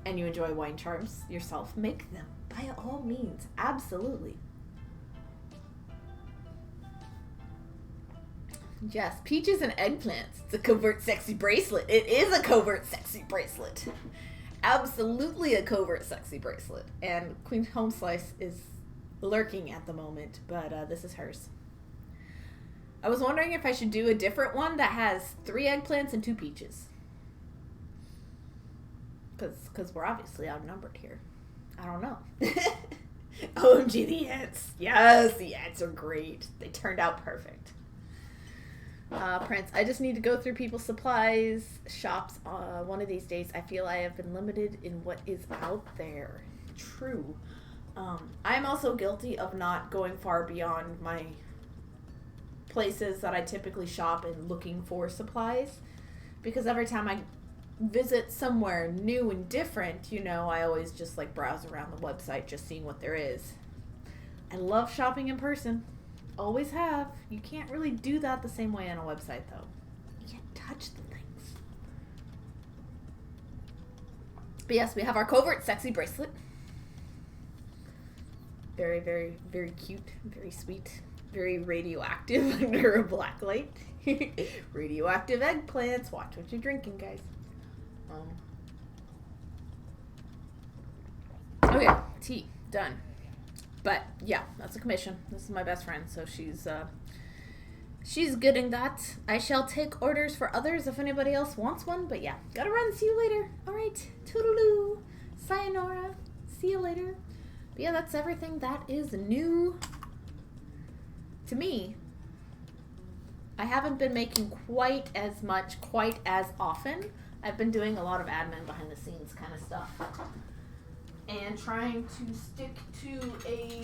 Speaker 3: and you enjoy wine charms yourself, make them. By all means. Absolutely. Yes, peaches and eggplants. It's a covert sexy bracelet. It is a covert sexy bracelet. Absolutely a covert sexy bracelet. And Queen Home Slice is lurking at the moment, but this is hers. I was wondering if I should do a different one that has 3 eggplants and 2 peaches. Because we're obviously outnumbered here. I don't know. OMG, the ants. Yes, the ants are great. They turned out perfect. Prince, I just need to go through people's supplies shops one of these days. I feel I have been limited in what is out there. True. I'm also guilty of not going far beyond my places that I typically shop and looking for supplies, because every time I visit somewhere new and different, you know, I always just like browse around the website just seeing what there is. I love shopping in person. Always have. You can't really do that the same way on a website though. You can't touch the things. But yes, we have our covert sexy bracelet. Very, very, very cute. Very sweet. Very radioactive under a black light. Radioactive eggplants. Watch what you're drinking, guys. Okay, tea. Done. But yeah, that's a commission. This is my best friend, so she's getting that. I shall take orders for others if anybody else wants one. But yeah, gotta run. See you later. All right, toodaloo, sayonara. See you later. But yeah, that's everything that is new to me. I haven't been making quite as much, quite as often. I've been doing a lot of admin behind the scenes kind of stuff. And trying to stick to a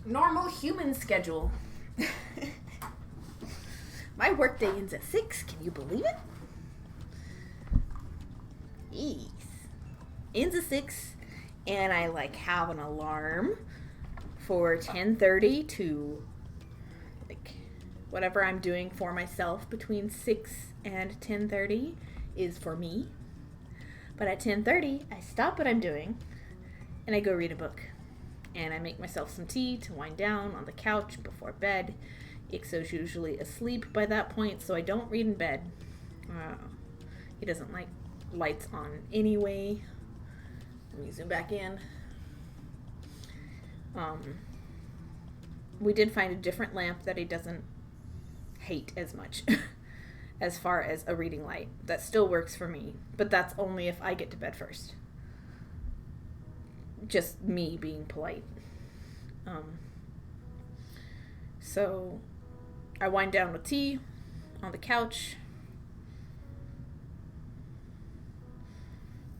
Speaker 3: normal human schedule. My workday ends at 6. Can you believe it? Yes. Ends at 6. And I like have an alarm for 10:30 to like whatever I'm doing for myself between 6 and 10:30 is for me. But at 10:30, I stop what I'm doing and I go read a book. And I make myself some tea to wind down on the couch before bed. Ixo's usually asleep by that point, so I don't read in bed. He doesn't like lights on anyway. Let me zoom back in. We did find a different lamp that he doesn't hate as much as far as a reading light. That still works for me, but that's only if I get to bed first. Just me being polite. So I wind down with tea on the couch.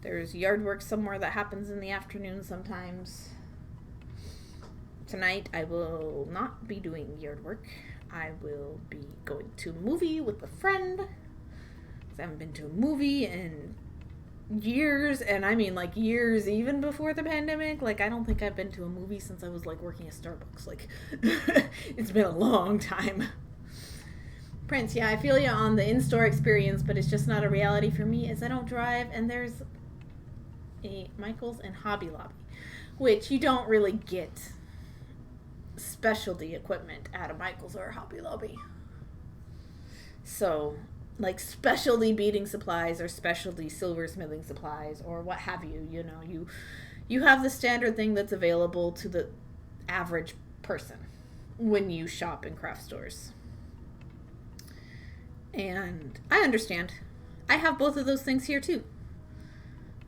Speaker 3: There's yard work somewhere that happens in the afternoon sometimes. Tonight I will not be doing yard work. I will be going to a movie with a friend. 'Cause I haven't been to a movie in years, and I mean like years even before the pandemic. Like I don't think I've been to a movie since I was like working at Starbucks. Like it's been a long time. Prince, yeah, I feel you on the in-store experience, but it's just not a reality for me as I don't drive, and there's a Michael's and Hobby Lobby, which you don't really get specialty equipment at a Michael's or a Hobby Lobby. So like specialty beading supplies or specialty silversmithing supplies or what have you, you know, you have the standard thing that's available to the average person when you shop in craft stores. And I understand. I have both of those things here too.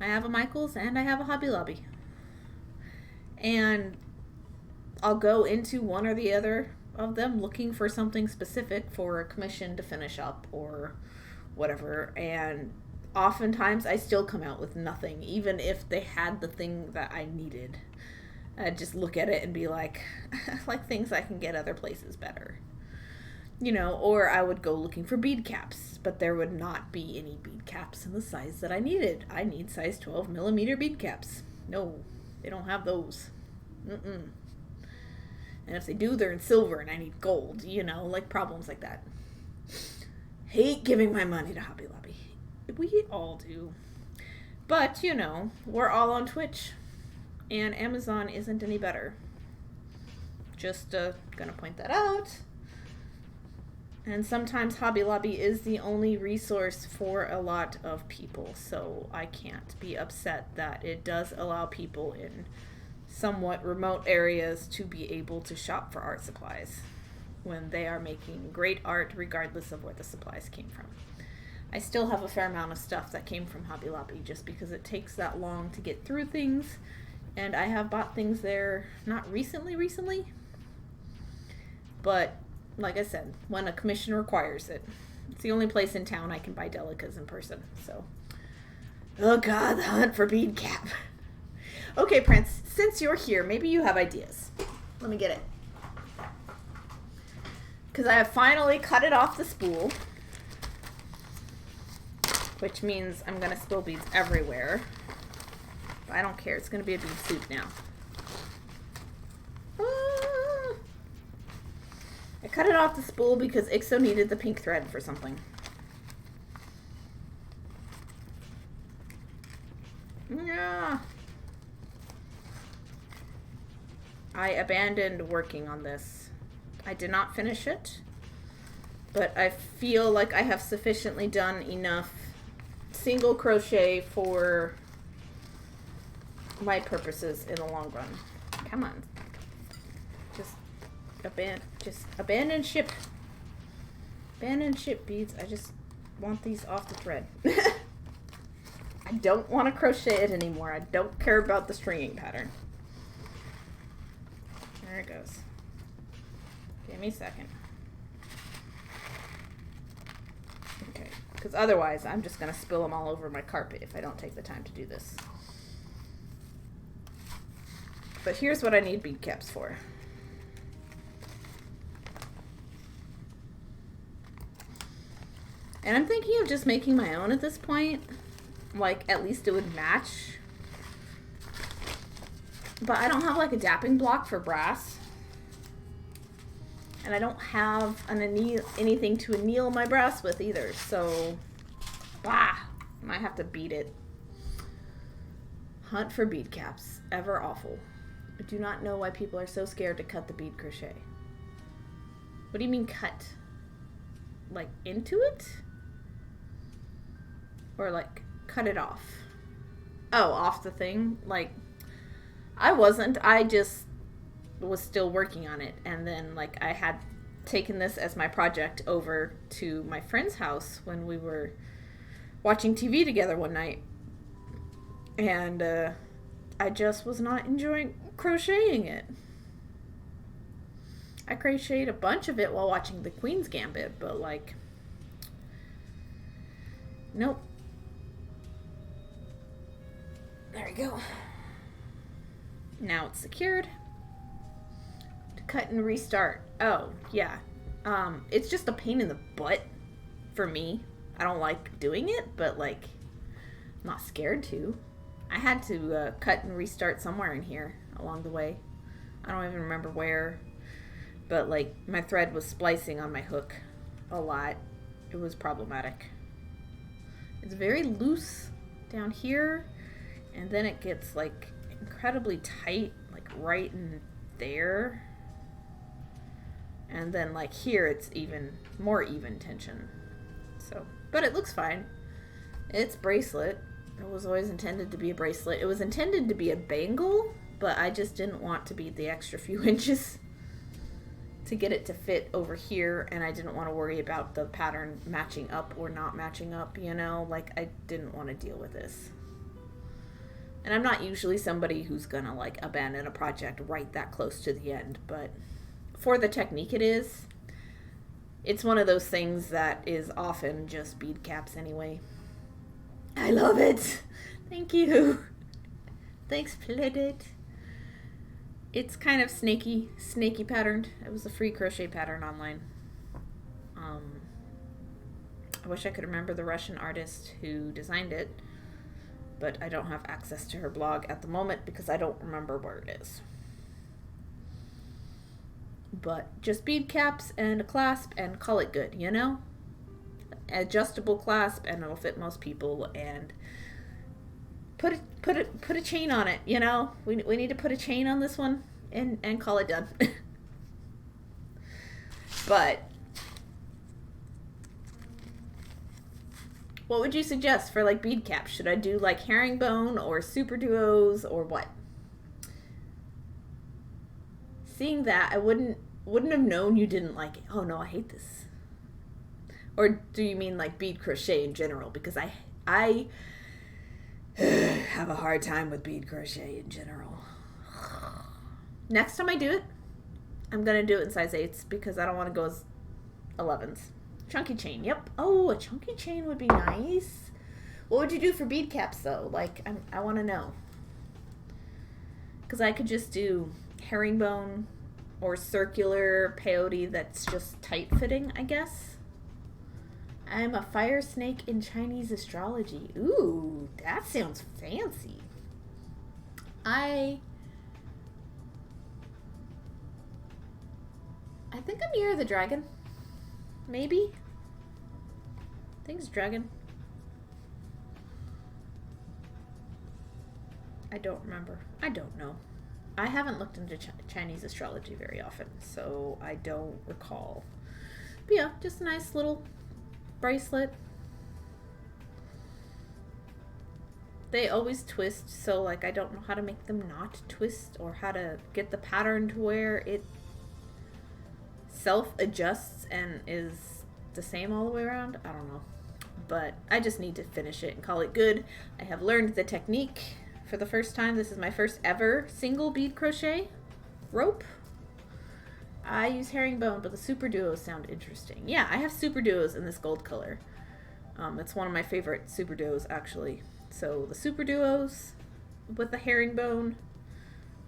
Speaker 3: I have a Michaels and I have a Hobby Lobby. And I'll go into one or the other of them looking for something specific for a commission to finish up or whatever. And oftentimes I still come out with nothing, even if they had the thing that I needed. I'd just look at it and be like, like things I can get other places better. You know, or I would go looking for bead caps, but there would not be any bead caps in the size that I needed. I need size 12 millimeter bead caps. No, they don't have those. Mm-mm. And if they do, they're in silver and I need gold, you know, like problems like that. Hate giving my money to Hobby Lobby. We all do. But, you know, we're all on Twitch. And Amazon isn't any better. Just gonna point that out. And sometimes Hobby Lobby is the only resource for a lot of people. So I can't be upset that it does allow people in somewhat remote areas to be able to shop for art supplies when they are making great art regardless of where the supplies came from. I still have a fair amount of stuff that came from Hobby Lobby just because it takes that long to get through things, and I have bought things there not recently, but like I said, when a commission requires it. It's the only place in town I can buy delicas in person, so. Oh god, the hunt for bead cap. Okay, Prince, since you're here, maybe you have ideas. Let me get it. Because I have finally cut it off the spool. Which means I'm going to spill beads everywhere. But I don't care. It's going to be a bead soup now. I cut it off the spool because Ixo needed the pink thread for something. Yeah. I abandoned working on this. I did not finish it, but I feel like I have sufficiently done enough single crochet for my purposes in the long run. Come on. Just abandon ship. Abandon ship beads. I just want these off the thread. I don't want to crochet it anymore. I don't care about the stringing pattern. There it goes. Give me a second. Okay, because otherwise I'm just going to spill them all over my carpet if I don't take the time to do this. But here's what I need bead caps for. And I'm thinking of just making my own at this point. Like, at least it would match. But I don't have like a dapping block for brass. And I don't have anything to anneal my brass with either. So, I might have to beat it. Hunt for bead caps. Ever awful. I do not know why people are so scared to cut the bead crochet. What do you mean cut? Like into it? Or like cut it off? Oh, off the thing? Like, I wasn't. I just was still working on it. And then, like, I had taken this as my project over to my friend's house when we were watching TV together one night. And I just was not enjoying crocheting it. I crocheted a bunch of it while watching The Queen's Gambit, but, like, nope. There we go. Now it's secured. To cut and restart. Oh, yeah. It's just a pain in the butt for me. I don't like doing it, but, like, I'm not scared to. I had to cut and restart somewhere in here along the way. I don't even remember where. But, like, my thread was splicing on my hook a lot. It was problematic. It's very loose down here. And then it gets, like, incredibly tight, like, right in there. And then, like, here it's even more even tension. So, but it looks fine. It's bracelet. It was always intended to be a bracelet. It was intended to be a bangle, but I just didn't want to be the extra few inches. to get it to fit over here, and I didn't want to worry about the pattern matching up or not matching up, you know? Like, I didn't want to deal with this. And I'm not usually somebody who's gonna, like, abandon a project right that close to the end, but for the technique it's one of those things that is often just bead caps anyway. I love it! Thank you! Thanks, Planet. It's kind of snaky patterned. It was a free crochet pattern online. I wish I could remember the Russian artist who designed it, but I don't have access to her blog at the moment because I don't remember where it is. But just bead caps and a clasp and call it good, you know? Adjustable clasp and it'll fit most people, and put a chain on it, you know? We need to put a chain on this one and call it done. But what would you suggest for like bead caps? Should I do like herringbone or super duos or what? Seeing that, I wouldn't have known you didn't like it. Oh no, I hate this. Or do you mean like bead crochet in general? Because I have a hard time with bead crochet in general. Next time I do it, I'm going to do it in size 8s because I don't want to go as 11s. Chunky chain, yep. Oh, a chunky chain would be nice. What would you do for bead caps though? Like, I want to know. Because I could just do herringbone or circular peyote that's just tight fitting, I guess. I'm a fire snake in Chinese astrology. Ooh, that sounds fancy. I think I'm Year of the Dragon. Maybe? I think it's dragon. I don't remember. I don't know. I haven't looked into Chinese astrology very often, so I don't recall. But yeah, just a nice little bracelet. They always twist, so like I don't know how to make them not twist or how to get the pattern to where it self-adjusts and is the same all the way around. I don't know. But I just need to finish it and call it good. I have learned the technique for the first time. This is my first ever single bead crochet rope. I use herringbone, but the super duos sound interesting. Yeah, I have super duos in this gold color. It's one of my favorite super duos, actually. So the super duos with the herringbone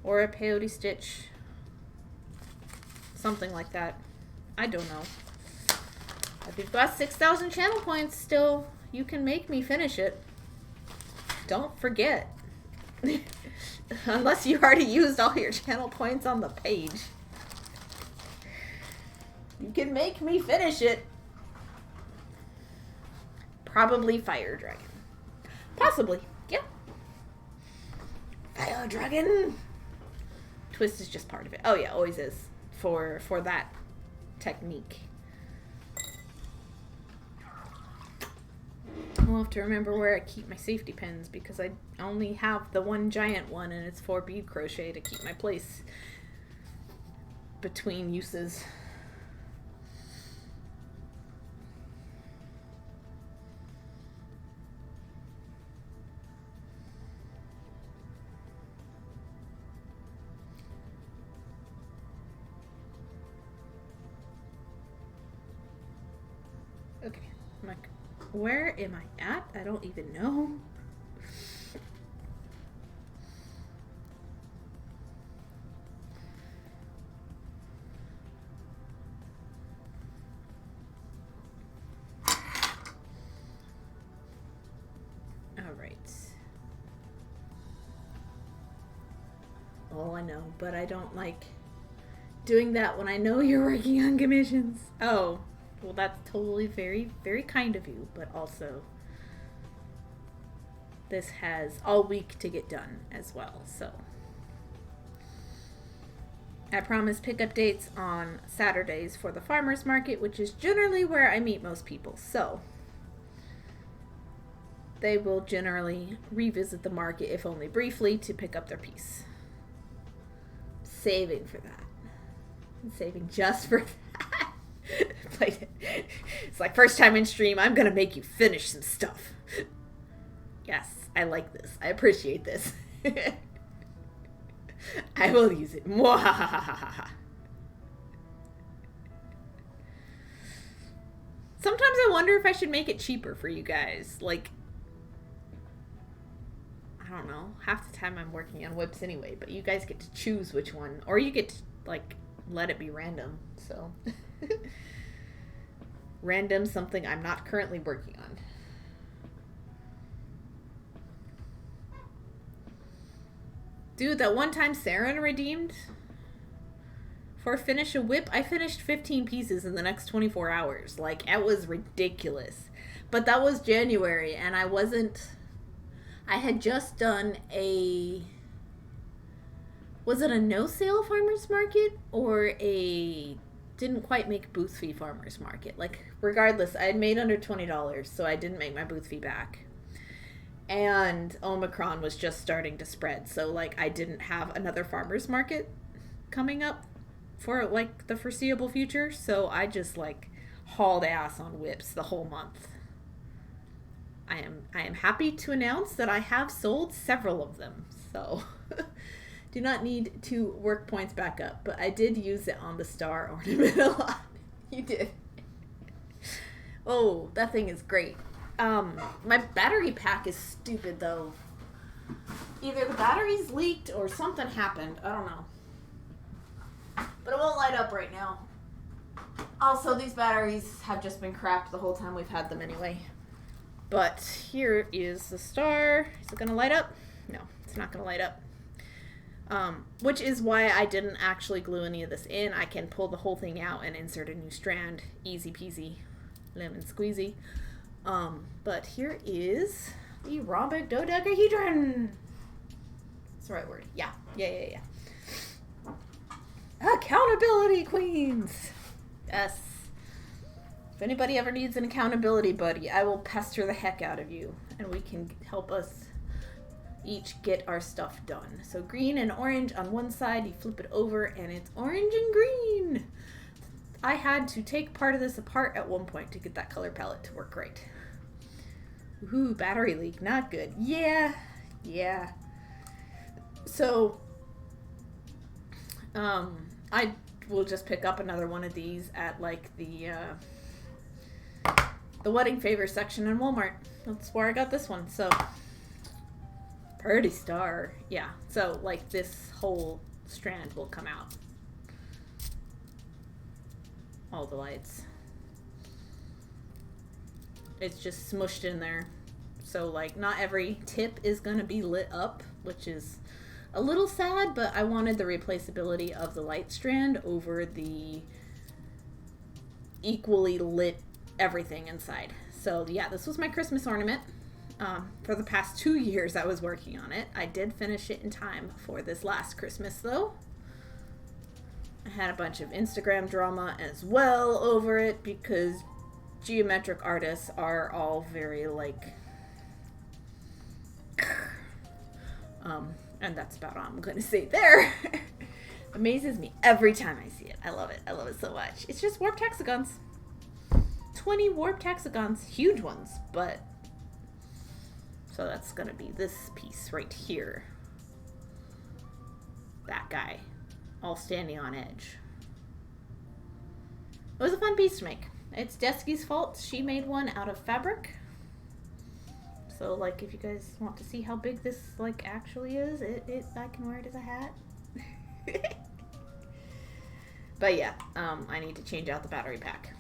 Speaker 3: or a peyote stitch, something like that. I don't know. If you've got 6,000 channel points still, you can make me finish it. Don't forget. Unless you already used all your channel points on the page. You can make me finish it. Probably Fire Dragon. Possibly, yeah. Fire Dragon. Twist is just part of it. Oh yeah, always is. For that technique. I'll have to remember where I keep my safety pins because I only have the one giant one and it's for bead crochet to keep my place between uses. Okay, I'm like, where am I at? I don't even know. All right. Oh, I know, but I don't like doing that when I know you're working on commissions. Oh. Well, that's totally very, very kind of you, but also this has all week to get done as well, so. I promise pickup dates on Saturdays for the farmer's market, which is generally where I meet most people, so. They will generally revisit the market, if only briefly, to pick up their piece. Saving for that.
Speaker 1: I'm saving just for that. It's like, first time in stream, I'm gonna make you finish some stuff. Yes, I like this. I appreciate this. I will use it. Mwahahaha. Sometimes I wonder if I should make it cheaper for you guys. Like, I don't know. Half the time I'm working on whips anyway, but you guys get to choose which one. Or you get to, like, let it be random. So, random something I'm not currently working on. Dude, that one time Saren redeemed for finish a whip, I finished 15 pieces in the next 24 hours. Like, it was ridiculous. But that was January, and I had just done was it a no-sale farmer's market or a didn't quite make booth fee farmer's market? Like, regardless, I had made under $20, so I didn't make my booth fee back. And Omicron was just starting to spread, so, like, I didn't have another farmer's market coming up for, like, the foreseeable future, so I just, like, hauled ass on whips the whole month. I am happy to announce that I have sold several of them, so do not need to work points back up, but I did use it on the star ornament a lot. You did. Oh, that thing is great. My battery pack is stupid, though. Either the batteries leaked or something happened. I don't know. But it won't light up right now. Also, these batteries have just been crapped the whole time we've had them anyway. But here is the star. Is it going to light up? No, it's not going to light up. Which is why I didn't actually glue any of this in. I can pull the whole thing out and insert a new strand. Easy peasy. Lemon squeezy. But here is the rhombic dodecahedron. That's the right word. Yeah. Accountability queens. Yes. If anybody ever needs an accountability buddy, I will pester the heck out of you, and we can help us each get our stuff done. So green and orange on one side, you flip it over, and it's orange and green. I had to take part of this apart at one point to get that color palette to work right. Ooh, battery leak, not good. Yeah. So, I will just pick up another one of these at, like, the wedding favor section in Walmart. That's where I got this one. So, pretty star. Yeah. So, like, this whole strand will come out. All the lights. It's just smushed in there. So, like, not every tip is going to be lit up, which is a little sad, but I wanted the replaceability of the light strand over the equally lit everything inside. So, yeah, this was my Christmas ornament. For the past 2 years I was working on it. I did finish it in time for this last Christmas, though. I had a bunch of Instagram drama as well over it because geometric artists are all very, like, and that's about all I'm going to say there. Amazes me every time I see it. I love it. I love it so much. It's just warped hexagons. 20 warped hexagons. Huge ones, but... So that's going to be this piece right here. That guy. All standing on edge. It was a fun piece to make. It's Desky's fault. She made one out of fabric. So, like, if you guys want to see how big this, like, actually is, I can wear it as a hat. But yeah, I need to change out the battery pack.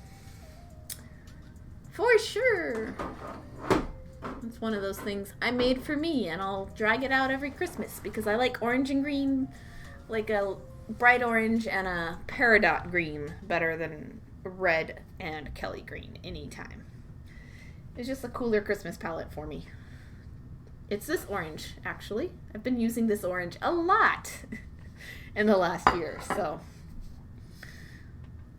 Speaker 1: For sure. It's one of those things I made for me, and I'll drag it out every Christmas because I like orange and green, like a bright orange and a peridot green better than red and Kelly green anytime. It's just a cooler Christmas palette for me. It's this orange, actually. I've been using this orange a lot in the last year, so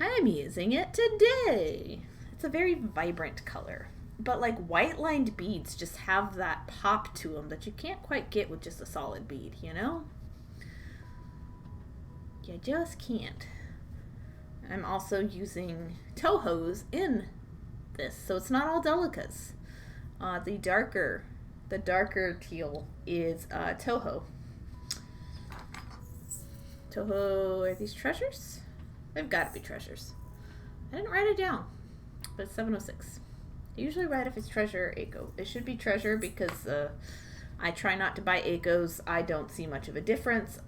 Speaker 1: I'm using it today. It's a very vibrant color, but like white lined beads just have that pop to them that you can't quite get with just a solid bead, you know? You just can't.
Speaker 3: I'm also using Toho's in this, so it's not all Delicas. The darker teal is Toho. Toho, are these treasures? They've got to be treasures. I didn't write it down, but it's 706. I usually write if it's treasure or Eiko. It should be treasure because I try not to buy Eikos. I don't see much of a difference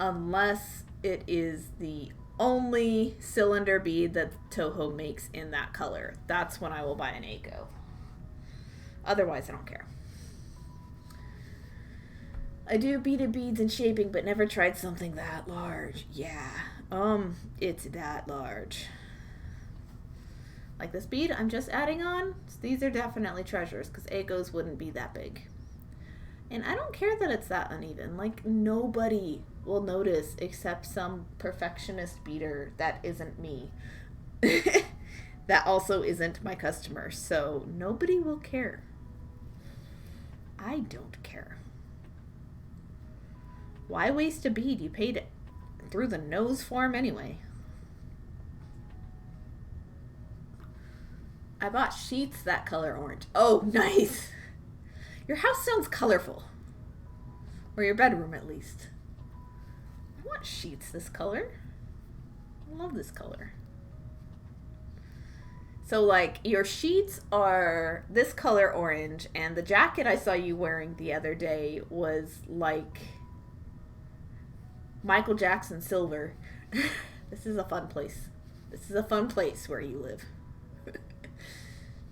Speaker 3: unless it is the only cylinder bead that Toho makes in that color. That's when I will buy an Eiko. Otherwise, I don't care. I do beaded beads and shaping, but never tried something that large. Yeah, it's that large. Like this bead I'm just adding on, these are definitely treasures, because Eikos wouldn't be that big. And I don't care that it's that uneven. Like, nobody will notice except some perfectionist beater that isn't me. That also isn't my customer. So nobody will care. I don't care. Why waste a bead? You paid it through the nose for him anyway. I bought sheets that color orange. Oh, nice. Your house sounds colorful. Or your bedroom, at least. I want sheets this color. I love this color. So, like, your sheets are this color orange, and the jacket I saw you wearing the other day was, like, Michael Jackson silver. This is a fun place. This is a fun place where you live.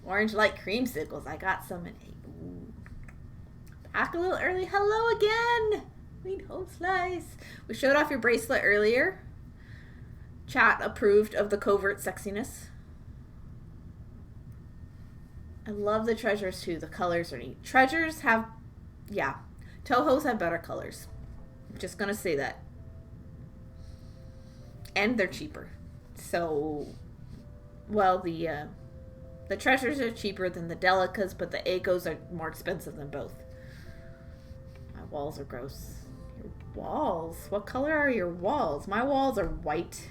Speaker 3: Orange light creamsicles. I got some in back a little early. Hello again. Mean whole slice. We showed off your bracelet earlier. Chat approved of the covert sexiness. I love the treasures too. The colors are neat. Treasures have, yeah. Toho's have better colors. I'm just gonna say that. And they're cheaper. So, well, the treasures are cheaper than the Delicas, but the Eikos are more expensive than both. My walls are gross. Your walls? What color are your walls? My walls are white.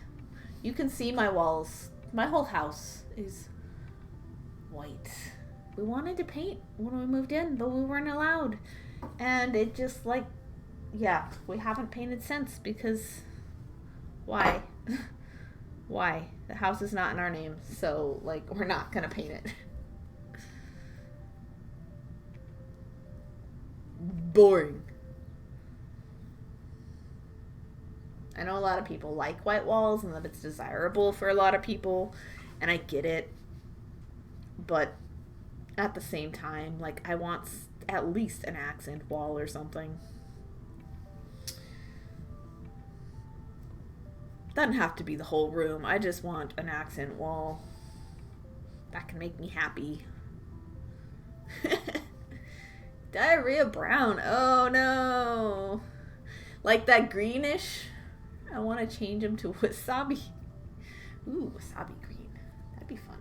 Speaker 3: You can see my walls. My whole house is white. We wanted to paint when we moved in, but we weren't allowed. And it just, like, yeah, we haven't painted since because why? Why? The house is not in our name, so, like, we're not gonna paint it. Boring. I know a lot of people like white walls and that it's desirable for a lot of people, and I get it. But at the same time, like, I want at least an accent wall or something. Doesn't have to be the whole room. I just want an accent wall. That can make me happy. Diarrhea brown. Oh no. Like that greenish. I want to change them to wasabi. Ooh, wasabi green. That'd be fun.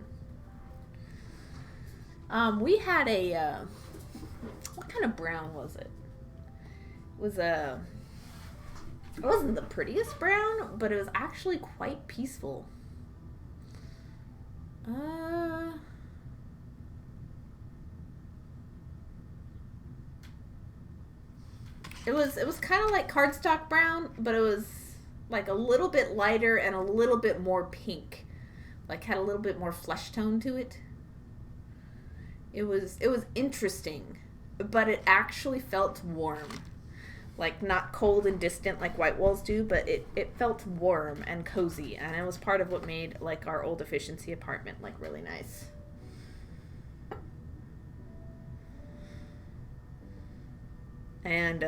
Speaker 3: We had a, what kind of brown was it? It was a, it wasn't the prettiest brown, but it was actually quite peaceful. It was kind of like cardstock brown, but it was like a little bit lighter and a little bit more pink. Like had a little bit more flesh tone to it. It was interesting, but it actually felt warm. Like not cold and distant like white walls do, but it felt warm and cozy, and it was part of what made like our old efficiency apartment like really nice. And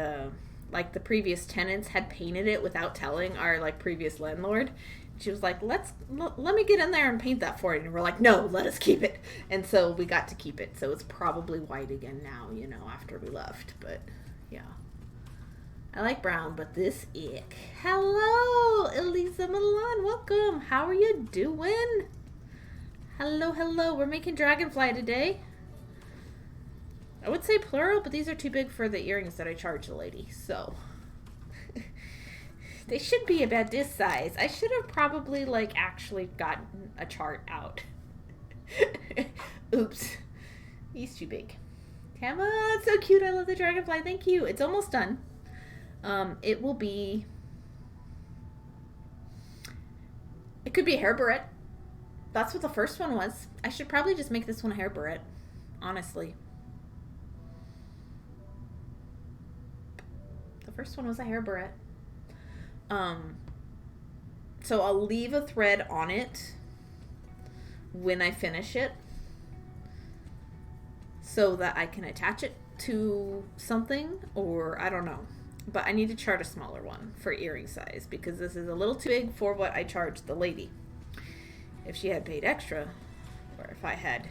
Speaker 3: like the previous tenants had painted it without telling our like previous landlord. She was like, let me get in there and paint that for you. And we're like, no, let us keep it. And so we got to keep it. So it's probably white again now, you know, after we left. But yeah. I like brown, but this ick. Hello, Elisa Milan. Welcome. How are you doing? Hello. We're making dragonfly today. I would say plural, but these are too big for the earrings that I charged the lady. So They should be about this size. I should have probably, like, actually gotten a chart out. Oops. He's too big. Tama, it's so cute. I love the dragonfly. Thank you. It's almost done. It will be... It could be a hair barrette. That's what the first one was. I should probably just make this one a hair barrette. Honestly. The first one was a hair barrette. So I'll leave a thread on it when I finish it so that I can attach it to something, or I don't know. But I need to chart a smaller one for earring size because this is a little too big for what I charged the lady. If she had paid extra, or if I had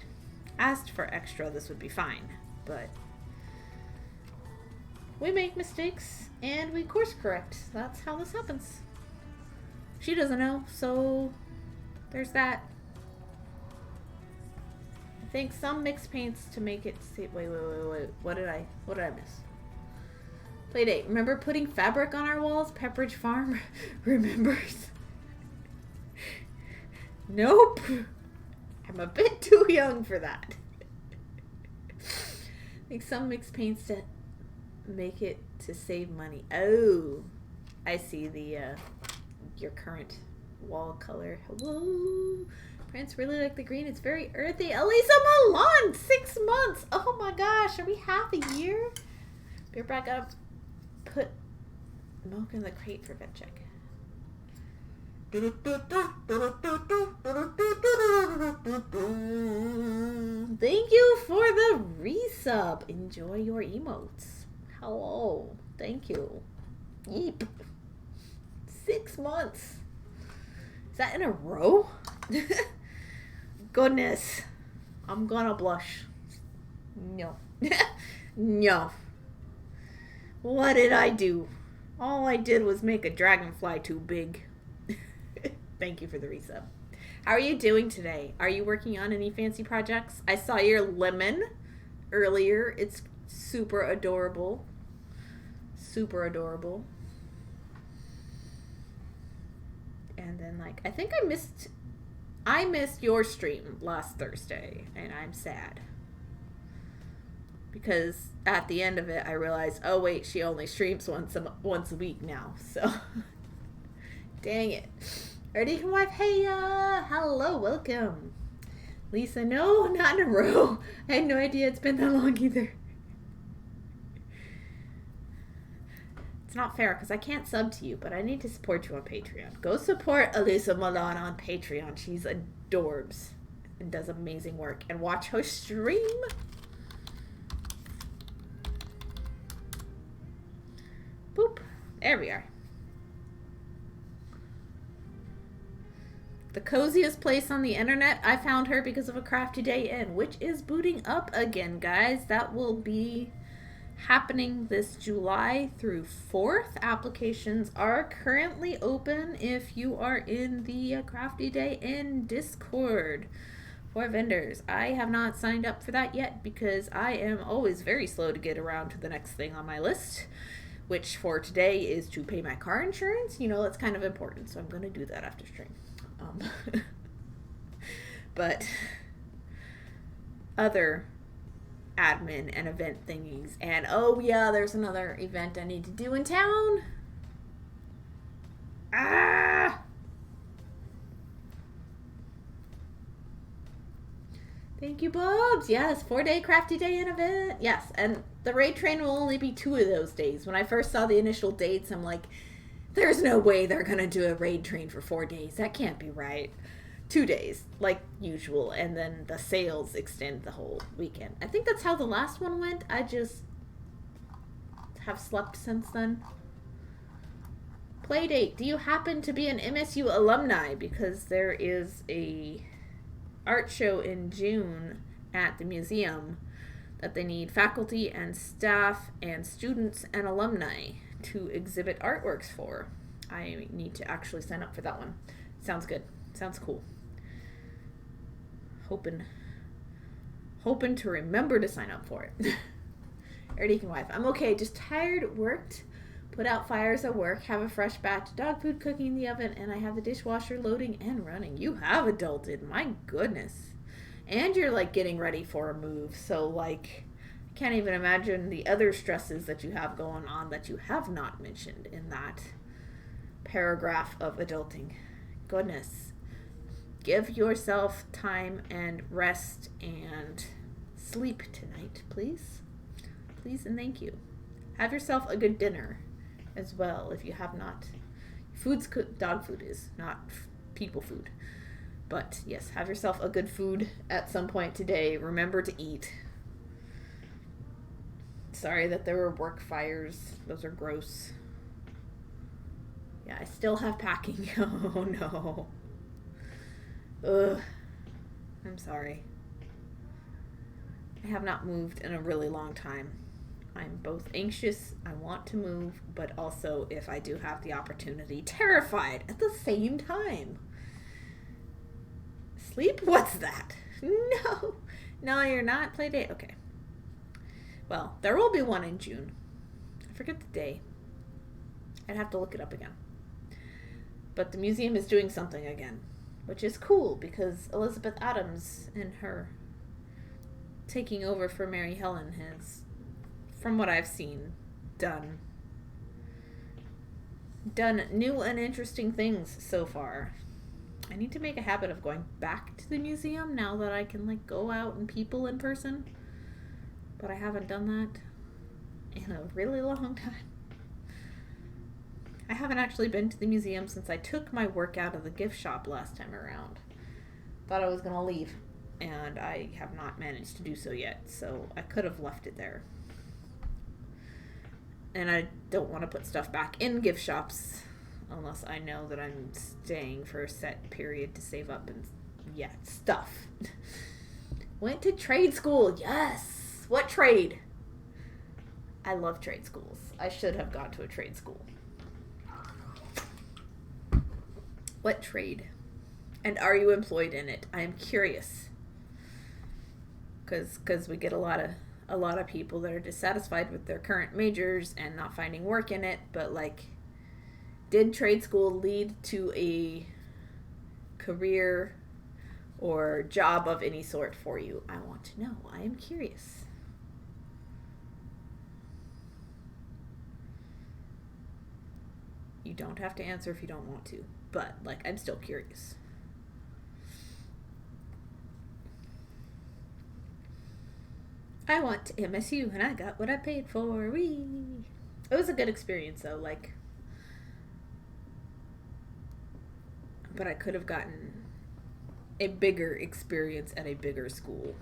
Speaker 3: asked for extra, this would be fine. But we make mistakes and we course correct. That's how this happens. She doesn't know, so there's that. I think some mixed paints to make it see. Wait. What did I miss? Playdate. Remember putting fabric on our walls? Pepperidge Farm remembers. Nope. I'm a bit too young for that. I think some mixed paints to make it to save money. Oh, I see the your current wall color. Hello. Prince really like the green. It's very earthy. Elisa Milan, 6 months. Oh my gosh, are we half a year? Beer back up. Put milk in the crate for vet check. Thank you for the resub. Enjoy your emotes. Hello. Thank you. Yeep. 6 months. Is that in a row? Goodness. I'm gonna blush. No. No. What did I do? All I did was make a dragonfly too big. Thank you for the resub. How are you doing today? Are you working on any fancy projects? I saw your lemon earlier. It's super adorable. Super adorable. And then, like, I think I missed your stream last Thursday, and I'm sad. Because at the end of it, I realized, oh wait, she only streams once a week now. So, dang it. Ready, come wife? Hey, hello, welcome. Lisa, no, not in a row. I had no idea it's been that long either. It's not fair because I can't sub to you, but I need to support you on Patreon. Go support Elisa Milan on Patreon. She's adorbs and does amazing work. And watch her stream. Boop. There we are. The coziest place on the internet. I found her because of a Crafty Day Inn, which is booting up again, guys. That will be happening this July through 4th. Applications are currently open if you are in the Crafty Day Inn Discord for vendors. I have not signed up for that yet because I am always very slow to get around to the next thing on my list, which for today is to pay my car insurance. You know, that's kind of important, so I'm going to do that after stream. But other admin and event thingies, and oh yeah, there's another event I need to do in town. Thank you, Bobs. Yes, 4-day Crafty Day Inn event. Yes, and the raid train will only be 2 of those days. When I first saw the initial dates, I'm like, there's no way they're gonna do a raid train for 4 days. That can't be right. 2 days, like usual, and then the sales extend the whole weekend. I think that's how the last one went. I just have slept since then. Playdate. Do you happen to be an MSU alumni? Because there is a art show in June at the museum that they need faculty and staff and students and alumni to exhibit artworks for. I need to actually sign up for that one. Sounds good. Sounds cool. Hoping to remember to sign up for it. Already can wife. I'm okay. Just tired, worked Put out fires at work, have a fresh batch of dog food cooking in the oven, and I have the dishwasher loading and running. You have adulted, my goodness. And you're like getting ready for a move, so like I can't even imagine the other stresses that you have going on that you have not mentioned in that paragraph of adulting. Goodness. Give yourself time and rest and sleep tonight, please. Please and thank you. Have yourself a good dinner as well if you have not. Dog food is not people food. But yes, have yourself a good food at some point today. Remember to eat. Sorry that there were work fires. Those are gross. Yeah, I still have packing. Oh no. Ugh. I'm sorry. I have not moved in a really long time. I'm both anxious, I want to move, but also, if I do have the opportunity, terrified at the same time. Sleep? What's that? No. No, you're not. Play date? Okay. Well, there will be one in June. I forget the day. I'd have to look it up again. But the museum is doing something again, which is cool because Elizabeth Adams and her taking over for Mary Helen has, from what I've seen, done new and interesting things so far. I need to make a habit of going back to the museum now that I can like go out and people in person. But I haven't done that in a really long time. I haven't actually been to the museum since I took my work out of the gift shop last time around. Thought I was going to leave, and I have not managed to do so yet, so I could have left it there. And I don't want to put stuff back in gift shops unless I know that I'm staying for a set period to save up and, stuff. Went to trade school, yes! What trade? I love trade schools. I should have gone to a trade school. What trade? And are you employed in it? I am curious. Because we get a lot of people that are dissatisfied with their current majors and not finding work in it, but like, did trade school lead to a career or job of any sort for you? I want to know. I am curious. You don't have to answer if you don't want to, but like, I'm still curious. I went to MSU and I got what I paid for. Whee! It was a good experience though, like, but I could have gotten a bigger experience at a bigger school.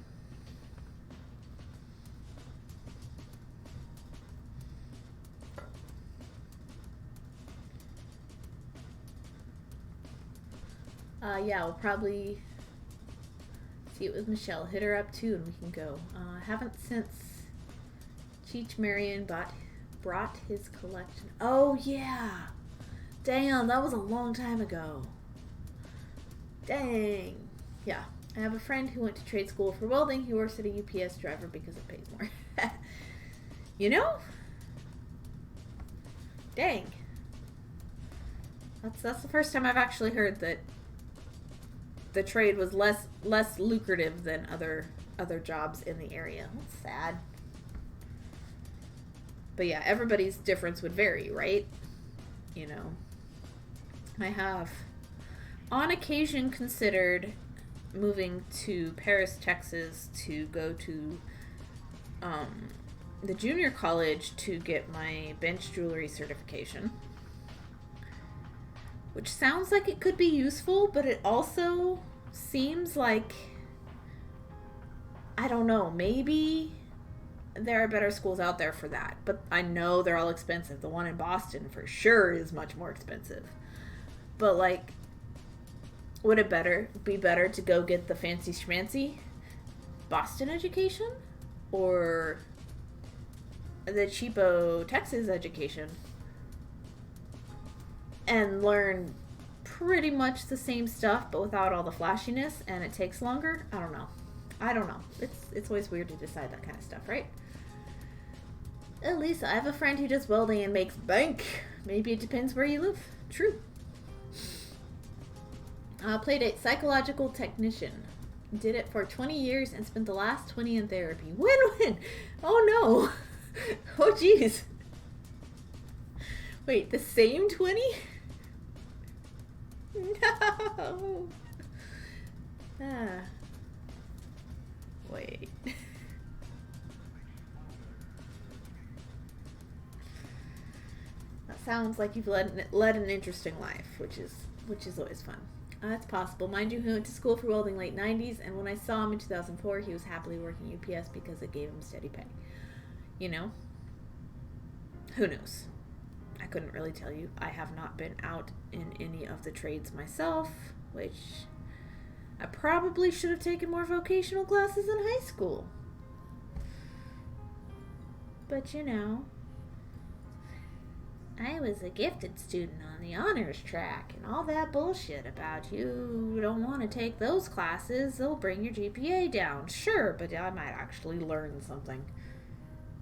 Speaker 3: Yeah, we'll probably see it with Michelle. Hit her up too and we can go. I haven't since Cheech Marion brought his collection. Oh yeah! Damn, that was a long time ago. Dang. Yeah, I have a friend who went to trade school for welding. He works at a UPS driver because it pays more. You know? Dang. That's the first time I've actually heard that the trade was less lucrative than other jobs in the area. That's sad. But yeah, everybody's difference would vary, right? You know. I have on occasion considered moving to Paris, Texas to go to the junior college to get my bench jewelry certification. Which sounds like it could be useful, but it also seems like, I don't know, maybe there are better schools out there for that. But I know they're all expensive. The one in Boston for sure is much more expensive. But like, would it be better to go get the fancy schmancy Boston education? Or the cheapo Texas education? And learn pretty much the same stuff, but without all the flashiness, and it takes longer? I don't know. It's always weird to decide that kind of stuff, right? Lisa, I have a friend who does welding and makes bank. Maybe it depends where you live. True. Played a psychological technician. Did it for 20 years and spent the last 20 in therapy. Win-win! Oh no! Oh jeez. Wait, the same 20? No! Ah. Wait. That sounds like you've led an interesting life, which is always fun. It's possible. Mind you, he went to school for welding late 90s, and when I saw him in 2004, he was happily working UPS because it gave him steady pay. You know? Who knows? I couldn't really tell you. I have not been out in any of the trades myself, which I probably should have taken more vocational classes in high school. But you know, I was a gifted student on the honors track, and all that bullshit about you don't want to take those classes, they'll bring your GPA down. Sure, but I might actually learn something.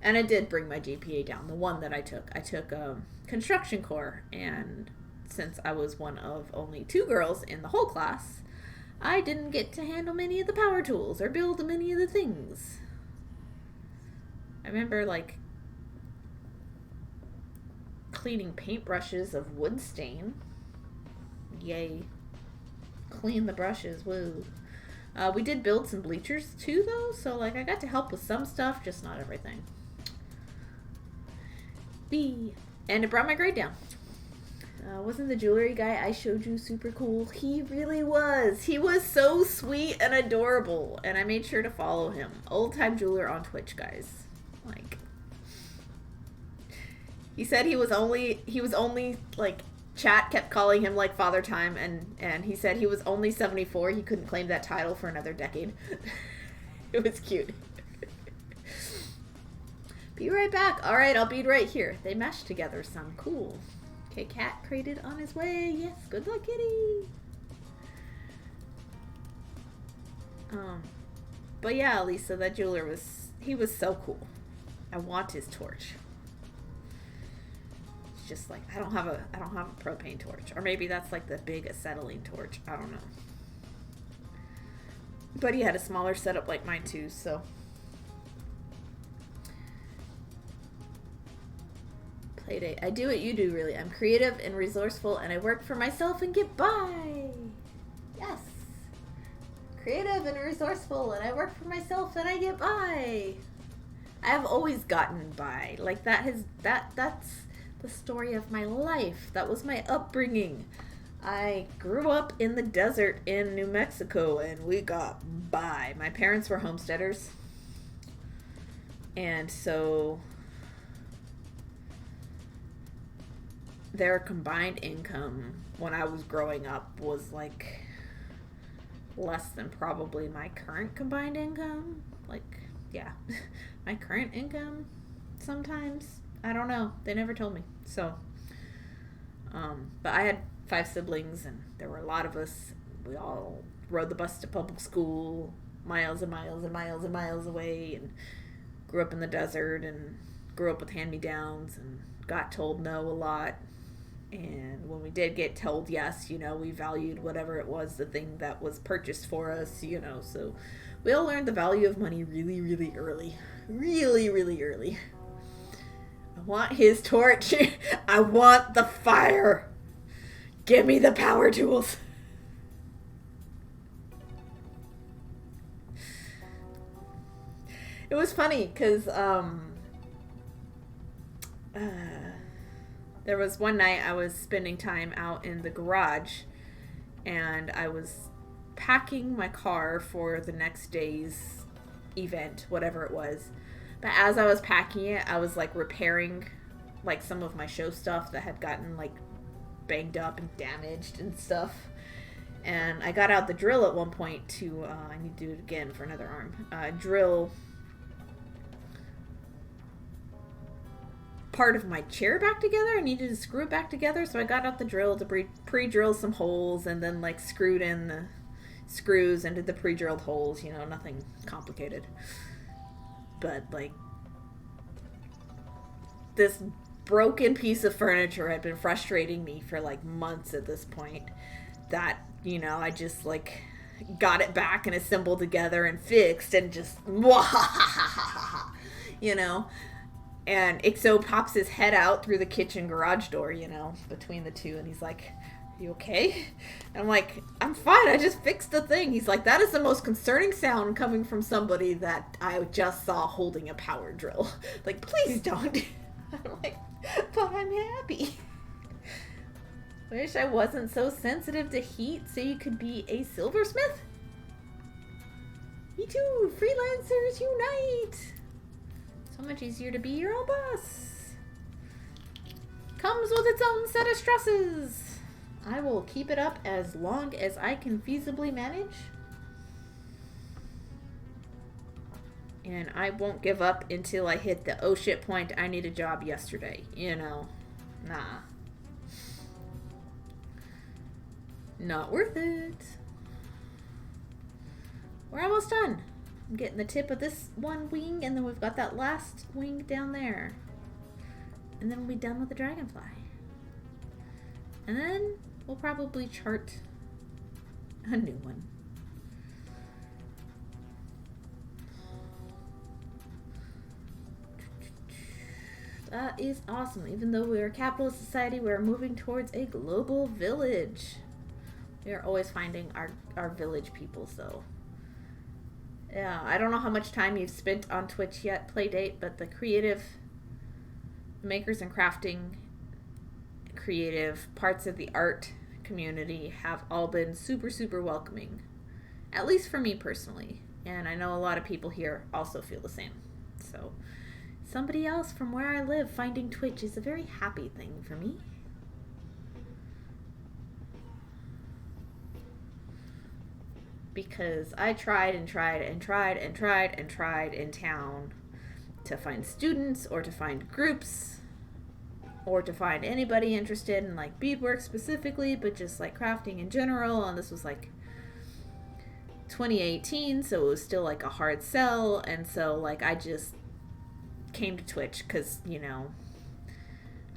Speaker 3: And it did bring my GPA down, the one that I took. I took construction core, and since I was one of only 2 girls in the whole class, I didn't get to handle many of the power tools or build many of the things. I remember, like, cleaning paintbrushes of wood stain. Yay. Clean the brushes, woo. We did build some bleachers too, though, so like I got to help with some stuff, just not everything. And it brought my grade down. Wasn't the jewelry guy I showed you super cool? He really was. He was so sweet and adorable, and I made sure to follow him. Old Time Jeweler on Twitch, guys. Like, he said he was only like, chat kept calling him like Father Time, and he said he was only 74. He couldn't claim that title for another decade. It was cute. Be right back. All right, I'll be right here. They meshed together some. Cool. Okay, cat crated on his way. Yes, good luck, kitty. But yeah, Lisa, that jeweler he was so cool. I want his torch. It's just like I don't have a propane torch, or maybe that's like the big acetylene torch. I don't know. But he had a smaller setup like mine too, so. Playdate. I do what you do, really. I'm creative and resourceful, and I work for myself and get by. Yes. Creative and resourceful, and I work for myself and I get by. I have always gotten by. Like, that's the story of my life. That was my upbringing. I grew up in the desert in New Mexico, and we got by. My parents were homesteaders, and so their combined income when I was growing up was like less than probably my current combined income. Like, yeah, my current income sometimes. I don't know. They never told me. So, but I had 5 siblings, and there were a lot of us. We all rode the bus to public school miles and miles and miles and miles away, and grew up in the desert, and grew up with hand-me-downs, and got told no a lot. And when we did get told yes, you know, we valued whatever it was, the thing that was purchased for us, you know. So we all learned the value of money really, really early. Really, really early. I want his torch. I want the fire. Give me the power tools. It was funny because there was one night I was spending time out in the garage, and I was packing my car for the next day's event, whatever it was. But as I was packing it, I was like repairing like some of my show stuff that had gotten like banged up and damaged and stuff. And I got out the drill at one point to, I need to do it again for another arm, drill part of my chair back together. I needed to screw it back together, so I got out the drill to pre-drill some holes, and then like screwed in the screws into the pre-drilled holes, you know, nothing complicated. But like
Speaker 1: this broken piece of furniture had been frustrating me for like months at this point. That, you know, I just like got it back and assembled together and fixed and just, you know. And Ixo pops his head out through the kitchen garage door, you know, between the two, and he's like, "You okay?" And I'm like, "I'm fine, I just fixed the thing." He's like, "That is the most concerning sound coming from somebody that I just saw holding a power drill. Like, please don't." I'm like, "But I'm happy." Wish I wasn't so sensitive to heat so you could be a silversmith. Me too, freelancers unite. So much easier to be your own boss. Comes with its own set of stresses. I will keep it up as long as I can feasibly manage. And I won't give up until I hit the oh shit point, I need a job yesterday. You know, nah. Not worth it. We're almost done. I'm getting the tip of this one wing, and then we've got that last wing down there. And then we'll be done with the dragonfly. And then we'll probably chart a new one. That is awesome. Even though we're a capitalist society, we're moving towards a global village. We are always finding our village people, so. Yeah, I don't know how much time you've spent on Twitch yet, Playdate, but the creative makers and crafting, creative parts of the art community have all been super, super welcoming. At least for me personally. And I know a lot of people here also feel the same. So, somebody else from where I live finding Twitch is a very happy thing for me. Because I tried and tried and tried and tried and tried in town to find students or to find groups or to find anybody interested in like beadwork specifically, but just like crafting in general. And this was like 2018, so it was still like a hard sell. And so like I just came to Twitch because, you know,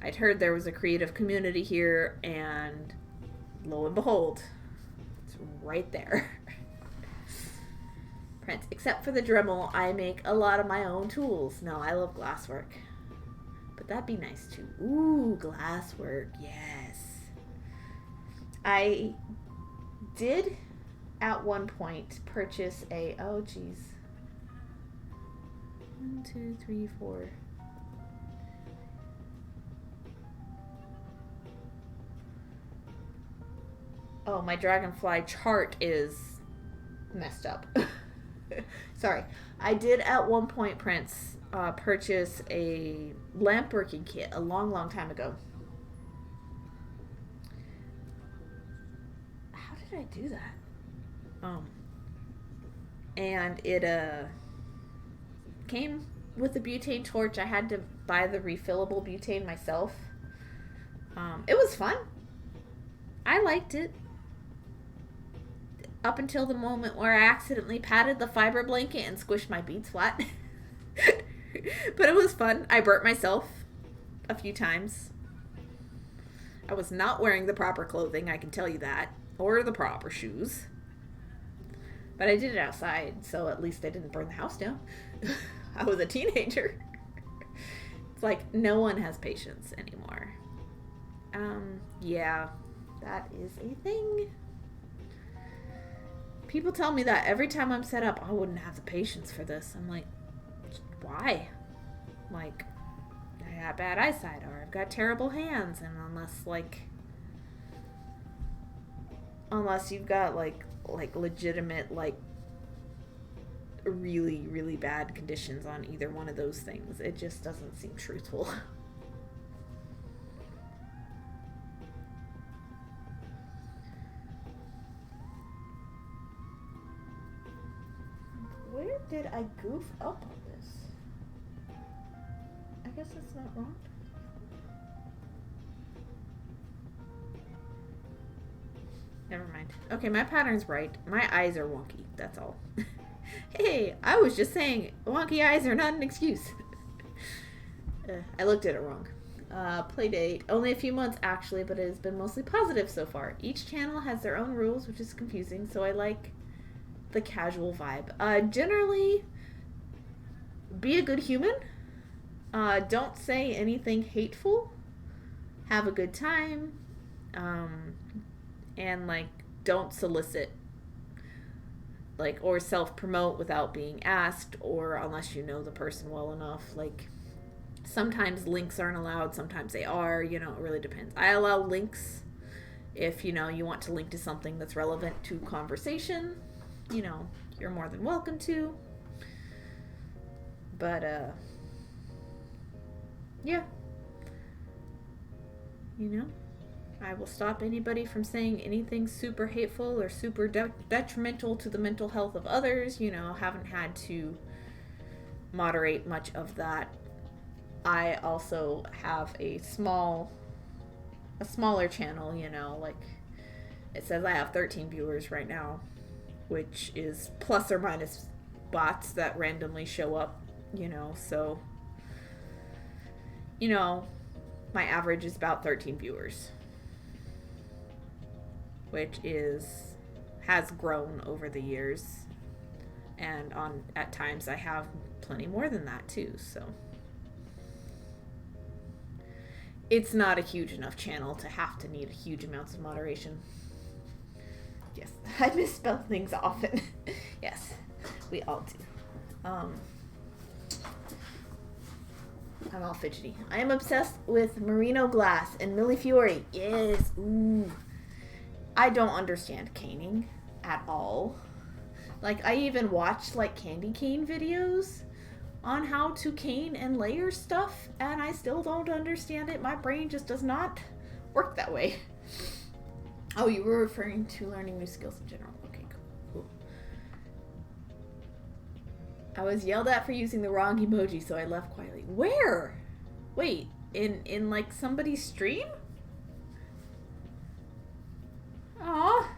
Speaker 1: I'd heard there was a creative community here, and lo and behold, it's right there. Prince. Except for the Dremel, I make a lot of my own tools. No, I love glasswork. But that'd be nice too. Ooh, glasswork. Yes. I did at one point purchase a, oh geez. 1, 2, 3, 4. Oh, my dragonfly chart is messed up. Sorry. I did at one point, Prince, purchase a lamp working kit a long, long time ago. How did I do that? And it came with a butane torch. I had to buy the refillable butane myself. It was fun. I liked it. Up until the moment where I accidentally patted the fiber blanket and squished my beads flat. But it was fun. I burnt myself a few times. I was not wearing the proper clothing, I can tell you that. Or the proper shoes. But I did it outside, so at least I didn't burn the house down. I was a teenager. It's like, no one has patience anymore. Yeah, that is a thing. People tell me that every time I'm set up, I wouldn't have the patience for this. I'm like, why? Like, I got bad eyesight, or I've got terrible hands, and unless you've got like legitimate, like, really, really bad conditions on either one of those things, it just doesn't seem truthful. Where did I goof up on this? I guess that's not wrong. Never mind. Okay, my pattern's right. My eyes are wonky. That's all. Hey, I was just saying, wonky eyes are not an excuse. I looked at it wrong. Playdate, only a few months actually, but it has been mostly positive so far. Each channel has their own rules, which is confusing, so I like the casual vibe. Generally, be a good human. Don't say anything hateful. Have a good time. And, like, don't solicit, like, or self-promote without being asked, or unless you know the person well enough. Like, sometimes links aren't allowed, sometimes they are, you know, it really depends. I allow links if, you know, you want to link to something that's relevant to conversation. You know, you're more than welcome to. But, yeah. You know, I will stop anybody from saying anything super hateful or super detrimental to the mental health of others. You know, haven't had to moderate much of that. I also have a smaller channel, you know, like it says I have 13 viewers right now, which is plus or minus bots that randomly show up, you know, so, you know, my average is about 13 viewers, which has grown over the years, and at times I have plenty more than that too, so. It's not a huge enough channel to have to need huge amounts of moderation. Yes, I misspell things often. Yes, we all do. I'm all fidgety. I am obsessed with Merino Glass and Millie Fiore. Yes, ooh. I don't understand caning at all. Like, I even watched, like, candy cane videos on how to cane and layer stuff, and I still don't understand it. My brain just does not work that way. Oh, you were referring to learning new skills in general. Okay, cool. I was yelled at for using the wrong emoji, so I left quietly. Where? Wait, in like somebody's stream? Aw.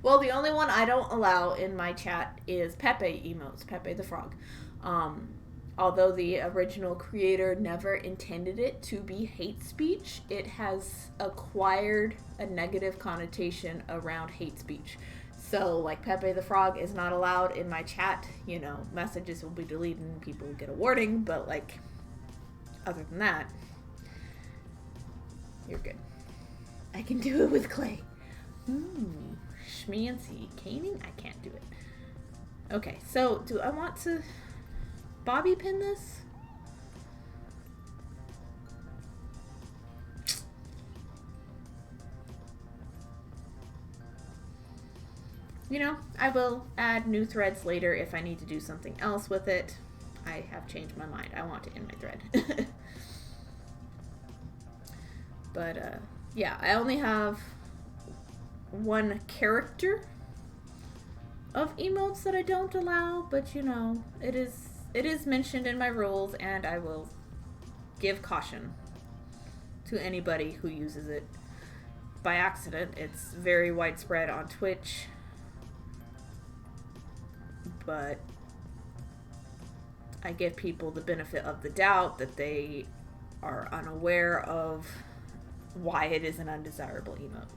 Speaker 1: Well, the only one I don't allow in my chat is Pepe emotes, Pepe the Frog. Although the original creator never intended it to be hate speech, it has acquired a negative connotation around hate speech. So, like, Pepe the Frog is not allowed in my chat. You know, messages will be deleted and people will get a warning, but, like, other than that, you're good. I can do it with clay. Ooh, schmancy. Caning? I can't do it. Okay, so do I want to bobby pin this? You know, I will add new threads later if I need to do something else with it. I have changed my mind. I want it in my thread. But, yeah, I only have one character of emotes that I don't allow, but, you know, it is mentioned in my rules, and I will give caution to anybody who uses it by accident. It's very widespread on Twitch, but I give people the benefit of the doubt that they are unaware of why it is an undesirable emote.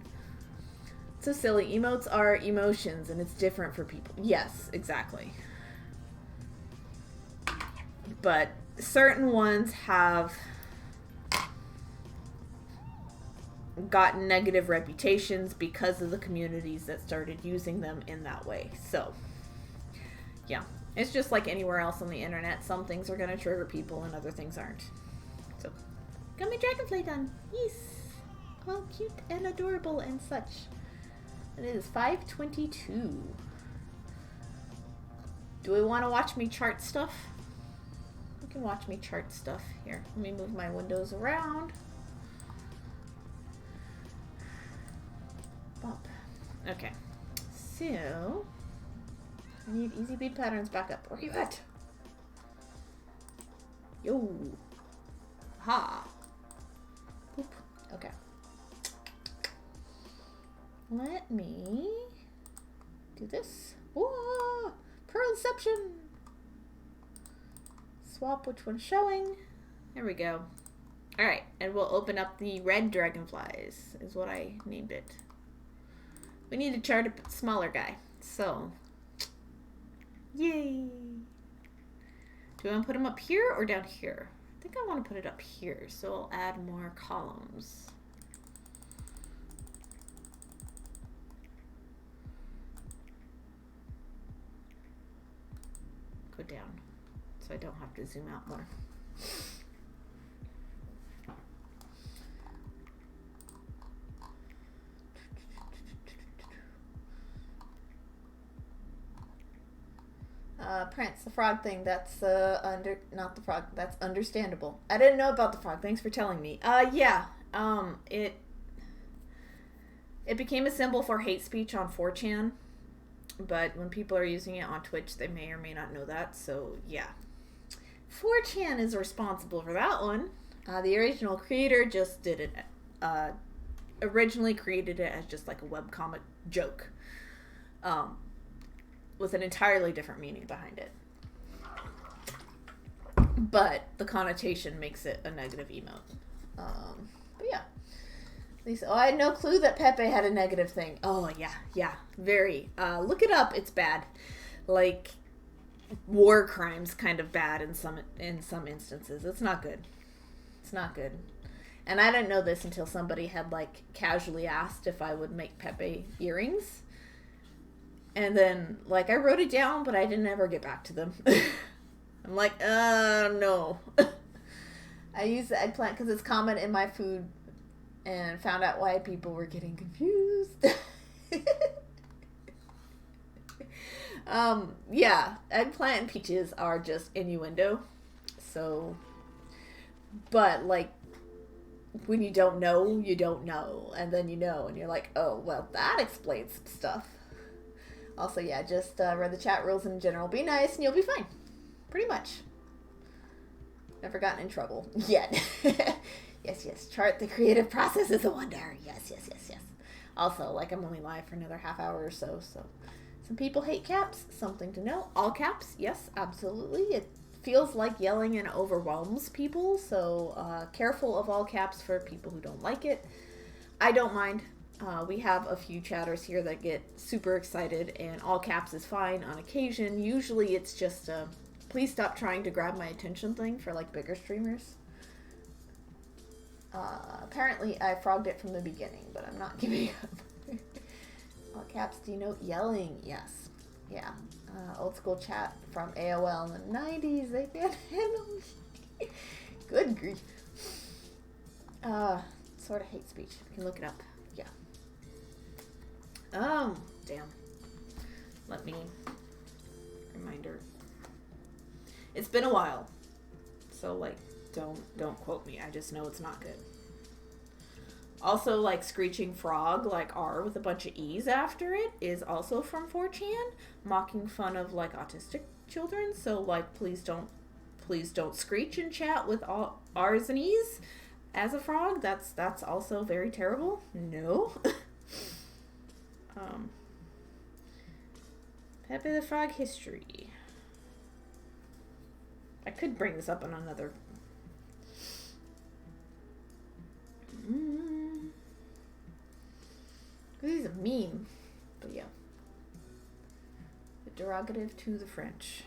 Speaker 1: So silly. Emotes are emotions, and it's different for people. Yes, exactly. But certain ones have gotten negative reputations because of the communities that started using them in that way. So, yeah. It's just like anywhere else on the internet. Some things are going to trigger people and other things aren't. So, got my dragonfly done. Yes. All cute and adorable and such. It is 5:22. Do we want to watch me chart stuff? We can watch me chart stuff. Here, let me move my windows around. Bump. Okay. So, I need easy bead patterns back up. Where are you at? Yo. Ha. Boop. Okay. Let me do this. Whoa! Pearlception! Swap which one's showing.
Speaker 3: There we go. Alright, and we'll open up the red dragonflies, is what I named it. We need to chart a smaller guy. So, yay! Do I want to put him up here or down here? I think I want to put it up here, so I'll add more columns. Go down, so I don't have to zoom out more. Prince, the frog thing, that's not the frog, that's understandable. I didn't know about the frog, thanks for telling me. Yeah, it became a symbol for hate speech on 4chan, but when people are using it on Twitch, they may or may not know that, so yeah. 4chan is responsible for that one. The original creator just did it, originally created it as just like a webcomic joke. With an entirely different meaning behind it. But the connotation makes it a negative emote. But yeah. I had no clue that Pepe had a negative thing. Oh, yeah, very. Look it up, it's bad. Like, war crimes kind of bad in some instances. It's not good. It's not good. And I didn't know this until somebody had, like, casually asked if I would make Pepe earrings. And then, like, I wrote it down, but I didn't ever get back to them. I'm like, no. I use the eggplant because it's common in my food and found out why people were getting confused. Yeah, eggplant and peaches are just innuendo. So, but, like, when you don't know, you don't know. And then you know, and you're like, oh, well, that explains some stuff. Also, yeah, just read the chat rules in general. Be nice and you'll be fine. Pretty much. Never gotten in trouble yet. Yes. Chart the creative process is a wonder. Yes. Also, like, I'm only live for another half hour or so. So, some people hate caps. Something to know. All caps, yes, absolutely. It feels like yelling and overwhelms people. So, careful of all caps for people who don't like it. I don't mind. We have a few chatters here that get super excited, and all caps is fine on occasion. Usually it's just a please stop trying to grab my attention thing for, like, bigger streamers. Apparently I frogged it from the beginning, but I'm not giving up. All caps denote yelling. Yes. Yeah. Old school chat from AOL in the 90s. They can't handle me. Good grief. Sort of hate speech. You can look it up. Yeah. Damn. Let me... Reminder. It's been a while. So, like, don't quote me. I just know it's not good. Also, like, Screeching Frog, like R with a bunch of E's after it, is also from 4chan, mocking fun of, like, autistic children. So, like, please don't screech in chat with all R's and E's as a frog. That's also very terrible. No. Pepe the Frog history. I could bring this up on another... This is a meme. But yeah. The derogative to the French.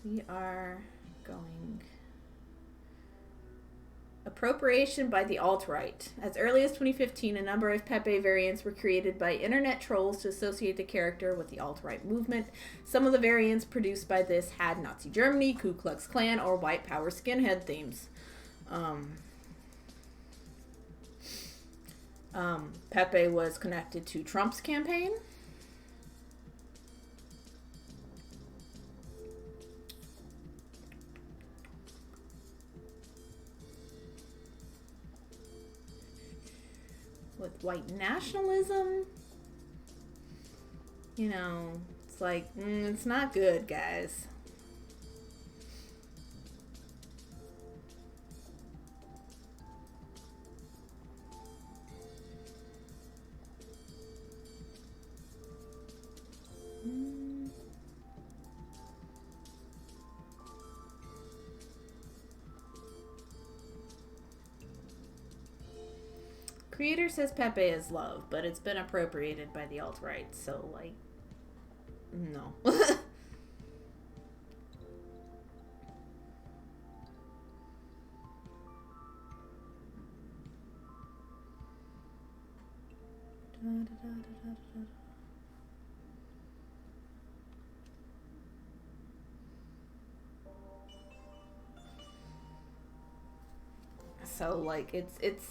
Speaker 3: We are going... Appropriation by the alt-right. As early as 2015, a number of Pepe variants were created by internet trolls to associate the character with the alt-right movement. Some of the variants produced by this had Nazi Germany, Ku Klux Klan, or white power skinhead themes. Pepe was connected to Trump's campaign. With white nationalism. You know, it's like, it's not good, guys. Creator says Pepe is love, but it's been appropriated by the alt-right, so, like, no. So, like, it's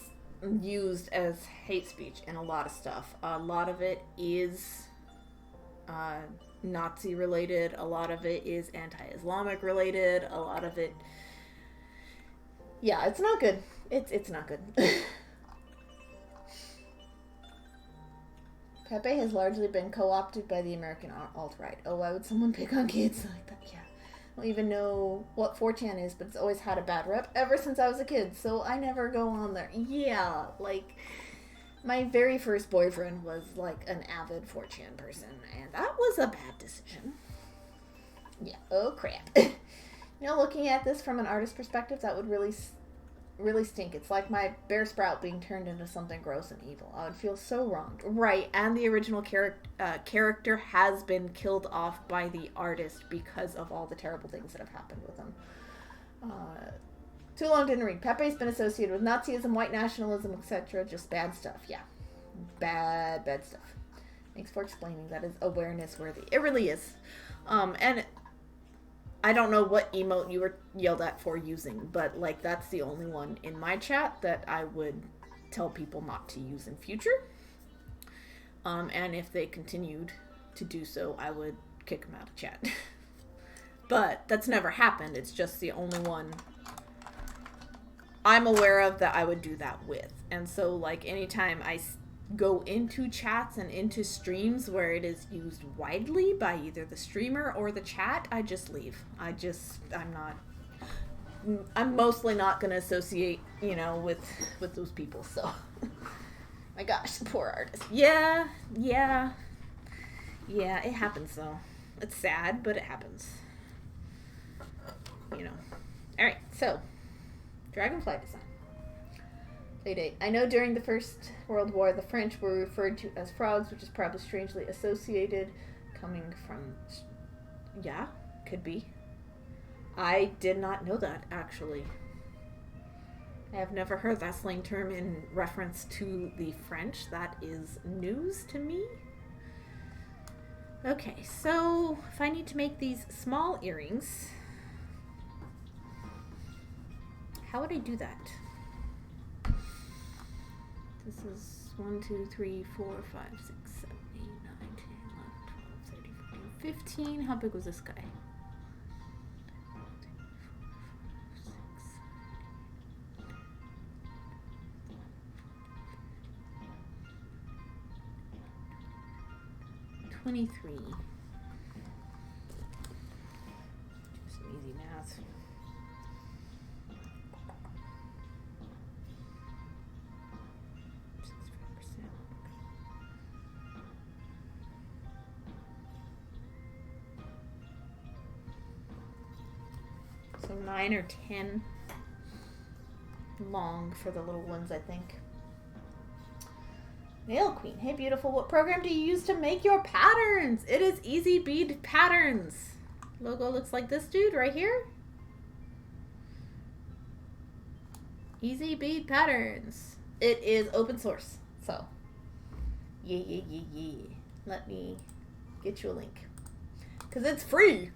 Speaker 3: used as hate speech in a lot of stuff. A lot of it is Nazi related. A lot of it is anti-Islamic related. A lot of it, yeah, it's not good. It's not good. Pepe has largely been co-opted by the American alt-right. Oh, why would someone pick on kids like that? Yeah. I don't even know what 4chan is, but it's always had a bad rep ever since I was a kid, so I never go on there. Yeah, like, my very first boyfriend was, like, an avid 4chan person, and that was a bad decision. Yeah, oh crap. You know, looking at this from an artist perspective, that would really stink. It's like my bear sprout being turned into something gross and evil. I would feel so wronged. Right, and the original character has been killed off by the artist because of all the terrible things that have happened with him. Too long didn't read. Pepe's been associated with Nazism, white nationalism, etc. Just bad stuff. Yeah, bad stuff. Thanks for explaining. That is awareness worthy. It really is. And I don't know what emote you were yelled at for using, but, like, that's the only one in my chat that I would tell people not to use in future. And if they continued to do so, I would kick them out of chat. But that's never happened. It's just the only one I'm aware of that I would do that with. And so, like, anytime I go into chats and into streams where it is used widely by either the streamer or the chat, I just leave. I'm mostly not going to associate, you know, with those people, so. My gosh, poor artist. Yeah, it happens, though. It's sad, but it happens. You know. Alright, so. Dragonfly design. Playdate. I know during the First World War, the French were referred to as frogs, which is probably strangely associated, coming from... Yeah, could be. I did not know that, actually. I have never heard that slang term in reference to the French. That is news to me. Okay, so if I need to make these small earrings, how would I do that? This is 1, 2, 3, 4, 5, 6, 7, 8, 9, 10, 11, 12, 13, 14, 15. How big was this guy? 23. Do some easy math. So 9 or 10 long for the little ones, I think. Nail Queen. Hey, beautiful. What program do you use to make your patterns? It is Easy Bead Patterns. Logo looks like this dude right here. Easy Bead Patterns. It is open source. So, yeah. Let me get you a link. Because it's free.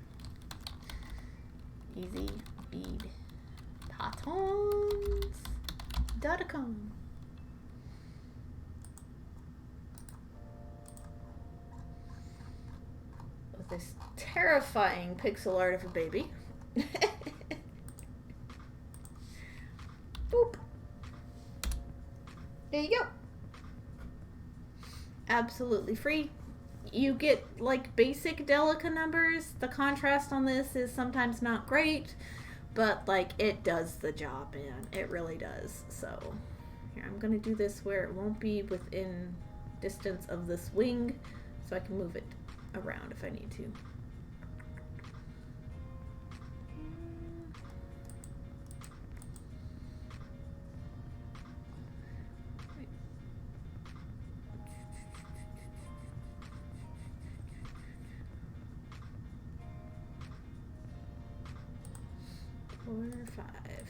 Speaker 3: easybeadpatterns.com. With this terrifying pixel art of a baby. Boop. There you go. Absolutely free. You get, like, basic Delica numbers. The contrast on this is sometimes not great, but, like, it does the job, man. It really does. So, here, I'm going to do this where it won't be within distance of this wing, so I can move it around if I need to. 4, 5,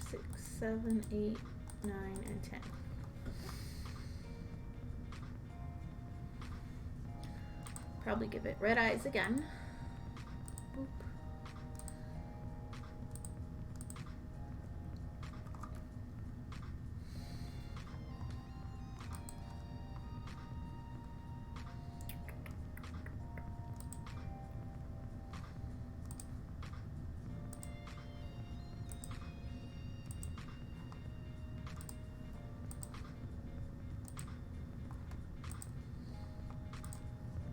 Speaker 3: 6, 7, 8, 9, and 10. Probably give it red eyes again. Boop.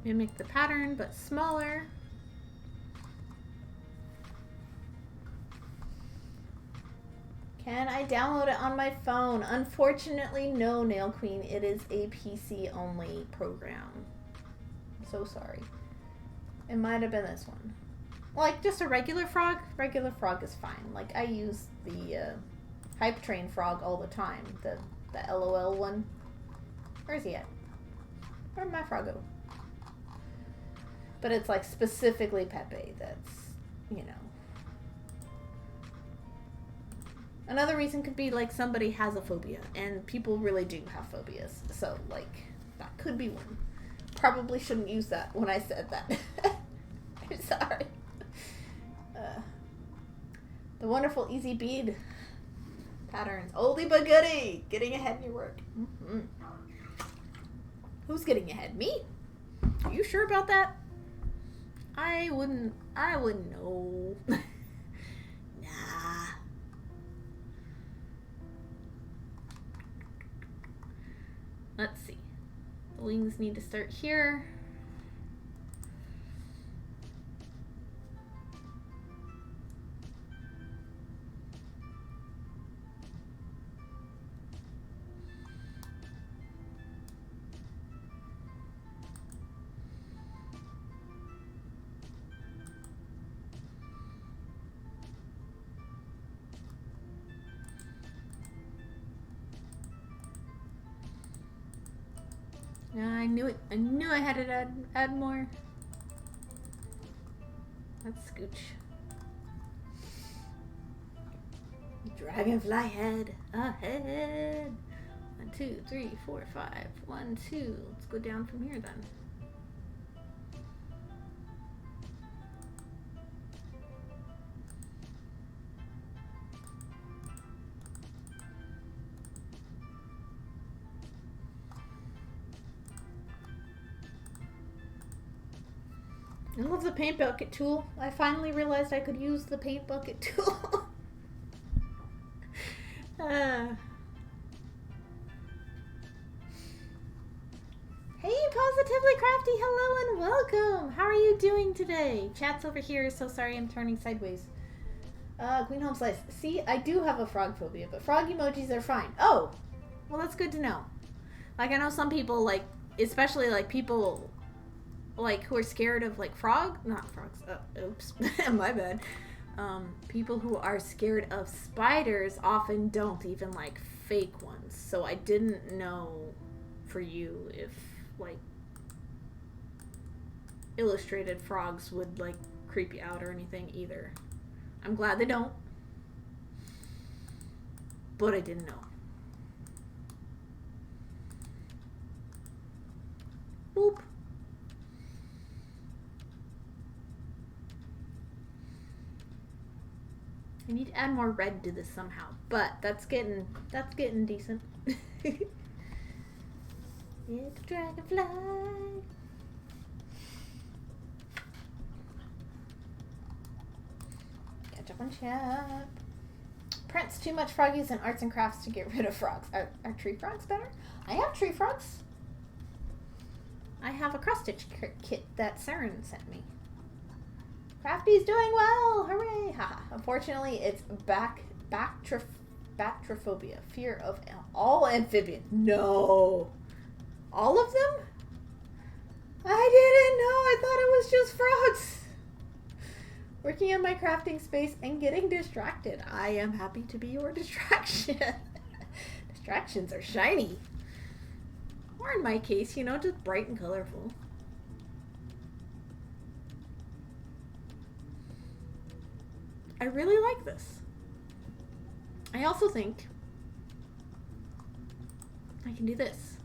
Speaker 3: Mimic the pattern, but smaller. Can I download it on my phone? Unfortunately, no, Nail Queen. It is a PC-only program. I'm so sorry. It might have been this one. Like, just a regular frog? Regular frog is fine. Like, I use the Hype Train frog all the time. The LOL one. Where's he at? Where'd my frog go? But it's like specifically Pepe that's, you know. Another reason could be like somebody has a phobia, and people really do have phobias. So like that could be one. Probably shouldn't use that when I said that. I'm sorry. The wonderful easy bead patterns. Oldie but goodie. Getting ahead in your work. Mm-hmm. Who's getting ahead? Me? Are you sure about that? I wouldn't know. Nah. Let's see. The wings need to start here. I knew it. I knew I had to add more. Let's scooch. Dragonfly head ahead. 1, 2, 3, 4, 5. 1, 2. Let's go down from here then. I love the paint bucket tool. I finally realized I could use the paint bucket tool. Hey, Positively Crafty, hello and welcome. How are you doing today? Chat's over here. So sorry I'm turning sideways. Queen Home Slice. See, I do have a frog phobia, but frog emojis are fine. Oh, well, that's good to know. Like, I know some people, like, especially, like, people... like who are scared of like not frogs, oops, my bad. People who are scared of spiders often don't even like fake ones. So I didn't know for you if like illustrated frogs would like creep you out or anything either. I'm glad they don't, but I didn't know. Boop. I need to add more red to this somehow, but that's getting decent. It's a dragonfly. Catch up on chat. Prints too much froggies and arts and crafts to get rid of frogs. Are tree frogs better? I have tree frogs. I have a cross stitch kit that Saren sent me. Crafty's doing well! Hooray! Haha. Unfortunately, it's bactrophobia. Fear of all amphibians. No! All of them? I didn't know! I thought it was just frogs! Working on my crafting space and getting distracted. I am happy to be your distraction. Distractions are shiny. Or in my case, you know, just bright and colorful. I really like this. I also think I can do this.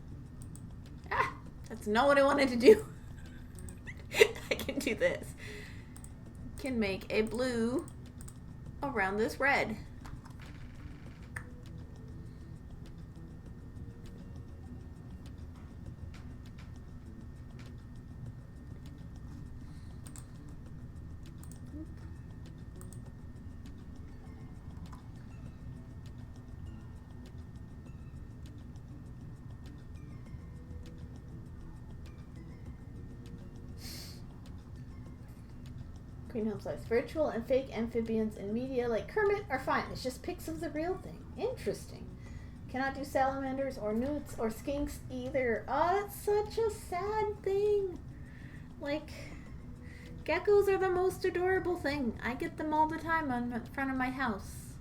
Speaker 3: Ah, that's not what I wanted to do. I can do this. Can make a blue around this red. Greenhouse lives. Virtual and fake amphibians in media like Kermit are fine. It's just pics of the real thing. Interesting. Cannot do salamanders or newts or skinks either. Oh, that's such a sad thing. Like, geckos are the most adorable thing. I get them all the time in front of my house.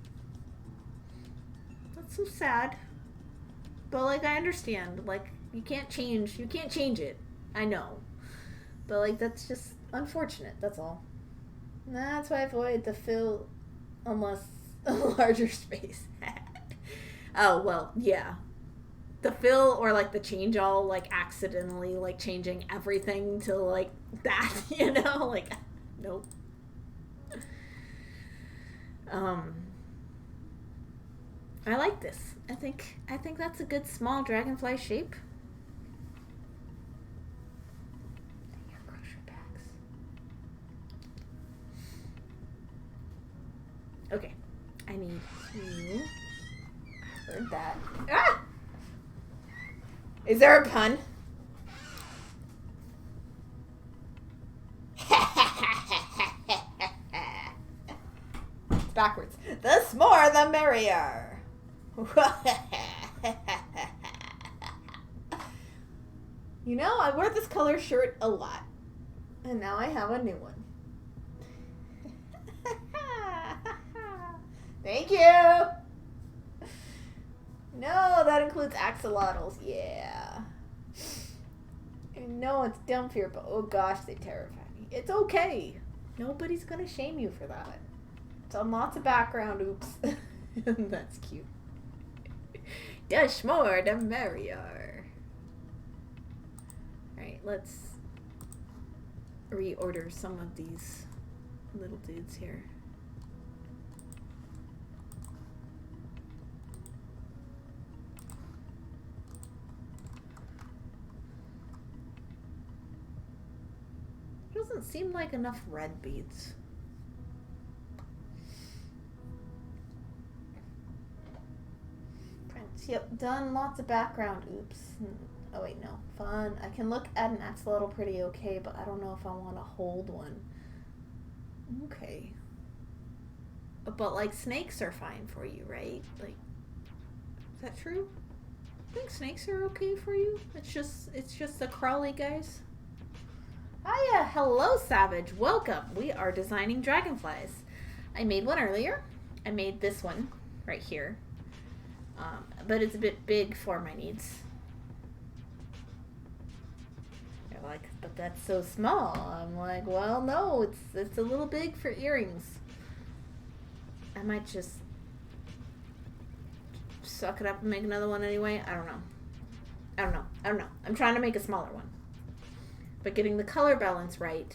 Speaker 3: That's so sad. But, like, I understand. Like, you can't change it. I know. But, like, that's just unfortunate. That's all. That's why I avoid the fill unless a larger space. Oh, well, yeah. The fill or, like, the change all, like, accidentally, like, changing everything to, like, that, you know? Like, nope. I like this. I think that's a good small dragonfly shape. Okay, I need to... I heard that. Ah! Is there a pun? It's backwards. The more the merrier. You know, I wear this color shirt a lot. And now I have a new one. Thank you! No, that includes axolotls. Yeah. I know it's dumb fear, but oh gosh, they terrify me. It's okay. Nobody's gonna shame you for that. It's on lots of background, oops. That's cute. The more the merrier. Alright, let's reorder some of these little dudes here. Doesn't seem like enough red beads. Prints. Yep, done. Lots of background. Oops. Oh wait, no. Fun. I can look at an axolotl pretty okay, but I don't know if I want to hold one. Okay. But like snakes are fine for you, right? Like, is that true? I think snakes are okay for you. It's just the crawly guys. Hiya, hello Savage, welcome. We are designing dragonflies. I made one earlier. I made this one right here. But it's a bit big for my needs. They're like, but that's so small. I'm like, well, no, it's a little big for earrings. I might just suck it up and make another one anyway. I don't know. I'm trying to make a smaller one. But getting the color balance right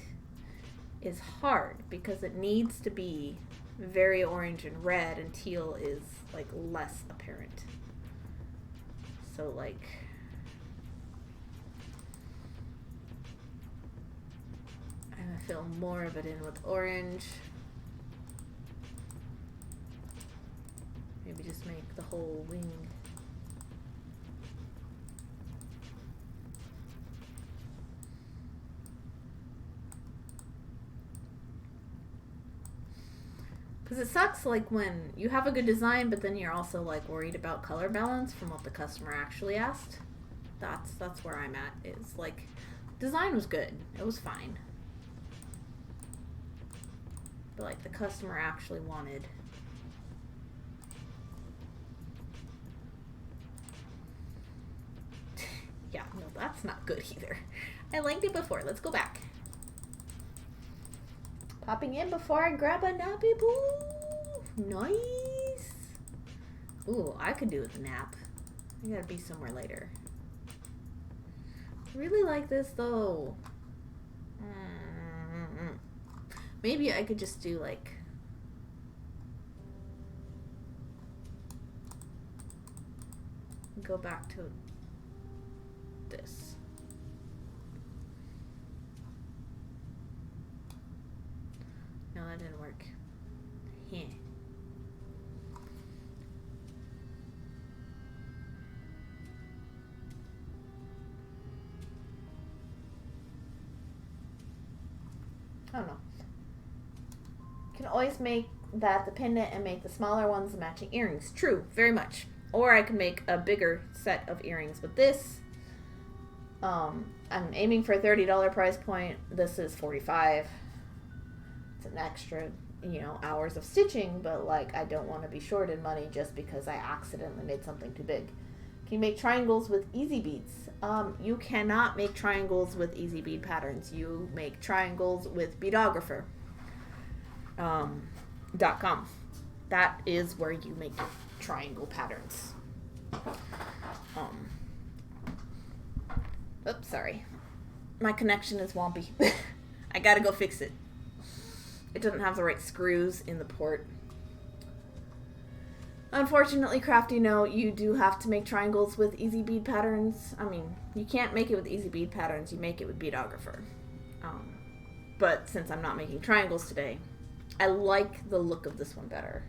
Speaker 3: is hard because it needs to be very orange and red, and teal is like less apparent. So like I'm gonna fill more of it in with orange. Maybe just make the whole wing. Because it sucks, like, when you have a good design, but then you're also, like, worried about color balance from what the customer actually asked. That's where I'm at, is, like, design was good. It was fine. But, like, the customer actually wanted... Yeah, no, that's not good either. I liked it before. Let's go back. Popping in before I grab a nappy poo. Nice. Ooh, I could do with a nap. I gotta be somewhere later. I really like this though. Maybe I could just do like... go back to this. No, that didn't work. Heh. I don't know. You can always make that the pendant and make the smaller ones the matching earrings. True, very much. Or I can make a bigger set of earrings with this. I'm aiming for a $30 price point. This is $45. It's an extra, you know, hours of stitching, but like I don't want to be short in money just because I accidentally made something too big. Can you make triangles with easy beads? You cannot make triangles with easy bead patterns. You make triangles with Beadographer. .com. That is where you make your triangle patterns. Oops, sorry. My connection is wompy. I gotta go fix it. It doesn't have the right screws in the port. Unfortunately, Crafty, no, you do have to make triangles with easy bead patterns. I mean, you can't make it with easy bead patterns, you make it with Beadographer. But since I'm not making triangles today, I like the look of this one better.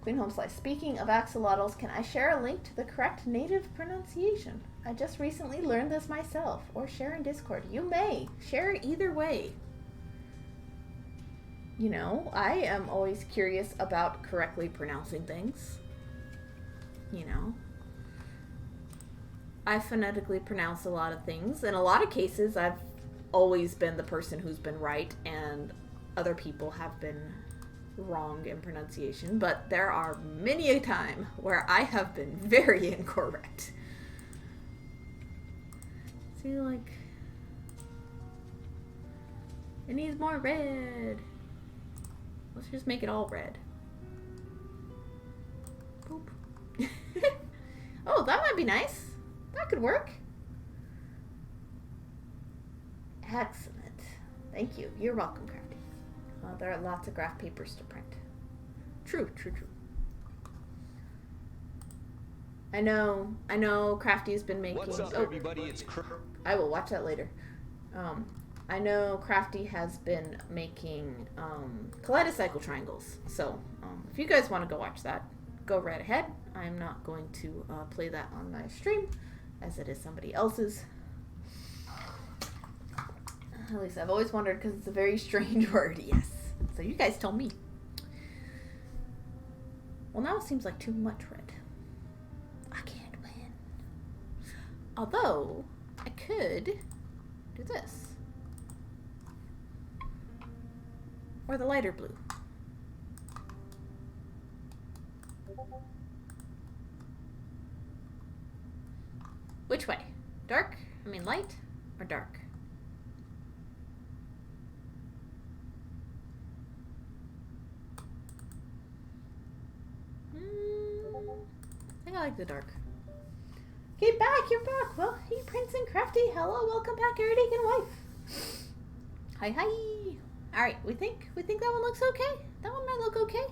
Speaker 3: Queen Home Slice. Speaking of axolotls, can I share a link to the correct native pronunciation? I just recently learned this myself. Or share in Discord. You may. Share either way. You know, I am always curious about correctly pronouncing things. You know. I phonetically pronounce a lot of things. In a lot of cases, I've always been the person who's been right, and other people have been wrong in pronunciation. But there are many a time where I have been very incorrect. See, like... it needs more red. Let's just make it all red. Boop. Oh, that might be nice. That could work. Excellent. Thank you. You're welcome, Crafty. There are lots of graph papers to print. True, true, true. I know Crafty's been making...
Speaker 4: What's up, everybody? It's
Speaker 3: I will watch that later. I know Crafty has been making kaleidocycle triangles. So, if you guys want to go watch that, go right ahead. I'm not going to play that on my stream, as it is somebody else's. At least I've always wondered, because it's a very strange word. Yes. So you guys tell me. Well, now it seems like too much red. I can't win. Although, I could do this. Or the lighter blue. Which way? Dark? I mean light or dark? I think I like the dark. Get back, you're back. Well, hey, Prince and Crafty. Hello, welcome back, Eridigan wife. Hi, hi. All right, we think that one looks okay. That one might look okay.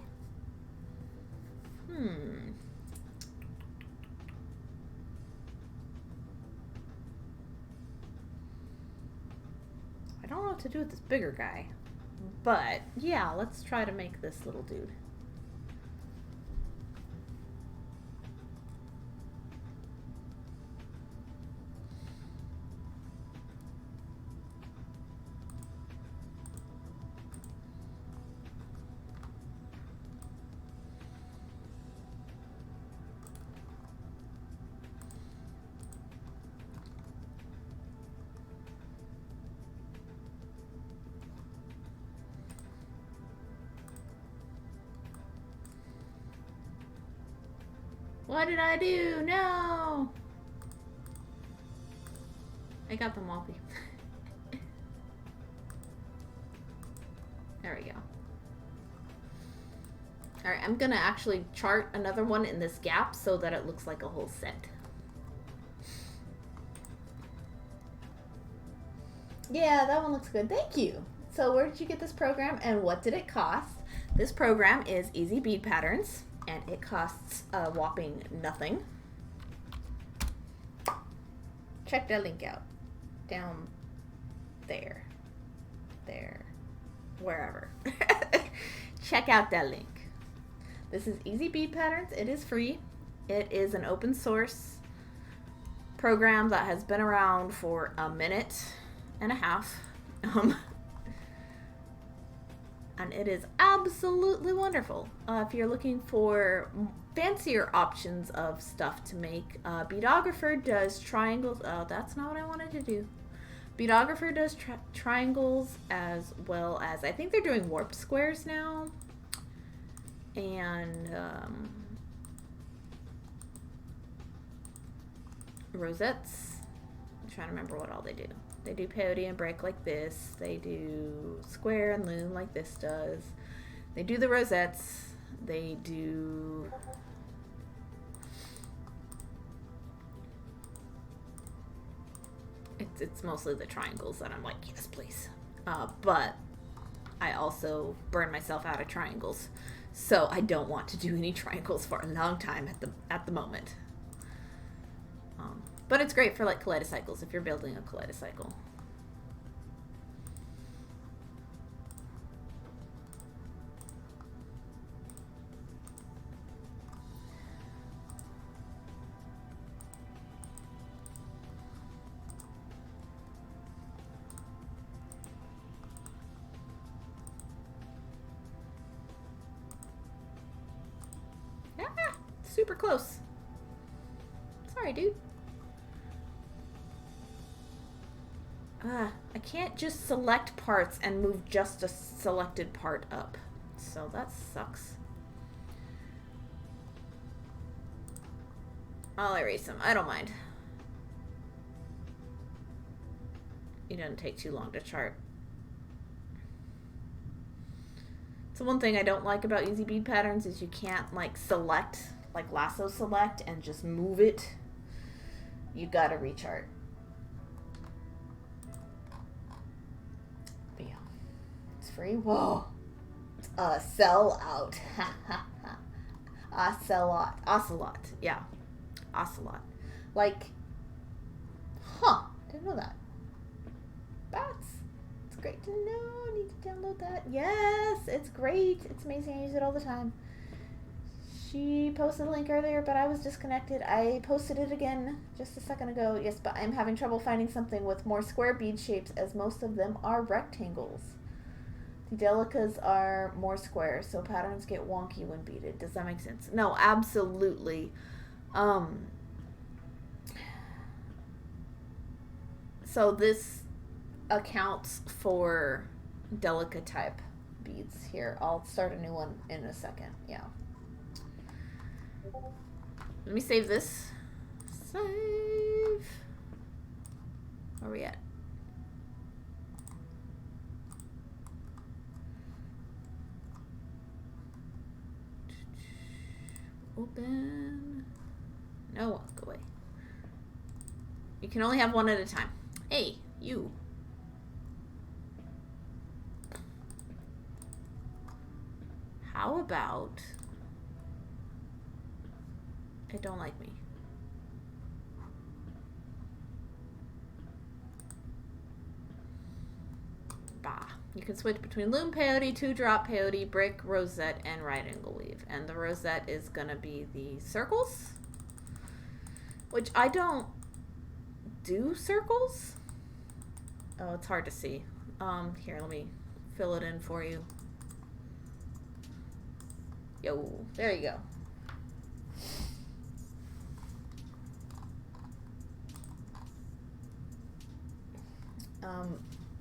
Speaker 3: I don't know what to do with this bigger guy, but yeah, let's try to make this little dude. What did I do? No! I got them wobbly. There we go. Alright, I'm gonna actually chart another one in this gap so that it looks like a whole set. Yeah, that one looks good. Thank you. So where did you get this program and what did it cost? This program is Easy Bead Patterns and it costs a whopping nothing. Check that link out. Down there. There. Wherever. Check out that link. This is Easy Bead Patterns. It is free. It is an open source program that has been around for a minute and a half. And it is absolutely wonderful. If you're looking for fancier options of stuff to make, Beadographer does triangles. Oh, that's not what I wanted to do. Beadographer does triangles as well as, I think they're doing warp squares now. And rosettes. I'm trying to remember what all they do. They do peyote and break like this. They do square and loom like this does. They do the rosettes. They do it's mostly the triangles that I'm like, yes, please. But I also burn myself out of triangles. So I don't want to do any triangles for a long time at the moment. But it's great for like kaleidocycles if you're building a kaleidocycle. Ah, super close. Sorry, dude. I can't just select parts and move just a selected part up. So that sucks. I'll erase them. I don't mind. It doesn't take too long to chart. So one thing I don't like about Easy Bead Patterns is you can't like select, like lasso select and just move it. You gotta rechart. Free. Whoa. Sell out. Ocelot. Ocelot. Yeah. Ocelot. Like, didn't know that. Bats. It's great to know. I need to download that. Yes, it's great. It's amazing. I use it all the time. She posted a link earlier, but I was disconnected. I posted it again just a second ago. Yes, but I'm having trouble finding something with more square bead shapes as most of them are rectangles. The delicas are more square, so patterns get wonky when beaded. Does that make sense? No, absolutely. So this accounts for delica type beads here. I'll start a new one in a second. Yeah. Let me save this. Save. Where are we at? Open. No, go away. You can only have one at a time. Hey, you. How about... I don't like me. Bah. You can switch between loom peyote, 2-drop peyote, brick, rosette, and right angle weave. And the rosette is going to be the circles, which I don't do circles. Oh, it's hard to see. Here, let me fill it in for you. Yo, there you go.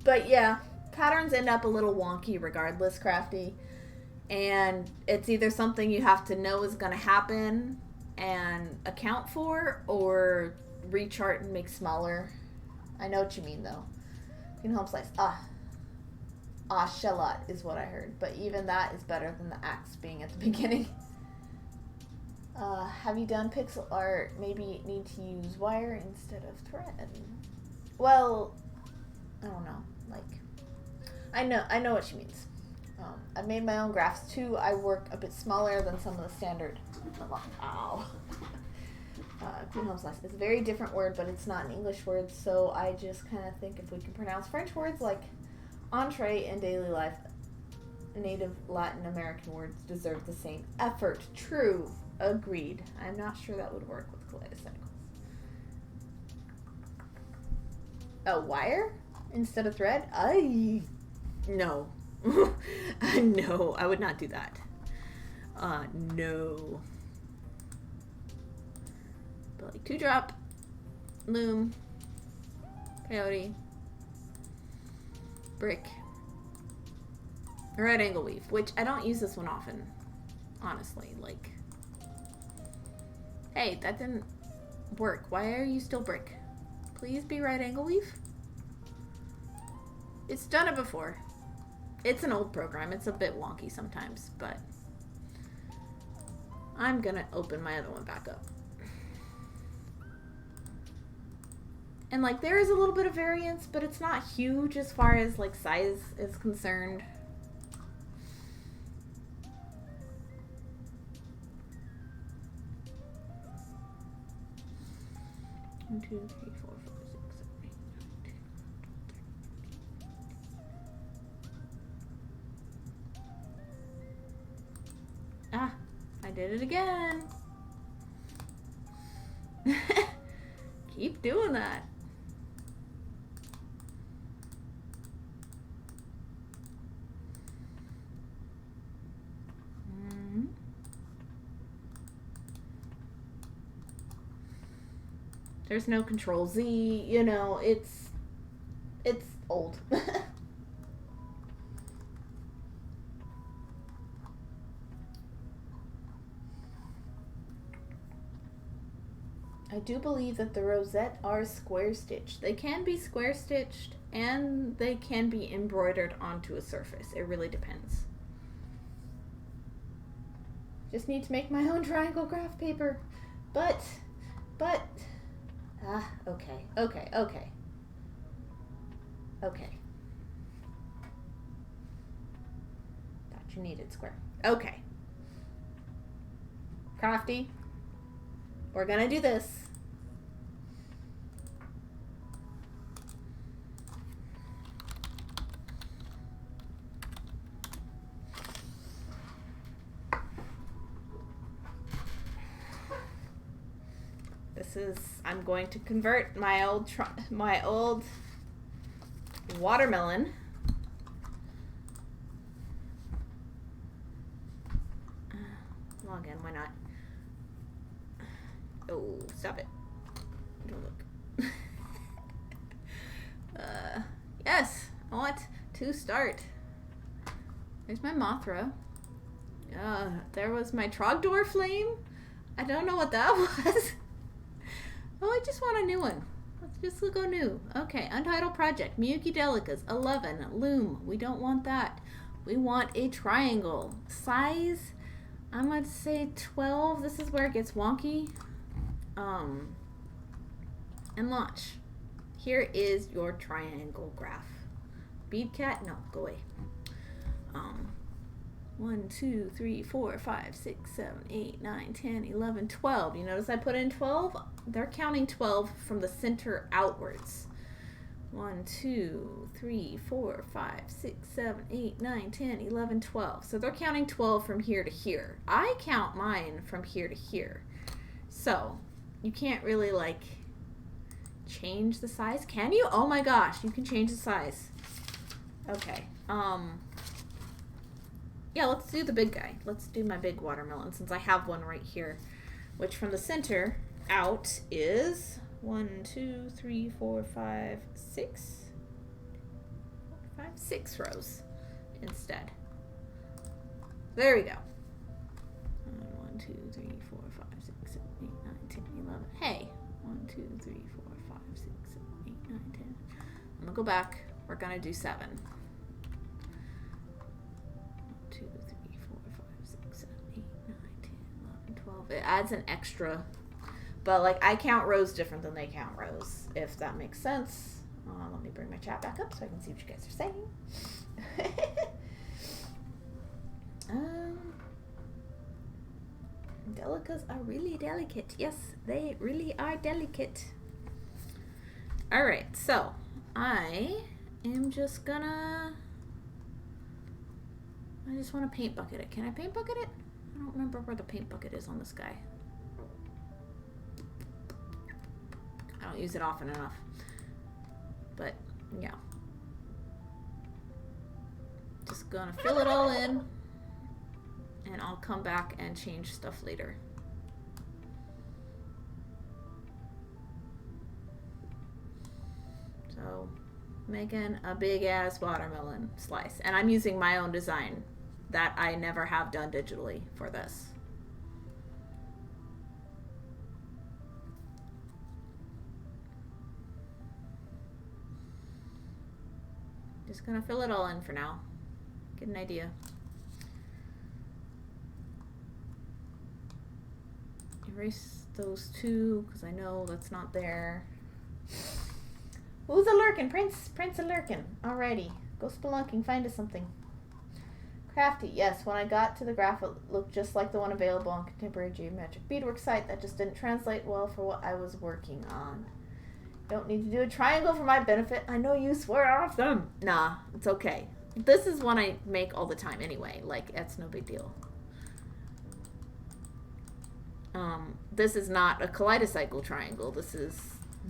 Speaker 3: But yeah, patterns end up a little wonky regardless, Crafty. And it's either something you have to know is going to happen and account for, or rechart and make smaller. I know what you mean, though. You can home slice. Ah.
Speaker 1: Ocelot is what I heard, but even that is better than the axe being at the beginning. Have you done pixel art? Maybe need to use wire instead of thread. Well, I don't know. Like, I know what she means. I've made my own graphs too. I work a bit smaller than some of the standard. Ow. Queen Home Slice. It's a very different word, but it's not an English word, so I just kind of think if we can pronounce French words like entree and daily life, native Latin American words deserve the same effort. True. Agreed. I'm not sure that would work with kaleidocycles. A wire instead of thread? No. No, I would not do that. No. But like 2-drop, loom, peyote, brick, right angle weave, which I don't use this one often, honestly. Like, hey, that didn't work. Why are you still brick? Please be right angle weave. It's done it before. It's an old program. It's a bit wonky sometimes, but I'm gonna open my other one back up. And like, there is a little bit of variance, but it's not huge as far as like size is concerned. One, two, three, four, five, six, seven, 8, 9, 10. Ah, I did it again. Keep doing that. There's no control Z, you know, it's old. I do believe that the rosette are square stitched. They can be square stitched and they can be embroidered onto a surface. It really depends. Just need to make my own triangle graph paper. But okay. Thought you needed square. Okay. Crafty. We're gonna do this. I'm going to convert my old watermelon. Log in, why not? Oh, stop it. Don't look. Yes, I want to start. There's my Mothra. There was my Trogdor flame. I don't know what that was. Oh, I just want a new one. Let's just go new. Okay, Untitled Project. Miyuki Delicas, 11. Loom. We don't want that. We want a triangle. Size, I'm going to say 12. This is where it gets wonky. And launch. Here is your triangle graph. Bead cat? No, go away. 1, 2, 3, 4, 5, 6, 7, 8, 9, 10, 11, 12. You notice I put in 12? They're counting 12 from the center outwards. 1, 2, 3, 4, 5, 6, 7, 8, 9, 10, 11, 12. So they're counting 12 from here to here. I count mine from here to here. So you can't really like change the size. Can you? Oh my gosh, you can change the size. Okay. Yeah, let's do the big guy. Let's do my big watermelon since I have one right here, which from the center out is 1, 2, 3, 4, 5, 6. 6 rows instead. There we go. 1, 2, 3, 4, 5, 6, 7, 8, 9, 10, 11. Hey, 1, 2, 3, 4, 5, 6, 7, 8, 9, 10. I'm gonna go back. We're gonna do 7.
Speaker 3: it adds an extra. But, like, I count rows different than they count rows, if that makes sense. Let me bring my chat back up so I can see what you guys are saying. Delicas are really delicate. Yes, they really are delicate. Alright, so I am just gonna... I just want to paint bucket it. Can I paint bucket it? I don't remember where the paint bucket is on this guy. I don't use it often enough. But, yeah. Just gonna fill it all in. And I'll come back and change stuff later. So, making a big ass watermelon slice. And I'm using my own design that I never have done digitally for this. Just gonna fill it all in for now. Get an idea. Erase those two, because I know that's not there. Who's a lurkin'? Prince a lurkin'. Alrighty. Go spelunking, find us something. Crafty, yes. When I got to the graph, it looked just like the one available on Contemporary Geometric Beadwork site. That just didn't translate well for what I was working on. Don't need to do a triangle for my benefit. I know you swear off them. Nah, it's okay. This is one I make all the time anyway. Like, that's no big deal. This is not a kaleidocycle triangle. This is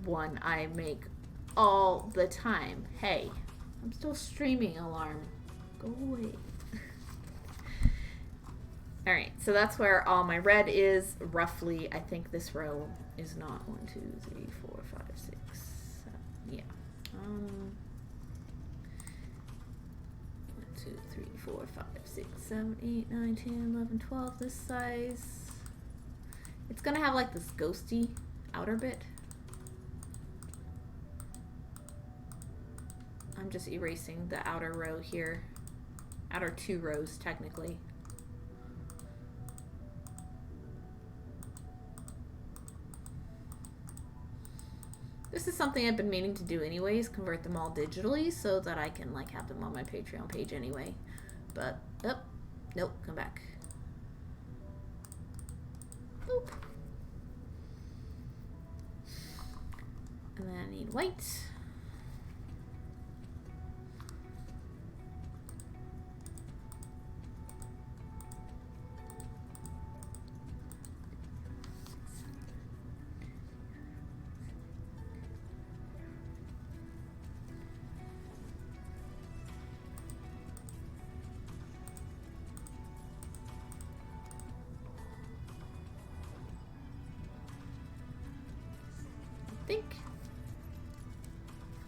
Speaker 3: one I make all the time. Hey, I'm still streaming, alarm. Go away. Alright, so that's where all my red is. Roughly, I think this row is not 1, 2, 3, 4, 5, 6, 7. Yeah. 1, 2, 3, 4, 5, 6, 7, 8, 9, 10, 11, 12. This size. It's gonna have like this ghosty outer bit. I'm just erasing the outer row here. Outer 2 rows, technically. This is something I've been meaning to do anyways, convert them all digitally so that I can like have them on my Patreon page anyway. But, oh, nope, come back. Boop. And then I need white.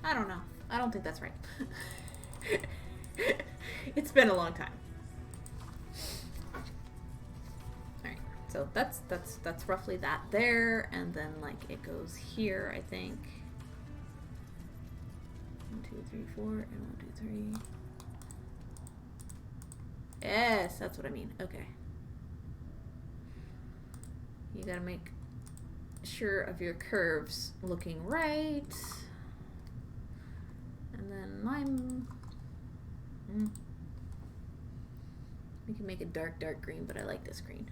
Speaker 3: I don't know. I don't think that's right. It's been a long time. Alright, so that's roughly that there, and then like it goes here, I think. 1, 2, 3, 4, and 1, 2, 3. Yes, that's what I mean. Okay. You gotta make sure of your curves looking right. And then lime. We can make it dark green, but I like this green.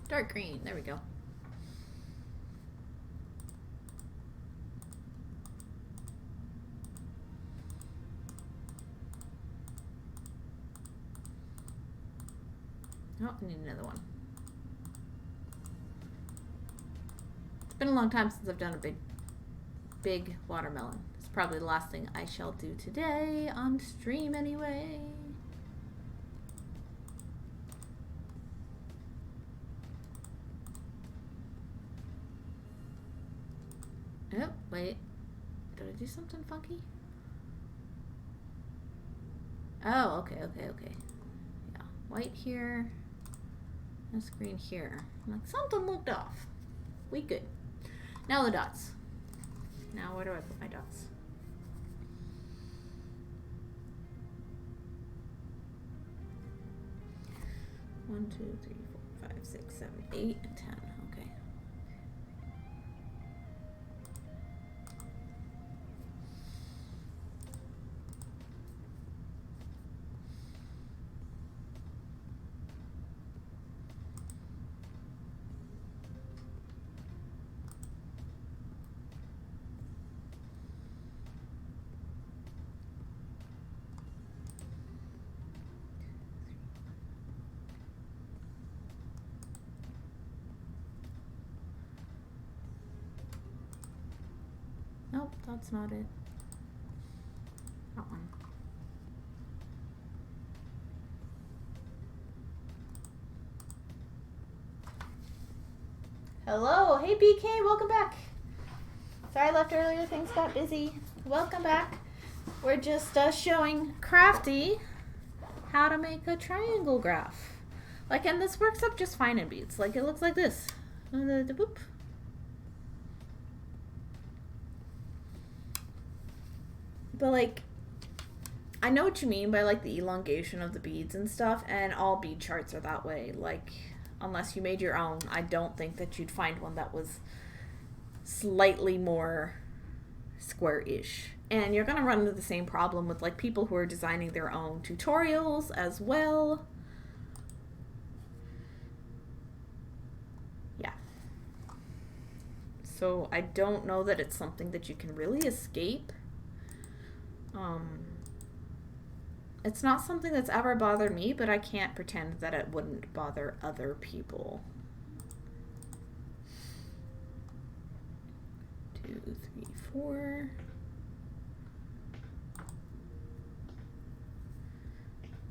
Speaker 3: Dark green, there we go. Oh, I need another one. It's been a long time since I've done a big watermelon. It's probably the last thing I shall do today on stream anyway. Oh, wait. Did I do something funky? Oh, okay. Yeah, white here. And green here. I'm like, something looked off. We good. Now the dots. Now where do I put my dots? One, two, three, four, 5, 6, 7, 8, and 10. Okay. Nope, that's not it. That one. Hello, hey BK, welcome back. Sorry I left earlier, things got busy. Welcome back. We're just showing Crafty how to make a triangle graph. Like, and this works up just fine in Beads. Like, it looks like this. Boop. But like, I know what you mean by like the elongation of the beads and stuff, and all bead charts are that way. Like, unless you made your own, I don't think that you'd find one that was slightly more square-ish. And you're gonna run into the same problem with like people who are designing their own tutorials as well. Yeah. So I don't know that it's something that you can really escape. It's not something that's ever bothered me, but I can't pretend that it wouldn't bother other people. 2, 3, 4.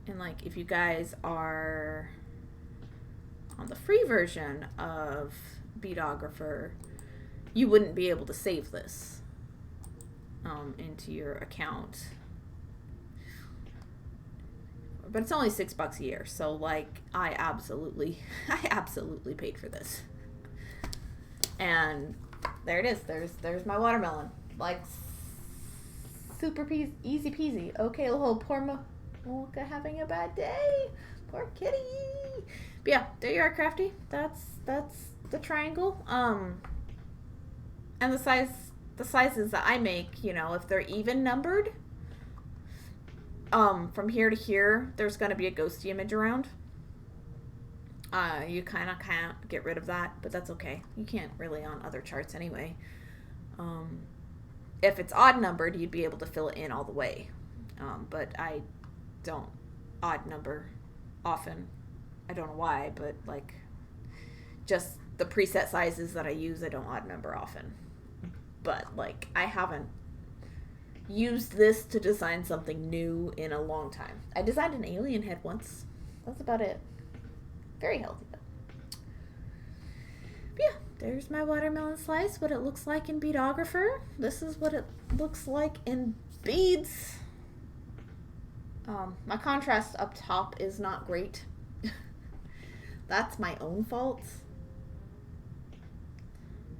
Speaker 3: And like, if you guys are on the free version of Beadographer, you wouldn't be able to save this into your account. But it's only $6 a year, so like I absolutely paid for this. And there it is. There's my watermelon. Like, super easy peasy. Okay, oh, poor Mocha having a bad day. Poor kitty. But yeah, there you are, Crafty. That's the triangle. And the sizes that I make, you know, if they're even numbered, from here to here, there's going to be a ghosty image around. You kind of can't get rid of that, but that's okay. You can't really on other charts anyway. If it's odd numbered, you'd be able to fill it in all the way. But I don't odd number often. I don't know why, but like, just the preset sizes that I use, I don't odd number often. But like, I haven't used this to design something new in a long time. I designed an alien head once. That's about it. Very healthy though. But yeah, there's my watermelon slice, what it looks like in Beadographer. This is what it looks like in Beads. My contrast up top is not great. That's my own fault.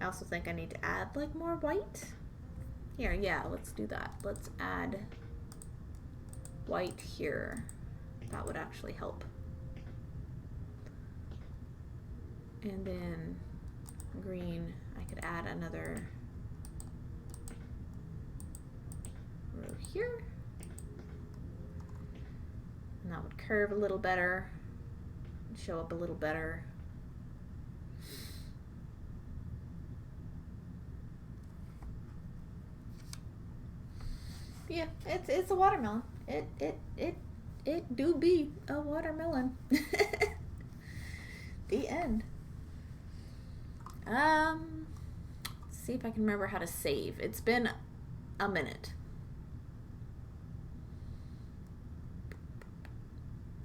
Speaker 3: I also think I need to add like more white. Here, yeah, let's do that. Let's add white here. That would actually help. And then green, I could add another row here. And that would curve a little better, show up a little better. Yeah, it's a watermelon. It do be a watermelon. The end. Let's see if I can remember how to save. It's been
Speaker 1: a minute.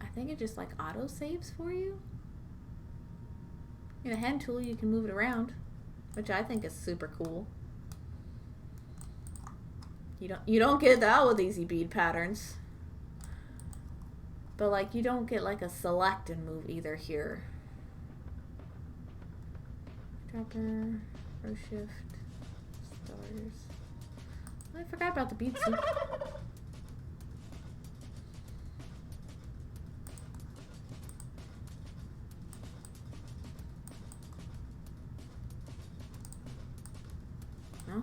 Speaker 1: I think it just like auto saves for you. In a hand tool, you can move it around, which I think is super cool. You don't get that with easy bead patterns. But like you don't get like a select and move either here. Dropper, row shift, stars. I forgot about the bead soup. No?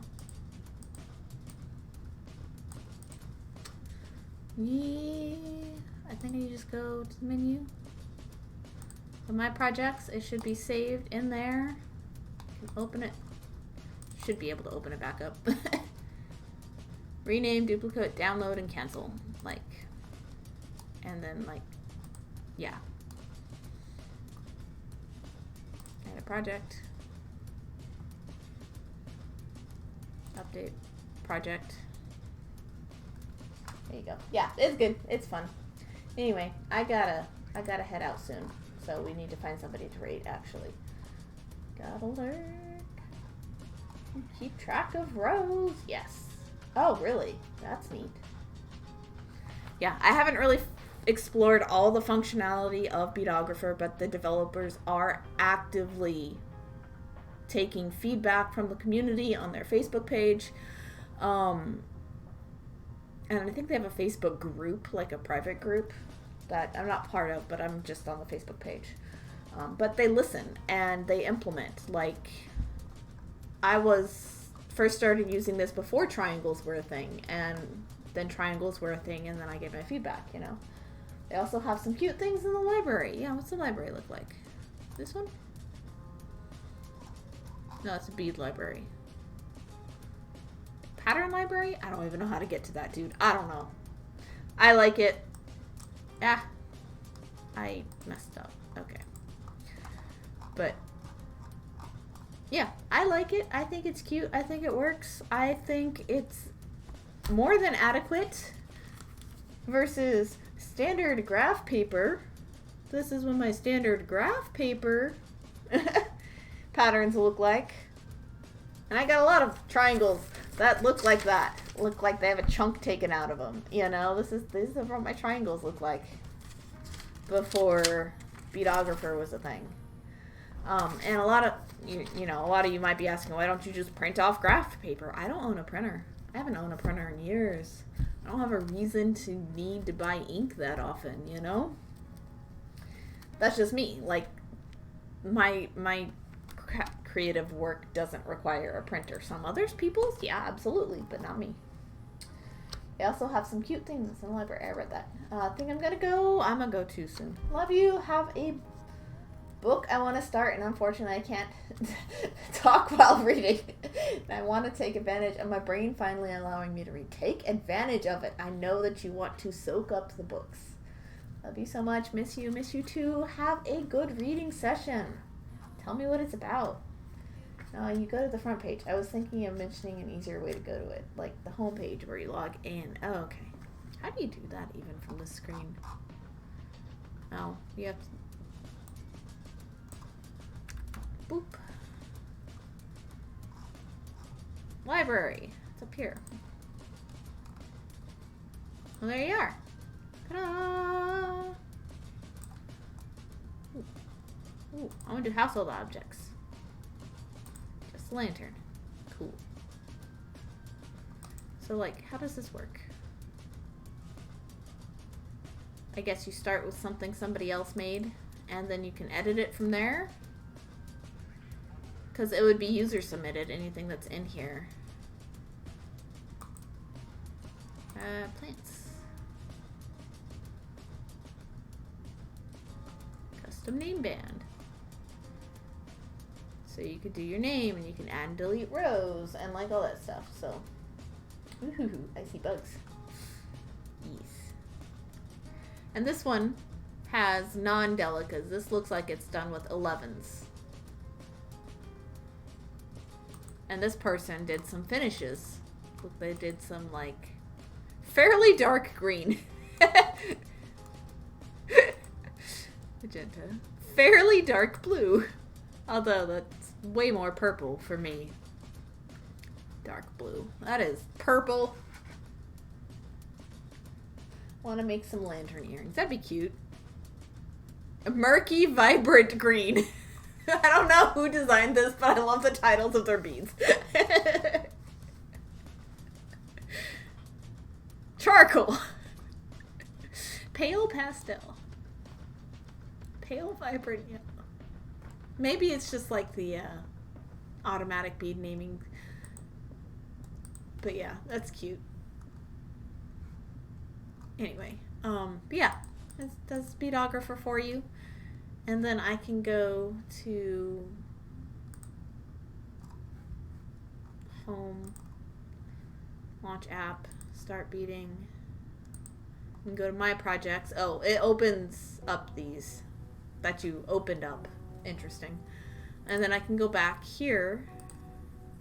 Speaker 1: Yeah, I think I just go to the menu. So my projects, it should be saved in there. You can open it. Should be able to open it back up. Rename, duplicate, download, and cancel. Like, and then like, yeah. Add a project. Update project. There you go. Yeah, it's good. It's fun. Anyway, I gotta head out soon. So we need to find somebody to raid, actually. Gotta lurk. Keep track of rows. Yes. Oh, really? That's neat. Yeah, I haven't really explored all the functionality of Beadographer, but the developers are actively taking feedback from the community on their Facebook page. And I think they have a Facebook group, like a private group, that I'm not part of, but I'm just on the Facebook page. But they listen and they implement. Like, I first started using this before triangles were a thing, and then triangles were a thing, and then I gave my feedback, you know. They also have some cute things in the library. Yeah, what's the library look like? This one? No, it's a bead library. Pattern library? I don't even know how to get to that, dude. I don't know. I like it. Ah. I messed up. Okay. But, yeah, I like it. I think it's cute. I think it works. I think it's more than adequate versus standard graph paper. This is what my standard graph paper patterns look like. And I got a lot of triangles that look like that. Look like they have a chunk taken out of them. You know, this is what my triangles look like before Beadographer was a thing. And a lot of you might be asking, why don't you just print off graph paper? I don't own a printer. I haven't owned a printer in years. I don't have a reason to need to buy ink that often, you know? That's just me. Like, my creative work doesn't require a printer. Some others people's, yeah, absolutely, but not me. They also have some cute things in the library. I read that. I think I'm gonna go too soon. Love you. Have a book I want to start, and unfortunately I can't talk while reading. And I want to take advantage of my brain finally allowing me to read. Take advantage of it. I know that you want to soak up the books. Love you so much. Miss you too. Have a good reading session. Tell me what it's about. You go to the front page. I was thinking of mentioning an easier way to go to it, like the home page where you log in. Oh, okay. How do you do that even from the screen? Oh, you have to... Boop. Library. It's up here. Well, there you are. Ta-da! Ooh, I want to do household objects. Just a lantern. Cool. So, like, how does this work? I guess you start with something somebody else made, and then you can edit it from there. Because it would be user submitted, anything that's in here. Plants. Custom name band. So you could do your name, and you can add and delete rows, and like all that stuff. So, ooh, I see bugs. Yes. And this one has non-delicas. This looks like it's done with 11s. And this person did some finishes
Speaker 3: Look, they did some, like, fairly dark green. Magenta. Fairly dark blue. Although that's way more purple for me. Dark blue. That is purple. Want to make some lantern earrings. That'd be cute. A murky, vibrant green. I don't know who designed this, but I love the titles of their beads. Charcoal. Pale pastel. Pale, vibrant yellow. Maybe it's just like the automatic bead naming. But yeah, that's cute. Anyway, but yeah, that's Beadographer for you. And then I can go to home, launch app, start beading, and go to my projects. Oh, it opens up these that you opened up. Interesting. And then I can go back here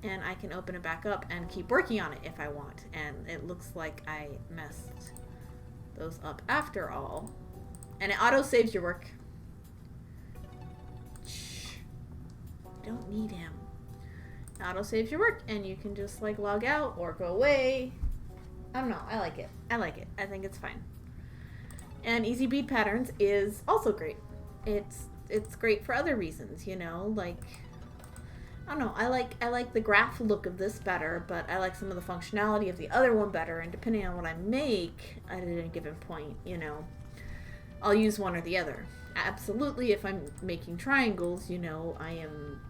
Speaker 3: and I can open it back up and keep working on it if I want. And it looks like I messed those up after all. And it auto saves your work. Shh. Don't need him. It auto saves your work and you can just like log out or go away. I don't know. I like it. I like it. I think it's fine. And Easy Bead Patterns is also great. It's great for other reasons, you know, like I don't know, I like the graph look of this better, but I like some of the functionality of the other one better, and depending on what I make at a given point, you know, I'll use one or the other. Absolutely, if I'm making triangles, you know, I am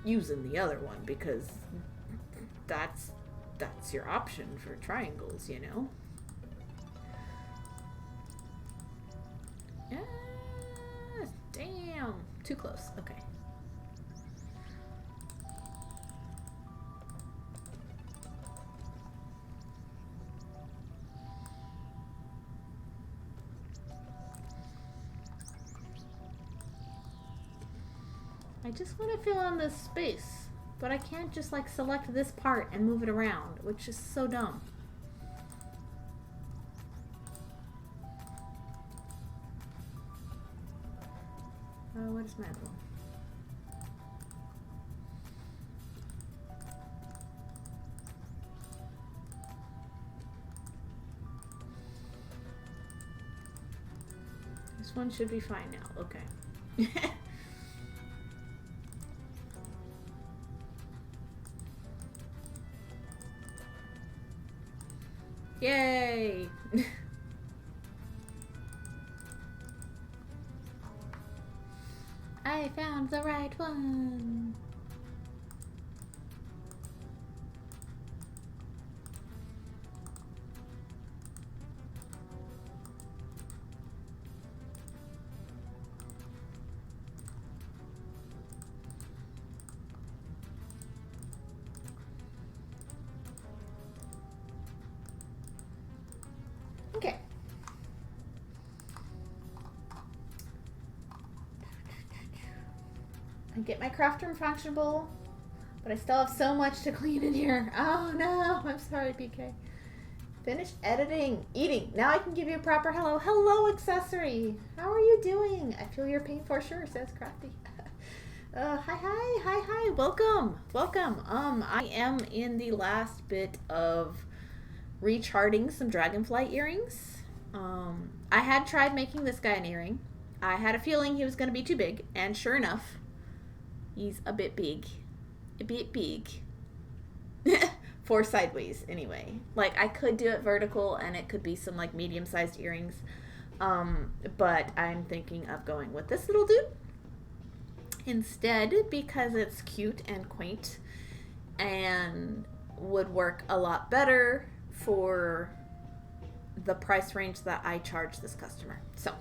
Speaker 3: using the other one because that's your option for triangles, you know. Damn, too close. Okay. I just want to fill in this space, but I can't just like select this part and move it around, which is so dumb. What is my other one? This one should be fine now. Okay. Yay! I found the right one. Okay. I get my craft room functionable, but I still have so much to clean in here. Oh no, I'm sorry, PK. Finish editing, eating. Now I can give you a proper hello. Hello, accessory. How are you doing? I feel your pain for sure, says Crafty. Hi. Welcome. I am in the last bit of recharting some dragonfly earrings. I had tried making this guy an earring. I had a feeling he was going to be too big, and sure enough, he's a bit big. For sideways, anyway. Like, I could do it vertical, and it could be some, like, medium-sized earrings. But I'm thinking of going with this little dude instead because it's cute and quaint and would work a lot better for the price range that I charge this customer. So,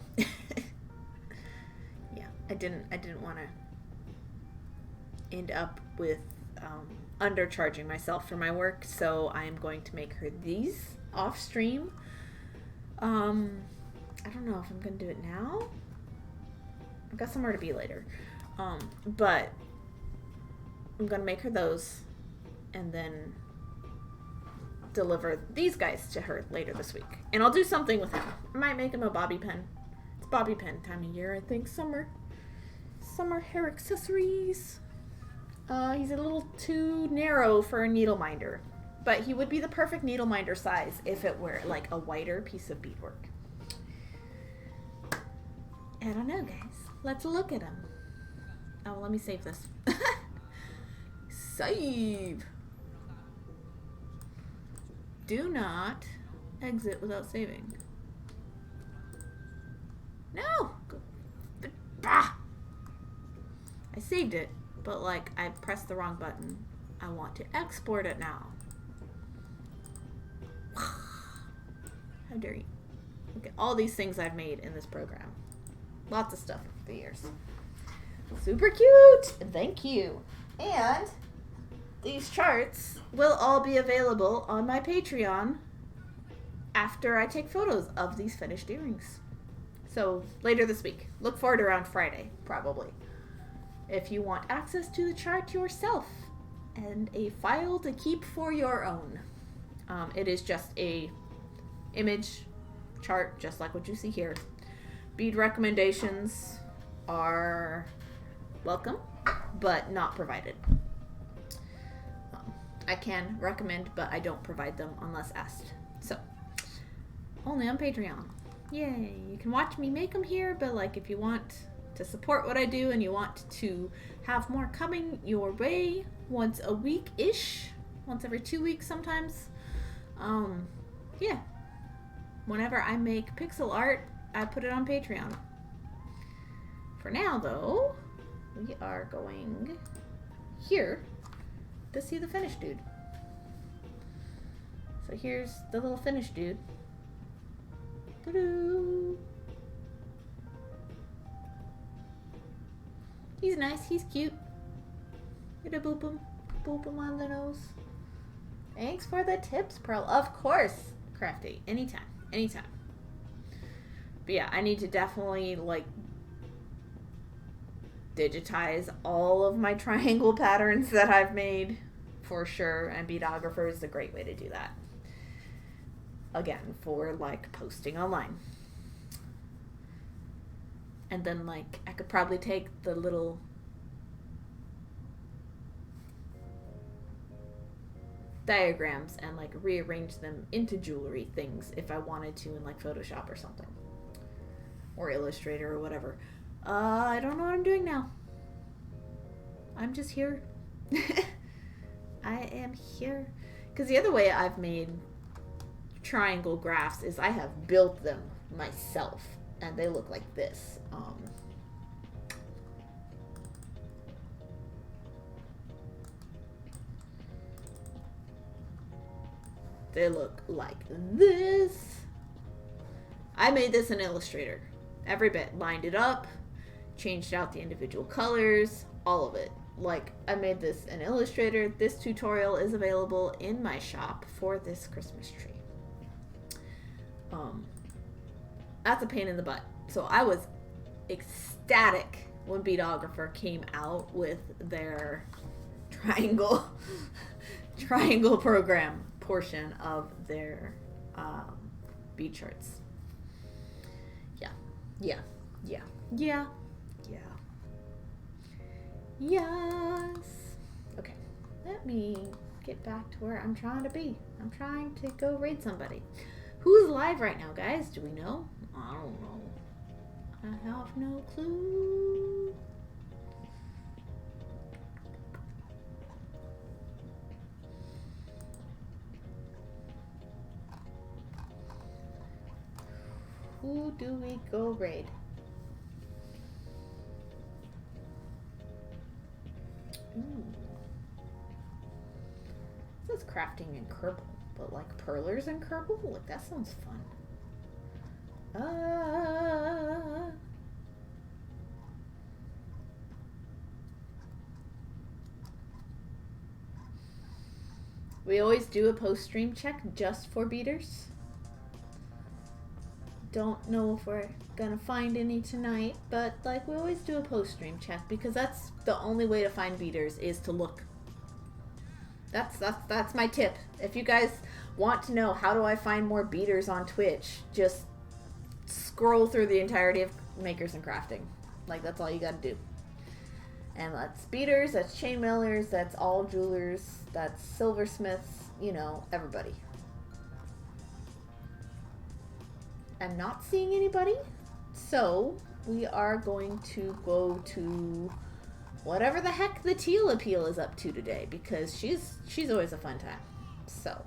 Speaker 3: yeah, I didn't want to end up with undercharging myself for my work, so I am going to make her these off stream. I don't know if I'm gonna do it now. I've got somewhere to be later, but I'm gonna make her those and then deliver these guys to her later this week. And I'll do something with him. I might make him a bobby pin. It's bobby pin time of year, I think. Summer hair accessories. He's a little too narrow for a needle minder. But he would be the perfect needle minder size if it were like a whiter piece of beadwork. I don't know, guys. Let's look at him. Oh, let me save this. Save. Do not exit without saving. No! Ah! I saved it, but like I pressed the wrong button. I want to export it now. How dare you? Look at all these things I've made in this program. Lots of stuff over the years. Super cute! Thank you. And these charts will all be available on my Patreon after I take photos of these finished earrings. So later this week. Look forward to around Friday, probably. If you want access to the chart yourself and a file to keep for your own. It is just a image chart, just like what you see here. Bead recommendations are welcome, but not provided. I can recommend, but I don't provide them unless asked. So, only on Patreon. Yay! You can watch me make them here, but like if you want to support what I do and you want to have more coming your way once a week-ish, once every 2 weeks sometimes, yeah. Whenever I make pixel art, I put it on Patreon. For now, though, we are going here to see the finished dude. So here's the little finished dude. Doo-doo. He's nice, he's cute. Get a boop him on the nose. Thanks for the tips, Pearl. Of course, Crafty. Anytime. But yeah, I need to definitely like digitize all of my triangle patterns that I've made for sure, and Beadographer is a great way to do that. Again, for like posting online. And then like I could probably take the little diagrams and like rearrange them into jewelry things if I wanted to in like Photoshop or something, or Illustrator or whatever. I don't know what I'm doing now. I'm just here. I am here. Because the other way I've made triangle graphs is I have built them myself, and they look like this. They look like this. I made this in Illustrator. Every bit. Lined it up. Changed out the individual colors. All of it. Like, I made this in Illustrator. This tutorial is available in my shop for this Christmas tree. That's a pain in the butt. So I was ecstatic when Beadographer came out with their triangle program portion of their bead charts. Yeah. Yes. Okay, let me get back to where I'm trying to be. I'm trying to go raid somebody. Who's live right now, guys? Do we know? I don't know. I have no clue. Who do we go raid? Ooh. This is crafting in Kerbal, but like perlers in Kerbal? Like, that sounds fun. We always do a post-stream check just for beaters. Don't know if we're gonna find any tonight, but like we always do a post-stream check because that's the only way to find beaters is to look. That's my tip. If you guys
Speaker 1: want to know how do I find more beaters on Twitch, just scroll through the entirety of Makers and Crafting. Like, that's all you gotta do. And that's beaters, that's chainmailers, that's all jewelers, that's silversmiths, you know, everybody. I'm not seeing anybody, so we are going to go to whatever the heck the Teal Appeal is up to today, because she's always a fun time. So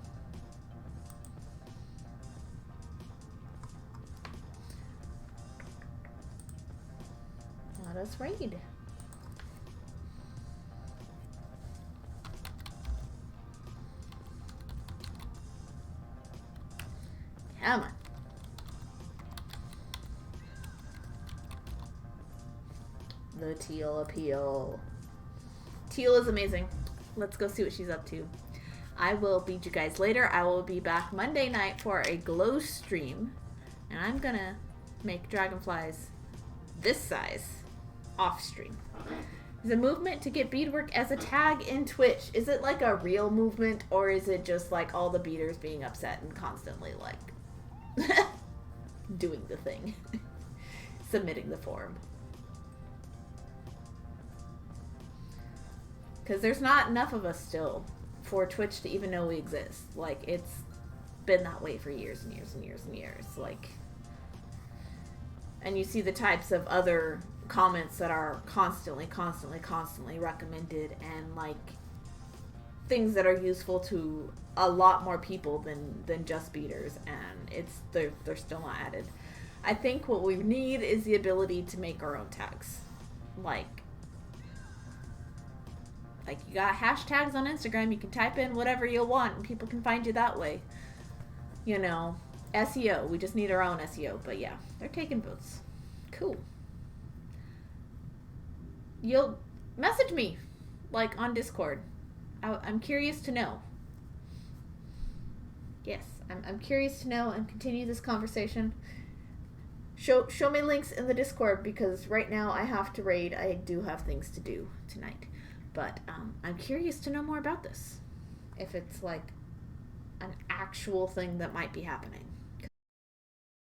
Speaker 1: let us raid. Come on. The Teal Appeal. Teal is amazing. Let's go see what she's up to. I will beat you guys later. I will be back Monday night for a glow stream. And I'm gonna make dragonflies this size off stream. The movement to get beadwork as a tag in Twitch. Is it like a real movement, or is it just like all the beaders being upset and constantly like doing the thing? Submitting the form. Because there's not enough of us still for Twitch to even know we exist. Like, it's been that way for years and years and years and years. Like, and you see the types of other comments that are constantly recommended, and like things that are useful to a lot more people than just beaters, and they're still not added. I think what we need is the ability to make our own tags. Like you got hashtags on Instagram, you can type in whatever you want and people can find you that way. You know, SEO, we just need our own SEO. But yeah, they're taking votes. Cool. You'll message me, like, on Discord. I'm curious to know. Yes, I'm curious to know and continue this conversation. Show me links in the Discord, because right now I have to raid. I do have things to do tonight. But I'm curious to know more about this. If it's like an actual thing that might be happening.